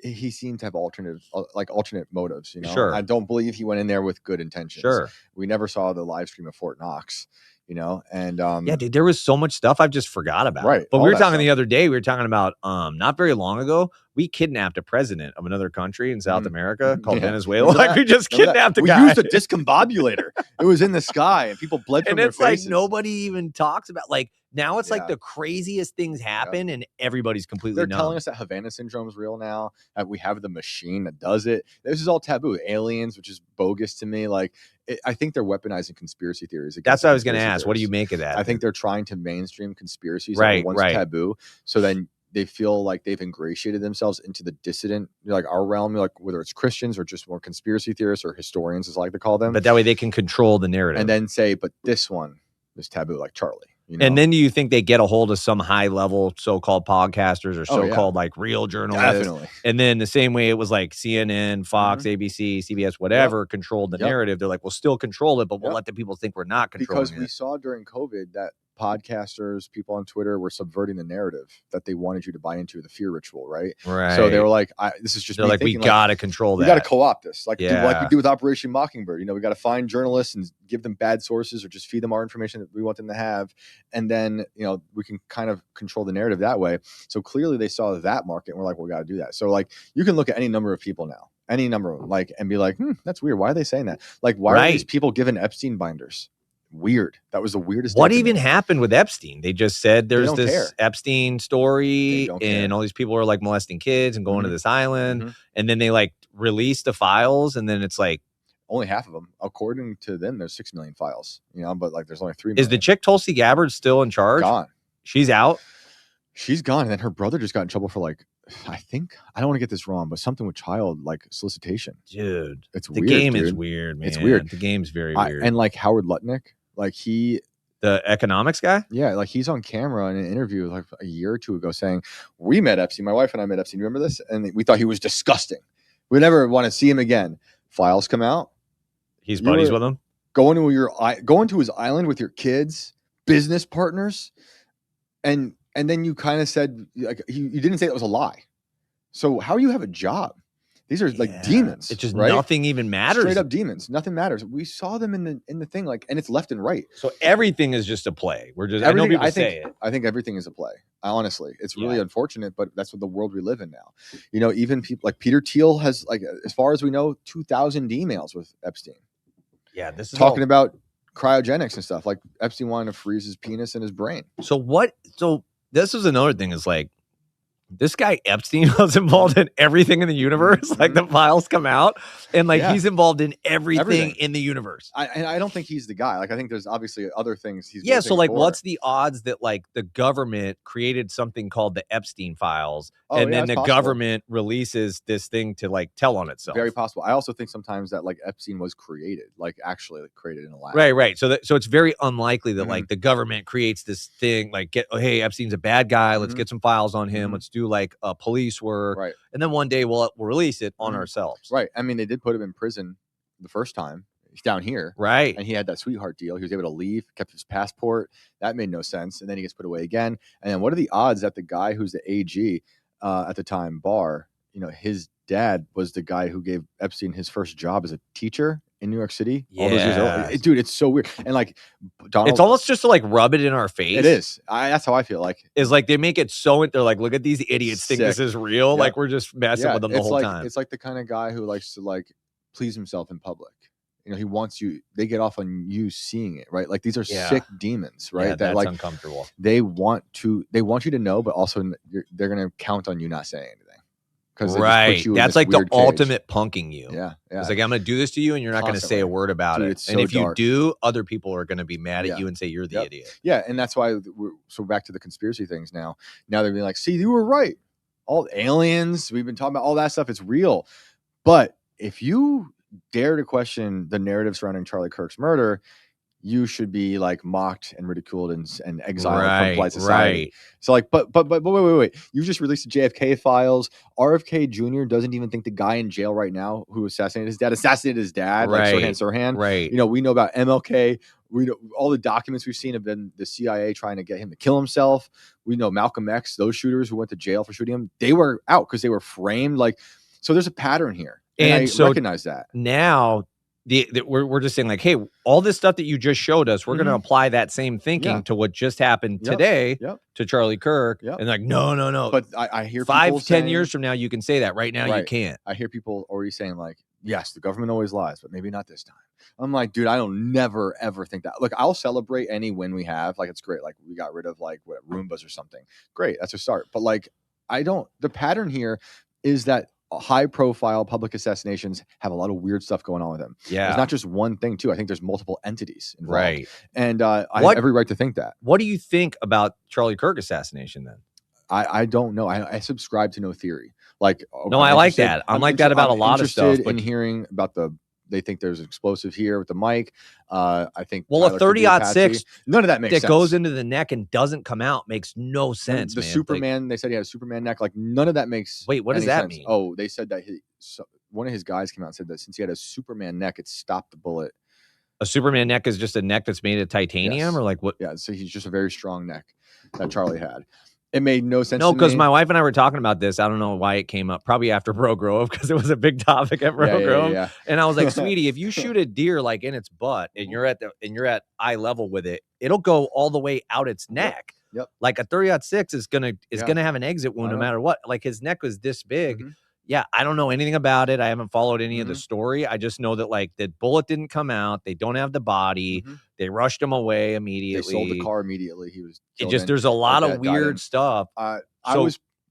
he seemed to have alternate motives, you know? Sure. I don't believe he went in there with good intentions. Sure. We never saw the live stream of Fort Knox, you know? And yeah, dude, there was so much stuff I've just forgot about. Right. But we were talking the other day, we were talking about not very long ago, we kidnapped a president of another country in South America called Venezuela. Like we just kidnapped a guy. We used a discombobulator. It was in the sky and people bled from their faces. And it's like nobody even talks about, like, now it's like the craziest things happen and everybody's completely They're telling us that Havana syndrome is real now. That we have the machine that does it. This is all taboo. Aliens, which is bogus to me. Like, I think they're weaponizing conspiracy theories. That's what I was going to ask. What do you make of that? I think they're trying to mainstream conspiracies that were once taboo. So then they feel like they've ingratiated themselves into the dissident, like our realm, like whether it's Christians or just more conspiracy theorists or historians, as I like to call them. But that way they can control the narrative. And then say, but this one is taboo, like Charlie. You know? And then do you think they get a hold of some high level so-called podcasters or so-called like real journalists? Definitely. And then the same way it was like CNN, Fox, ABC, CBS, whatever controlled the narrative. They're like, we'll still control it, but we'll let the people think we're not controlling it. Because we saw during COVID that podcasters, people on Twitter were subverting the narrative that they wanted you to buy into, the fear ritual, right? So they were like, this is just they're like, we got to control that. We got to co-opt this. Like we do with Operation Mockingbird. You know, we got to find journalists and give them bad sources or just feed them our information that we want them to have. And then, you know, we can kind of control the narrative that way. So clearly they saw that market and we're like, we got to do that. So like you can look at any number of people now, any number of them, like, and be like, that's weird. Why are they saying that? Like, why are these people given Epstein binders? Weird. That was the weirdest. What even happened with Epstein? They just said there's this Epstein story and all these people are like molesting kids and going to this island. And then they like release the files. And then it's like only half of them, according to them, there's 6 million files, you know, but like there's only 3 million. Is the chick Tulsi Gabbard still in charge? Gone. She's out. She's gone. And then her brother just got in trouble for like, I think, I don't want to get this wrong, but something with child like solicitation. Dude, it's the weird. The game is weird, man. It's weird. The game's very weird. And like Howard Lutnick, like the economics guy? Yeah, like he's on camera in an interview like a year or two ago saying, we met Epstein. My wife and I met Epstein. You remember this? And we thought he was disgusting. We never want to see him again. Files come out. He's buddies with him. Going to his island with your kids, business partners. And then you kind of said, like, you didn't say that was a lie. So how do you have a job? These are like demons. It's just nothing even matters. Straight up demons. Nothing matters. We saw them in the thing, like, and it's left and right. So everything is just a play. We're just, I know people say it. I think everything is a play. Honestly, it's really unfortunate, but that's what the world we live in now. You know, even people like Peter Thiel has, like, as far as we know, 2,000 emails with Epstein. Yeah, this is talking about cryogenics and stuff. Like Epstein wanted to freeze his penis and his brain. So this is another thing. Is like, this guy Epstein was involved in everything in the universe. Like the files come out and like he's involved in everything in the universe. I don't think he's the guy. Like I think there's obviously other things he's so like what's the odds that like the government created something called the Epstein files and then the government releases this thing to like tell on itself? Very possible. I also think sometimes that like Epstein was created, like actually created in a lab. Right. So it's very unlikely that like the government creates this thing like hey, Epstein's a bad guy. Let's get some files on him. Let's do like police work, and then one day we'll release it on ourselves. Right. I mean, they did put him in prison the first time. He's down here. Right. And he had that sweetheart deal. He was able to leave, kept his passport. That made no sense. And then he gets put away again. And then what are the odds that the guy who's the AG at the time, Barr, his dad was the guy who gave Epstein his first job as a teacher in New York City all those years ago. Dude, it's so weird. And like Donald, it's almost just to like rub it in our face. It is. That's how I feel. Like, is like they make it so they're like, look at these idiots think this is real. Yep. Like we're just messing with them the whole time. It's like the kind of guy who likes to like please himself in public. He wants you. They get off on you seeing it, right? Like these are sick demons, right? Yeah, that's like uncomfortable. They want you to know, but also they're going to count on you not saying anything. Right. That's like the ultimate punking you. Yeah. It's like, I'm going to do this to you and you're not going to say a word about it. And if you do, other people are going to be mad at you and say you're the idiot. Yeah. And that's why so back to the conspiracy things now. Now they're being like, see, you were right. All aliens, we've been talking about all that stuff. It's real. But if you dare to question the narrative surrounding Charlie Kirk's murder, you should be like mocked and ridiculed and exiled from polite society. Right. So like, but wait. You just released the JFK files. RFK Jr. doesn't even think the guy in jail right now who assassinated his dad, right. like Sirhan. Right. We know about MLK. We know all the documents we've seen have been the CIA trying to get him to kill himself. We know Malcolm X, those shooters who went to jail for shooting him, they were out because they were framed. Like, so there's a pattern here. And I recognize that. Now, we're just saying like, hey, all this stuff that you just showed us, we're going to apply that same thinking to what just happened today to Charlie Kirk. And like, no. But I hear 5-10 years from now, you can say that. Right now, you can't. I hear people already saying like, yes, the government always lies, but maybe not this time. I'm like, dude, I don't never, ever think that. Look, I'll celebrate any win we have. Like, it's great. Like, we got rid of like Roombas or something. Great. That's a start. But like, the pattern here is that high profile public assassinations have a lot of weird stuff going on with them. Yeah. It's not just one thing too. I think there's multiple entities involved. Right. And I have every right to think that. What do you think about Charlie Kirk assassination then? I don't know. I subscribe to no theory. Like, no, I like that. I'm like that about a lot of stuff. But hearing about they think there's an explosive here with the mic. I think. Well, a 30-06, none of that makes sense. That goes into the neck and doesn't come out makes no sense. The Superman, they said he had a Superman neck. Like, none of that makes. Wait, what does that mean? Oh, they said that one of his guys came out and said that since he had a Superman neck, it stopped the bullet. A Superman neck is just a neck that's made of titanium, or like what? Yeah, so he's just a very strong neck that Charlie had. It made no sense. No, because my wife and I were talking about this. I don't know why it came up. Probably after Bro Grove, because it was a big topic at Bro Grove. Yeah. And I was like, sweetie, if you shoot a deer like in its butt and you're at eye level with it, it'll go all the way out its neck. Yep. Like a 30-06 is gonna have an exit wound no matter what. Like his neck was this big. Mm-hmm. Yeah, I don't know anything about it. I haven't followed any of the story. I just know that like the bullet didn't come out. They don't have the body. They rushed him away immediately. They sold the car immediately. He was. There's a lot of weird stuff.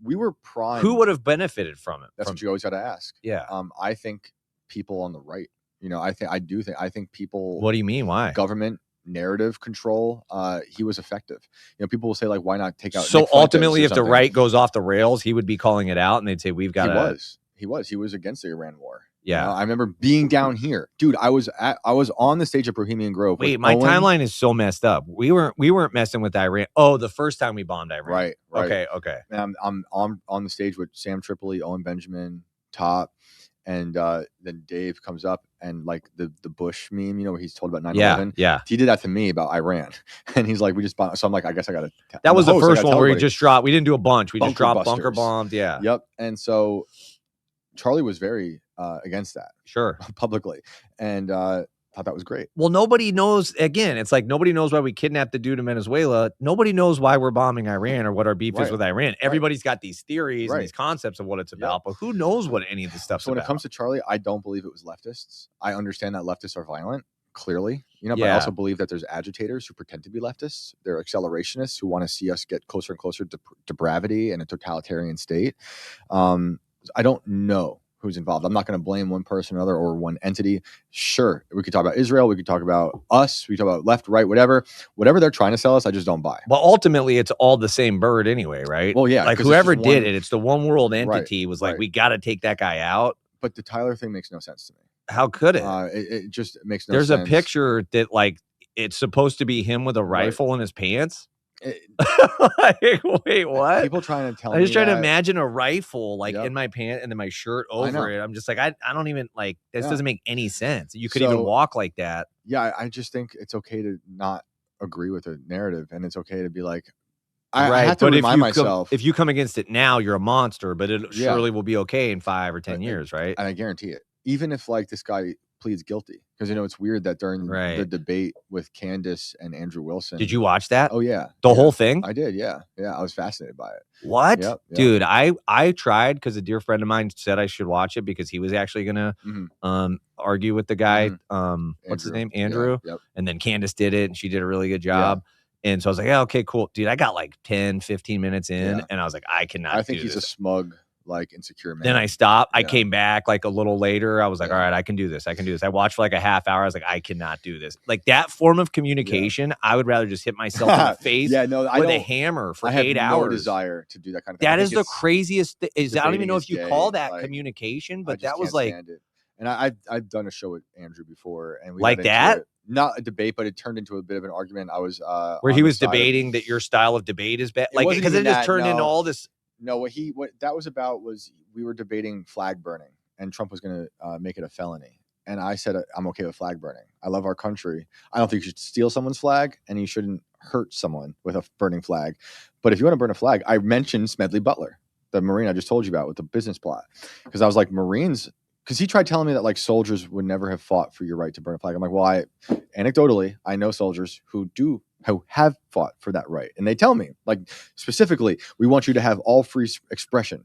We were primed. Who would have benefited from it? That's what you always got to ask. Yeah. I think people on the right. I think people. What do you mean? Why? Government narrative control. He was effective. People will say like, why not take out? So ultimately, if the right goes off the rails, he would be calling it out, and they'd say we've got. He was against the Iran war. Yeah, I remember being down here, dude. I was on the stage at Bohemian Grove. Wait, my timeline is so messed up. We weren't messing with Iran. Oh, the first time we bombed Iran. Right. Okay. And I'm on the stage with Sam Tripoli, Owen Benjamin, Top, and then Dave comes up and like the Bush meme, where he's told about 9/11. Yeah. He did that to me about Iran, and he's like, we just bombed. So I'm like, I guess I got to. That was the first one where he just dropped. We didn't do a bunch. We just dropped bunker bombs. Yeah. Yep. And so Charlie was very against that. Sure. Publicly. And thought that was great. Well, nobody knows. Again, it's like nobody knows why we kidnapped the dude in Venezuela. Nobody knows why we're bombing Iran or what our beef is with Iran. Everybody's got these theories and these concepts of what it's about, but who knows what any of this stuff's about. So when it comes to Charlie, I don't believe it was leftists. I understand that leftists are violent, clearly, but I also believe that there's agitators who pretend to be leftists. They're accelerationists who want to see us get closer and closer to depravity and a totalitarian state. I don't know who's involved. I'm not going to blame one person or another or one entity. Sure, we could talk about Israel. We could talk about us. We could talk about left, right, whatever they're trying to sell us. I just don't buy. Well, ultimately, it's all the same bird anyway, right? Well, yeah. Like whoever did it, it's the one world entity was like, we got to take that guy out. But the Tyler thing makes no sense to me. How could it? It just makes no sense. There's a picture that like it's supposed to be him with a rifle in his pants. Like, wait, what? People trying to tell me. I just trying to imagine a rifle like Yep. in my pants and then my shirt over it. I'm just like, I don't even like this. Doesn't make any sense. You could even walk like that. Yeah, I just think it's okay to not agree with a narrative, and it's okay to be like, right. I have to remind myself. If you come against it now, you're a monster, but it surely will be okay in 5 or 10 years, right? And I guarantee it. Even if like this guy pleads guilty, because it's weird that during the debate with Candace and Andrew Wilson. Did you watch that? Oh yeah, the whole thing. I did. Yeah, I was fascinated by it. What? Yep. Dude? I tried because a dear friend of mine said I should watch it because he was actually gonna argue with the guy. What's his name? Andrew. Yeah, yep. And then Candace did it, and she did a really good job. Yeah. And so I was like, yeah, okay, cool, dude. I got like 10, 15 minutes in, and I was like, I cannot. I think he's a smug, like insecure man. Then I stopped. I came back like a little later. I was like, all right, I can do this. I watched for like a half hour. I was like, I cannot do this. Like that form of communication, I would rather just hit myself in the face with a hammer for 8 hours. I have no desire to do that kind of thing. That is the craziest thing. I don't even know if you call that communication, but that was like. And I've done a show with Andrew before, and we like that. Not a debate, but it turned into a bit of an argument. I was where he was debating that your style of debate is bad, like because it just turned into all this. No, what that was about was we were debating flag burning, and Trump was going to make it a felony. And I said I'm okay with flag burning. I love our country. I don't think you should steal someone's flag, and you shouldn't hurt someone with a burning flag. But if you want to burn a flag, I mentioned Smedley Butler, the Marine I just told you about with the business plot, because I was like, Marines. Because he tried telling me that like soldiers would never have fought for your right to burn a flag. I'm like, well, anecdotally, I know soldiers who have fought for that right. And they tell me like specifically, we want you to have all free expression,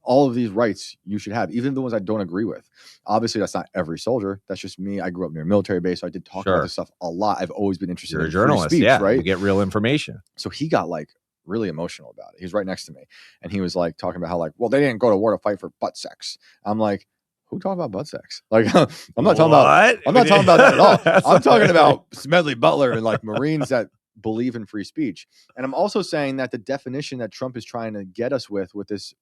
all of these rights you should have, even the ones I don't agree with. Obviously, that's not every soldier. That's just me. I grew up near a military base, so I did talk about this stuff a lot. I've always been interested in journalist, free speech, right? You get real information. So he got like really emotional about it. He was right next to me. And he was like talking about how like, well, they didn't go to war to fight for butt sex. I'm like, who talking about butt sex? Like, I'm not talking about that at all. I'm talking about Smedley Butler and like Marines that believe in free speech. And I'm also saying that the definition that Trump is trying to get us with this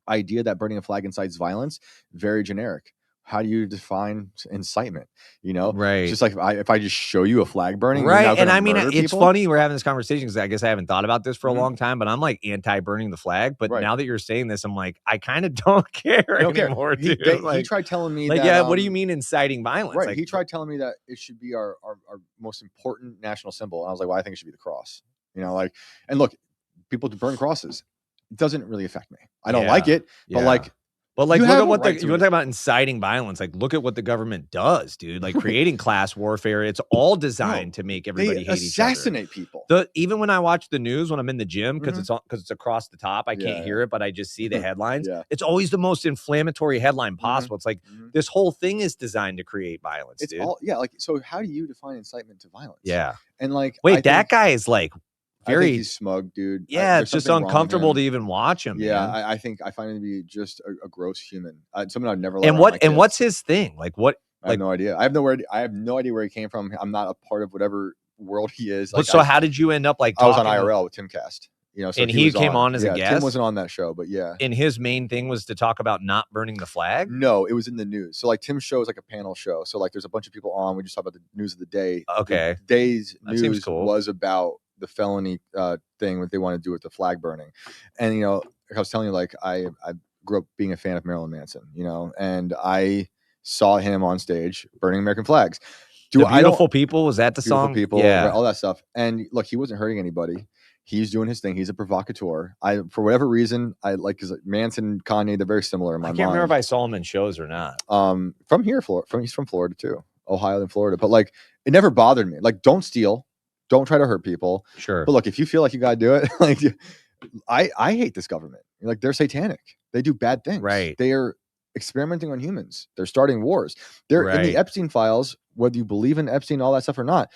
idea that burning a flag incites violence, very generic. How do you define incitement? Right? It's just like if I just show you a flag burning, right? And I mean, it's funny we're having this conversation because I guess I haven't thought about this for a long time, but I'm like anti-burning the flag. But now that you're saying this, I'm like, I kind of don't care anymore, dude. He tried telling me like, that, what do you mean inciting violence? Right? Like, he tried telling me that it should be our most important national symbol, and I was like, well, I think it should be the cross. And look, people burn crosses. It doesn't really affect me. I don't like it, but like. But like, look at what you want to talk about inciting violence. Like, look at what the government does, dude. Like creating class warfare. It's all designed to make everybody hate each other. Assassinate people. Even when I watch the news when I'm in the gym, because it's across the top, I can't hear it, but I just see the headlines. It's always the most inflammatory headline possible. It's like this whole thing is designed to create violence. It's dude. Like, so how do you define incitement to violence? Yeah. And like, wait, that guy is like. He's smug, dude. Yeah, it's just uncomfortable to even watch him. Yeah, man. I find him to be just a gross human. Someone I'd never. And what's his thing? Like what? I have no idea. I have no idea where he came from. I'm not a part of whatever world he is. Like, so how did you end up like? I was on IRL with Tim Cast. So and he came on as a guest. Tim wasn't on that show, but yeah. And his main thing was to talk about not burning the flag? No, it was in the news. So like Tim's show is like a panel show. So like there's a bunch of people on. We just talk about the news of the day. Okay. The day's news was about the felony thing what they want to do with the flag burning. And like I was telling you, like I grew up being a fan of Marilyn Manson, and I saw him on stage burning American flags. Beautiful People, was that the song? People, right, all that stuff. And look, he wasn't hurting anybody. He's doing his thing. He's a provocateur. For whatever reason, I like because Manson and Kanye, they're very similar in my mind. I can't remember if I saw him in shows or not. From here, he's from Florida too, Ohio and Florida. But like, it never bothered me. Like, don't steal, don't try to hurt people. Sure. But look, if you feel like you gotta do it, like, I hate this government. Like, they're satanic. They do bad things. Right. They are experimenting on humans. They're starting wars. They're in the Epstein files. Whether you believe in Epstein, all that stuff or not,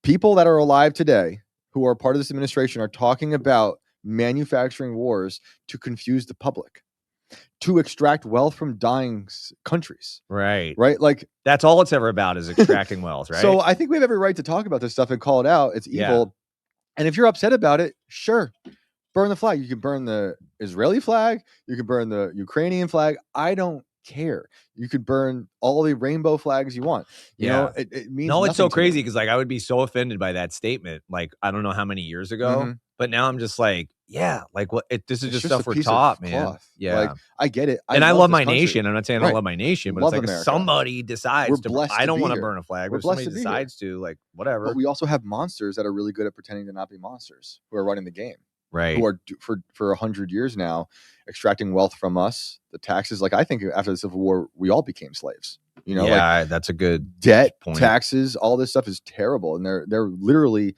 people that are alive today who are part of this administration are talking about manufacturing wars to confuse the public, to extract wealth from dying countries. Right. Like, that's all it's ever about is extracting wealth, right? So I think we have every right to talk about this stuff and call it out. It's evil. And if you're upset about it, sure, burn the flag. You can burn the Israeli flag. You can burn the Ukrainian flag. I don't care. You could burn all the rainbow flags you want. You know, it means no, it's so nothing to crazy me. because like I would be so offended by that statement. Like I don't know how many years ago, but now I'm just like, yeah, like what? This is It's just stuff a we're piece taught, of man. cloth. Yeah, like I get it. And I love this my country. nation. I'm not saying I don't love my nation, but Love it's like America. if somebody decides We're to, blessed I to don't be want to here. burn a flag, We're but if somebody blessed to be here. decides to, like whatever. But we also have monsters that are really good at pretending to not be monsters who are running the game. Right. Who are for 100 years now extracting wealth from us, the taxes. Like I think after the Civil War, we all became slaves. You know, yeah, that's a good debt, point. taxes, all this stuff is terrible, and they're literally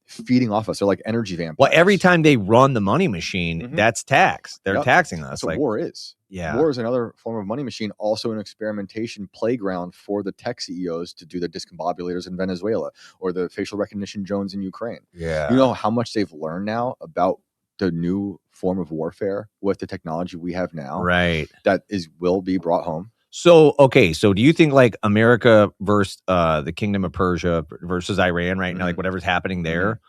feeding off us. They're like energy vampires. Well, every time they run the money machine, that's tax. They're taxing us. That's what war is. Yeah, war is another form of money machine, also an experimentation playground for the tech CEOs to do the discombobulators in Venezuela or the facial recognition drones in Ukraine. Yeah, you know how much they've learned now about the new form of warfare with the technology we have now, right? That will be brought home. So, okay. So do you think like America versus the Kingdom of Persia versus Iran right now, like whatever's happening there,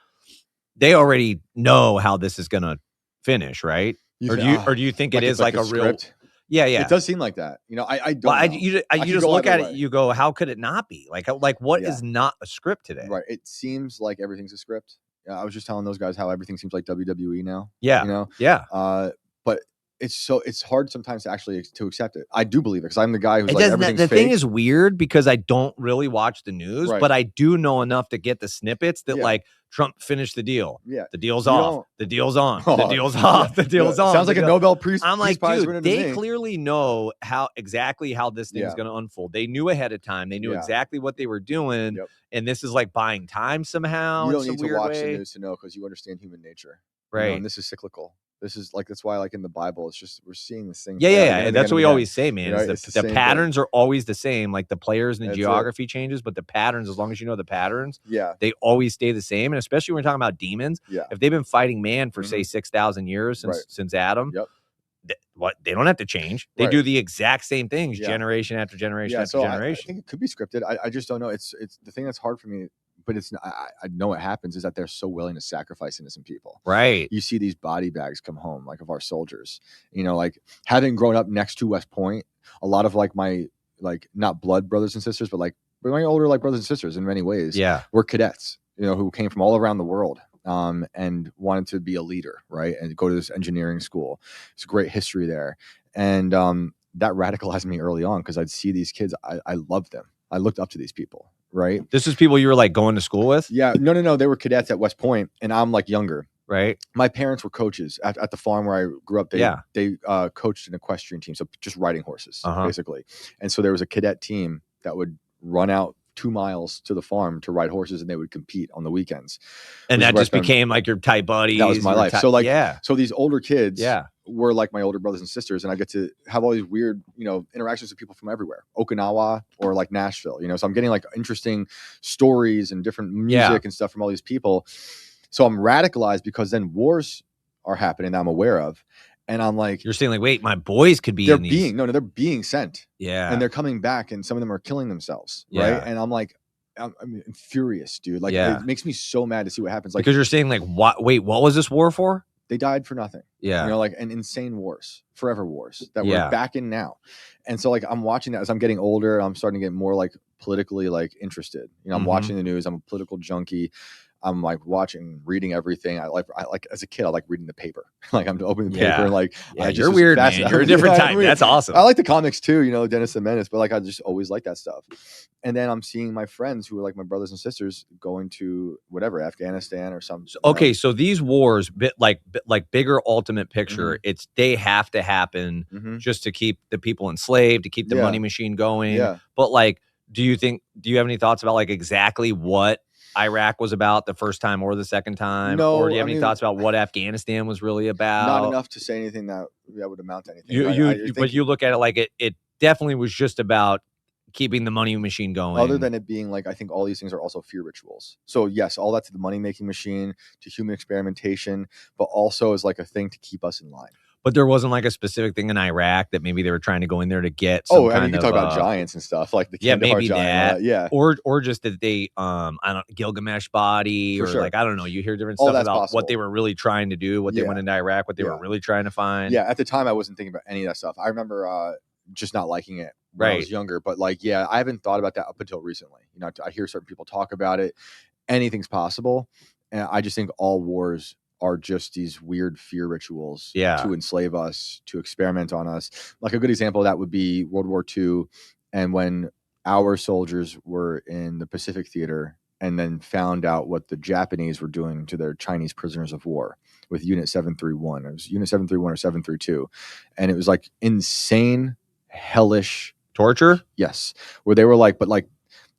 they already know how this is going to finish, right? Or do you think it is like a real script? Yeah. It does seem like that. You know, I don't know. You just look at it, you go, how could it not be? Like what is not a script today? Right. It seems like everything's a script. I was just telling those guys how everything seems like WWE now. Yeah. You know? Yeah. But it's hard sometimes to actually to accept it. I do believe it because I'm the guy who's like everything's the fake. thing is weird because I don't really watch the news, but I do know enough to get the snippets that like Trump finished the deal. Yeah, the deal's off. The deal's on. The deal's off. The deal's on. Sounds like a Nobel Peace I'm like, Prize dude, they clearly know exactly how this thing's going to unfold. They knew ahead of time. They knew exactly what they were doing, and this is like buying time somehow. You don't need to watch the news to know because you understand human nature, right? You know, and this is cyclical. This is like, that's why like in the Bible, it's just, we're seeing this thing. Yeah. That's what we always say, man. Right? The patterns are always the same. Like the players and the geography changes, but the patterns, as long as you know the patterns, they always stay the same. And especially when we're talking about demons, if they've been fighting man for say 6,000 years since Adam, they don't have to change. They do the exact same things generation after generation after generation. I think it could be scripted. I just don't know. It's the thing that's hard for me. But it's I know what happens is that they're so willing to sacrifice innocent people. Right. You see these body bags come home, like of our soldiers. You know, like having grown up next to West Point, a lot of like my not blood brothers and sisters, but my older like brothers and sisters in many ways. Yeah. Were cadets, you know, who came from all around the world. And wanted to be a leader, right? And go to this engineering school. It's a great history there. And that radicalized me early on because I'd see these kids. I loved them. I looked up to these people. Right. This is people you were like going to school with? Yeah. No. They were cadets at West Point, and I'm like younger. Right. My parents were coaches at the farm where I grew up. They coached an equestrian team, so just riding horses basically. And so there was a cadet team that would run out 2 miles to the farm to ride horses, and they would compete on the weekends. And that just became like your tight buddies. That was my life. So these older kids were like my older brothers and sisters, and I get to have all these weird, you know, interactions with people from everywhere, Okinawa or like Nashville, you know, so I'm getting like interesting stories and different music and stuff from all these people. So I'm radicalized because then wars are happening that I'm aware of. And I'm like, you're saying like, wait, my boys could be they're being sent. Yeah. And they're coming back, and some of them are killing themselves. Yeah. Right. And I'm like, I'm furious, dude. Like, it makes me so mad to see what happens. Like, because you're saying like, what was this war for? They died for nothing. Yeah. You know, like an insane wars, forever wars that we're back in now. And so like, I'm watching that as I'm getting older, I'm starting to get more like politically like interested. You know, I'm watching the news. I'm a political junkie. I'm like reading everything. I like as a kid, I like reading the paper. Like I'm opening the paper and like, you're weird, man. You're a different type. That's awesome. I like the comics too, you know, Dennis the Menace, but like, I just always like that stuff. And then I'm seeing my friends who are like my brothers and sisters going to whatever, Afghanistan or something. Okay. So these wars, like bigger ultimate picture, they have to happen just to keep the people enslaved, to keep the money machine going. Yeah. But like, do you have any thoughts about like exactly what Iraq was about the first time or the second time? No, or do you have any thoughts about what Afghanistan was really about? Not enough to say anything that would amount to anything. But you look at it like it definitely was just about keeping the money machine going. Other than it being like, I think all these things are also fear rituals. So yes, all that to the money making machine, to human experimentation, but also is like a thing to keep us in line. But there wasn't like a specific thing in Iraq that maybe they were trying to go in there to get. Some I mean, you can talk about giants and stuff like the maybe giant, that, or just that they I don't Gilgamesh body, or like I don't know. You hear different stuff about what they were really trying to do, what they went into Iraq, what they were really trying to find. Yeah, at the time I wasn't thinking about any of that stuff. I remember just not liking it when I was younger. But like, yeah, I haven't thought about that up until recently. You know, I hear certain people talk about it. Anything's possible. And I just think all wars are just these weird fear rituals to enslave us, to experiment on us. Like a good example of that would be World War II. And when our soldiers were in the Pacific Theater and then found out what the Japanese were doing to their Chinese prisoners of war with Unit 731. It was Unit 731 or 732. And it was like insane, hellish torture. Yes. Where they were like, but like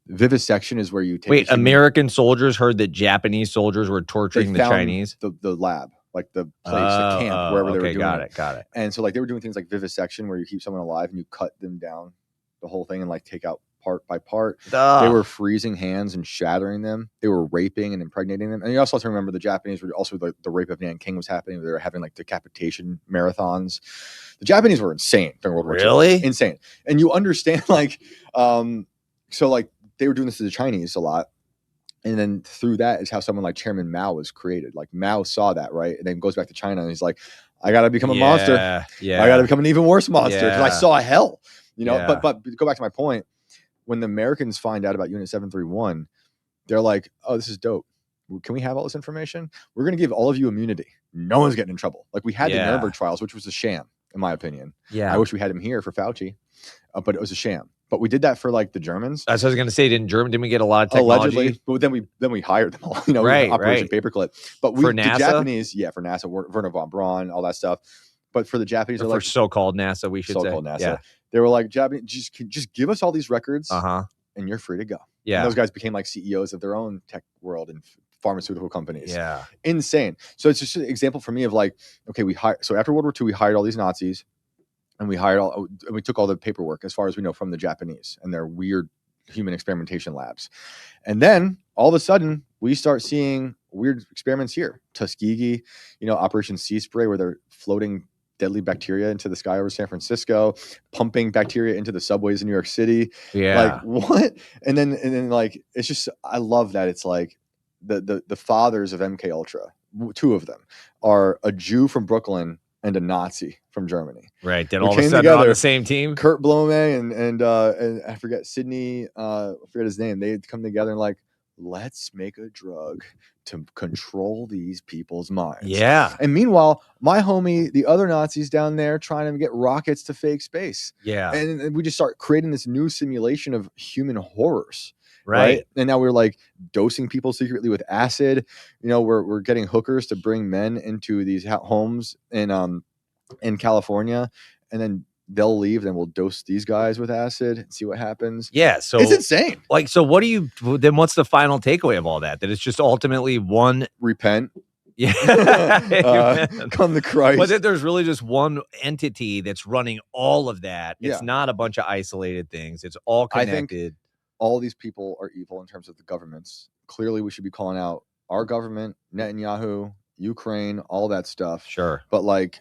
vivisection is where you take. Wait, American soldiers heard that Japanese soldiers were torturing the Chinese? The lab, like the place, the camp, wherever they were doing Got it. And so like they were doing things like vivisection where you keep someone alive and you cut them down the whole thing and like take out part by part. They were freezing hands and shattering them. They were raping and impregnating them. And you also have to remember the Japanese were also the rape of Nanking was happening. They were having like decapitation marathons. The Japanese were insane during World War II. Really? Insane. And you understand like, so like they were doing this to the Chinese a lot. And then through that is how someone like Chairman Mao was created. Like Mao saw that, right? And then goes back to China and he's like, I got to become a monster. Yeah. I got to become an even worse monster because I saw hell, you know? Yeah. But to go back to my point, when the Americans find out about Unit 731, they're like, oh, this is dope. Can we have all this information? We're going to give all of you immunity. No one's getting in trouble. Like we had the Nuremberg trials, which was a sham, in my opinion. Yeah. I wish we had him here for Fauci, but it was a sham. But we did that for like the Germans. That's what I was going to say. Didn't we get a lot of technology? Allegedly, but then we hired them all. You know, Operation Paperclip. But for NASA? The Japanese, for NASA, Werner von Braun, all that stuff. But for the Japanese, for so-called NASA, we should say. So-called NASA. They were like, Japanese, just give us all these records, and you're free to go. Yeah, and those guys became like CEOs of their own tech world and pharmaceutical companies. Yeah, insane. So it's just an example for me of like, okay, so after World War II, we hired all these Nazis. And we took all the paperwork, as far as we know, from the Japanese and their weird human experimentation labs. And then all of a sudden, we start seeing weird experiments here. Tuskegee, Operation Sea Spray, where they're floating deadly bacteria into the sky over San Francisco, pumping bacteria into the subways in New York City. Yeah, like what? And then like it's just, I love that it's like the fathers of MK Ultra. Two of them are a Jew from Brooklyn and a Nazi from Germany. Right. Then all of a sudden they're on the same team. Kurt Blome and I forget Sydney, I forget his name. They'd come together and like, let's make a drug to control these people's minds. Yeah. And meanwhile, my homie, the other Nazis down there trying to get rockets to fake space. Yeah. And we just start creating this new simulation of human horrors. Right. And now we're like dosing people secretly with acid. We're getting hookers to bring men into these homes in California, and then they'll leave. Then we'll dose these guys with acid and see what happens. Yeah. So it's insane. Like, so what's the final takeaway of all that? That it's just ultimately one repent. Yeah. Come to Christ. But that there's really just one entity that's running all of that. It's not a bunch of isolated things. It's all connected. All these people are evil in terms of the governments. Clearly, we should be calling out our government, Netanyahu, Ukraine, all that stuff. Sure. But like,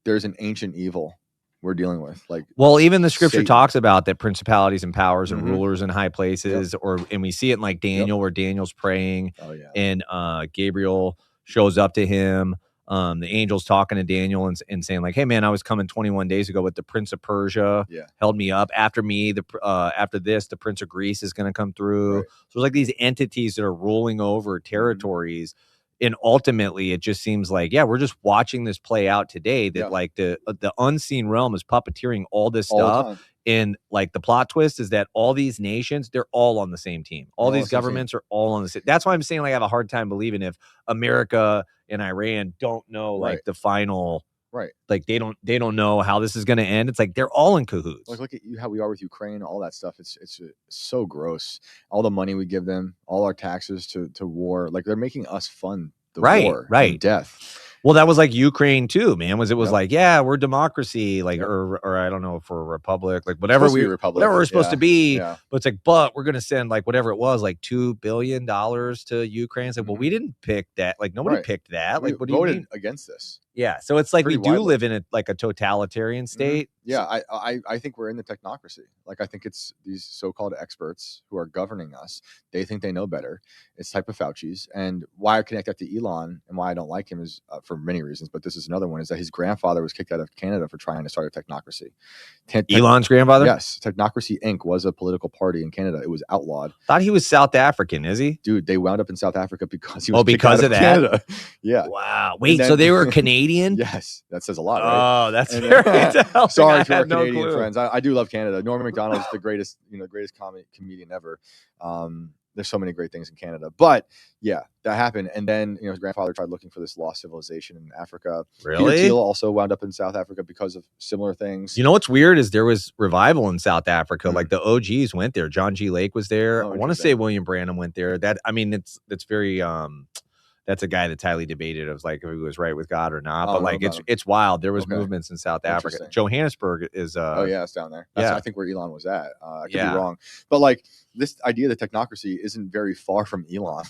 there's an ancient evil we're dealing with. Like, well, even the scripture talks about that principalities and powers and rulers in high places, and we see it in like Daniel, where Daniel's praying, and Gabriel shows up to him. The angel's talking to Daniel and saying like, hey man, I was coming 21 days ago, but the Prince of Persia held me up. After me, after this, the Prince of Greece is going to come through. Right. So there's like these entities that are ruling over territories. And ultimately it just seems like, we're just watching this play out today, that like the unseen realm is puppeteering all this stuff. And like the plot twist is that all these nations, they're all on the same team. All these governments are all on the same. That's why I'm saying like I have a hard time believing if America and Iran don't know like the final, like they don't know how this is going to end. It's like they're all in cahoots. Like look at how we are with Ukraine, all that stuff. It's so gross. All the money we give them, all our taxes to war, like they're making us fund the war, and death. Well, that was like Ukraine too, man. It was like, we're democracy, like, or I don't know, if we're a republic, like whatever we're supposed to be. Yeah. But it's like, but we're gonna send like whatever it was, like $2 billion to Ukraine. It's like, well, we didn't pick that. Like nobody picked that. Like, what do you mean against this? Yeah. So it's like we do live in a totalitarian state. Yeah, I think we're in the technocracy. Like I think it's these so-called experts who are governing us. They think they know better. It's type of Fauci's. And why I connect that to Elon and why I don't like him is for many reasons, but this is another one, is that his grandfather was kicked out of Canada for trying to start a technocracy. Elon's grandfather? Yes. Technocracy Inc. was a political party in Canada. It was outlawed. Thought he was South African, is he? Dude, they wound up in South Africa because he was because of that? Canada. Yeah. Wow. Wait, so they were Canadian? Yes. That says a lot, right? Oh, that's very sorry to our Canadian friends. I do love Canada. Norman MacDonald's the greatest, the greatest comedian ever. There's so many great things in Canada, but yeah, that happened. And then, his grandfather tried looking for this lost civilization in Africa. Really? Peter Thiel also wound up in South Africa because of similar things. You know what's weird is there was revival in South Africa. Like the OGs went there. John G. Lake was there. I want to say William Branham went there. It's very that's a guy that's highly debated of like if he was right with God or not. But like it's wild. There was movements in South Africa. Johannesburg is it's down there. That's I think where Elon was at. I could be wrong. But like this idea that technocracy isn't very far from Elon.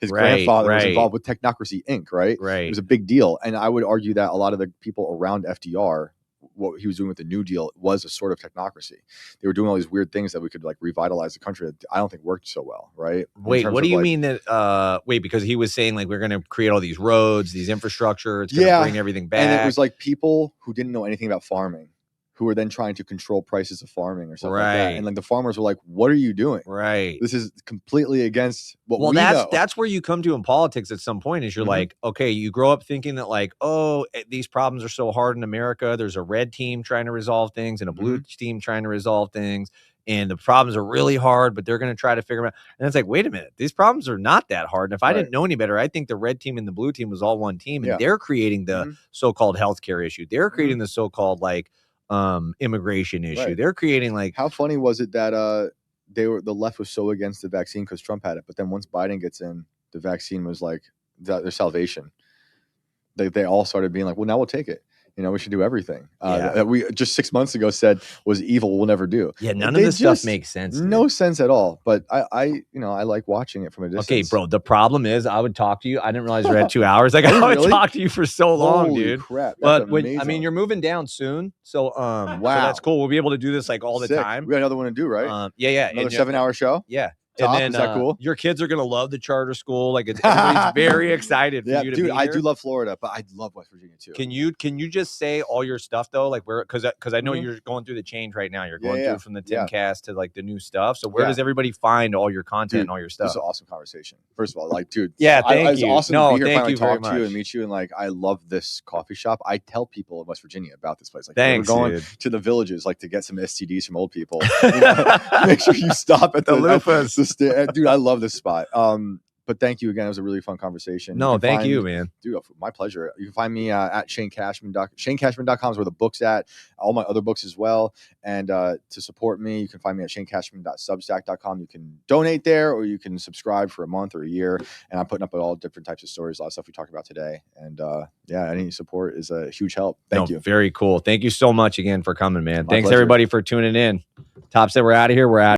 His grandfather was involved with Technocracy Inc., right? Right. It was a big deal. And I would argue that a lot of the people around FDR, what he was doing with the New Deal was a sort of technocracy. They were doing all these weird things that we could like revitalize the country that I don't think worked so well, right? Wait, what do you mean that because he was saying like we're going to create all these roads, these infrastructure, it's going to bring everything back. And it was like people who didn't know anything about farming who were then trying to control prices of farming or something like that. And like the farmers were like, what are you doing? Right. This is completely against what we know. That's where you come to in politics at some point is you're like, okay, you grow up thinking that like, oh, these problems are so hard in America. There's a red team trying to resolve things and a blue team trying to resolve things. And the problems are really hard, but they're going to try to figure them out. And it's like, wait a minute, these problems are not that hard. And if I didn't know any better, I think the red team and the blue team was all one team. And they're creating the so-called healthcare issue. They're creating the so-called like, immigration issue. They're creating like, how funny was it that the left was so against the vaccine because Trump had it, but then once Biden gets in, the vaccine was like their salvation. They all started being like, well, now we'll take it. We should do everything that we just 6 months ago said was evil. We'll never do. Yeah, none of this stuff makes sense. No sense at all. But I like watching it from a distance. Okay, bro. The problem is, I would talk to you. I didn't realize we had 2 hours. Like I would talk to you for so long, Holy dude. Crap! But you're moving down soon, so wow, so that's cool. We'll be able to do this like all the time. We got another one to do, right? Yeah. Another 7-hour show. Yeah. Top, and then is that cool? Your kids are gonna love the charter school. Like everybody's very excited for you to be here. I do love Florida, but I love West Virginia too. Can you just say all your stuff though? Like where because I know you're going through the change right now. You're going through from the Timcast to like the new stuff. So where does everybody find all your content and all your stuff? This is an awesome conversation. First of all, like, dude, thank you. It's awesome to be here, finally talk to you and meet you. And like, I love this coffee shop. I tell people in West Virginia about this place. Like, thanks, we're going to the villages, like to get some STDs from old people. Make sure you stop at the loofahs. Dude, I love this spot. But thank you again. It was a really fun conversation. No, thank you, man. Dude, my pleasure. You can find me at Shane Cashman. ShaneCashman.com is where the book's at. All my other books as well. And to support me, you can find me at ShaneCashman.substack.com. You can donate there or you can subscribe for a month or a year. And I'm putting up all different types of stories, a lot of stuff we talked about today. And any support is a huge help. Thank you. Very cool. Thank you so much again for coming, man. Thanks, everybody, for tuning in. Top said we're out of here. We're out.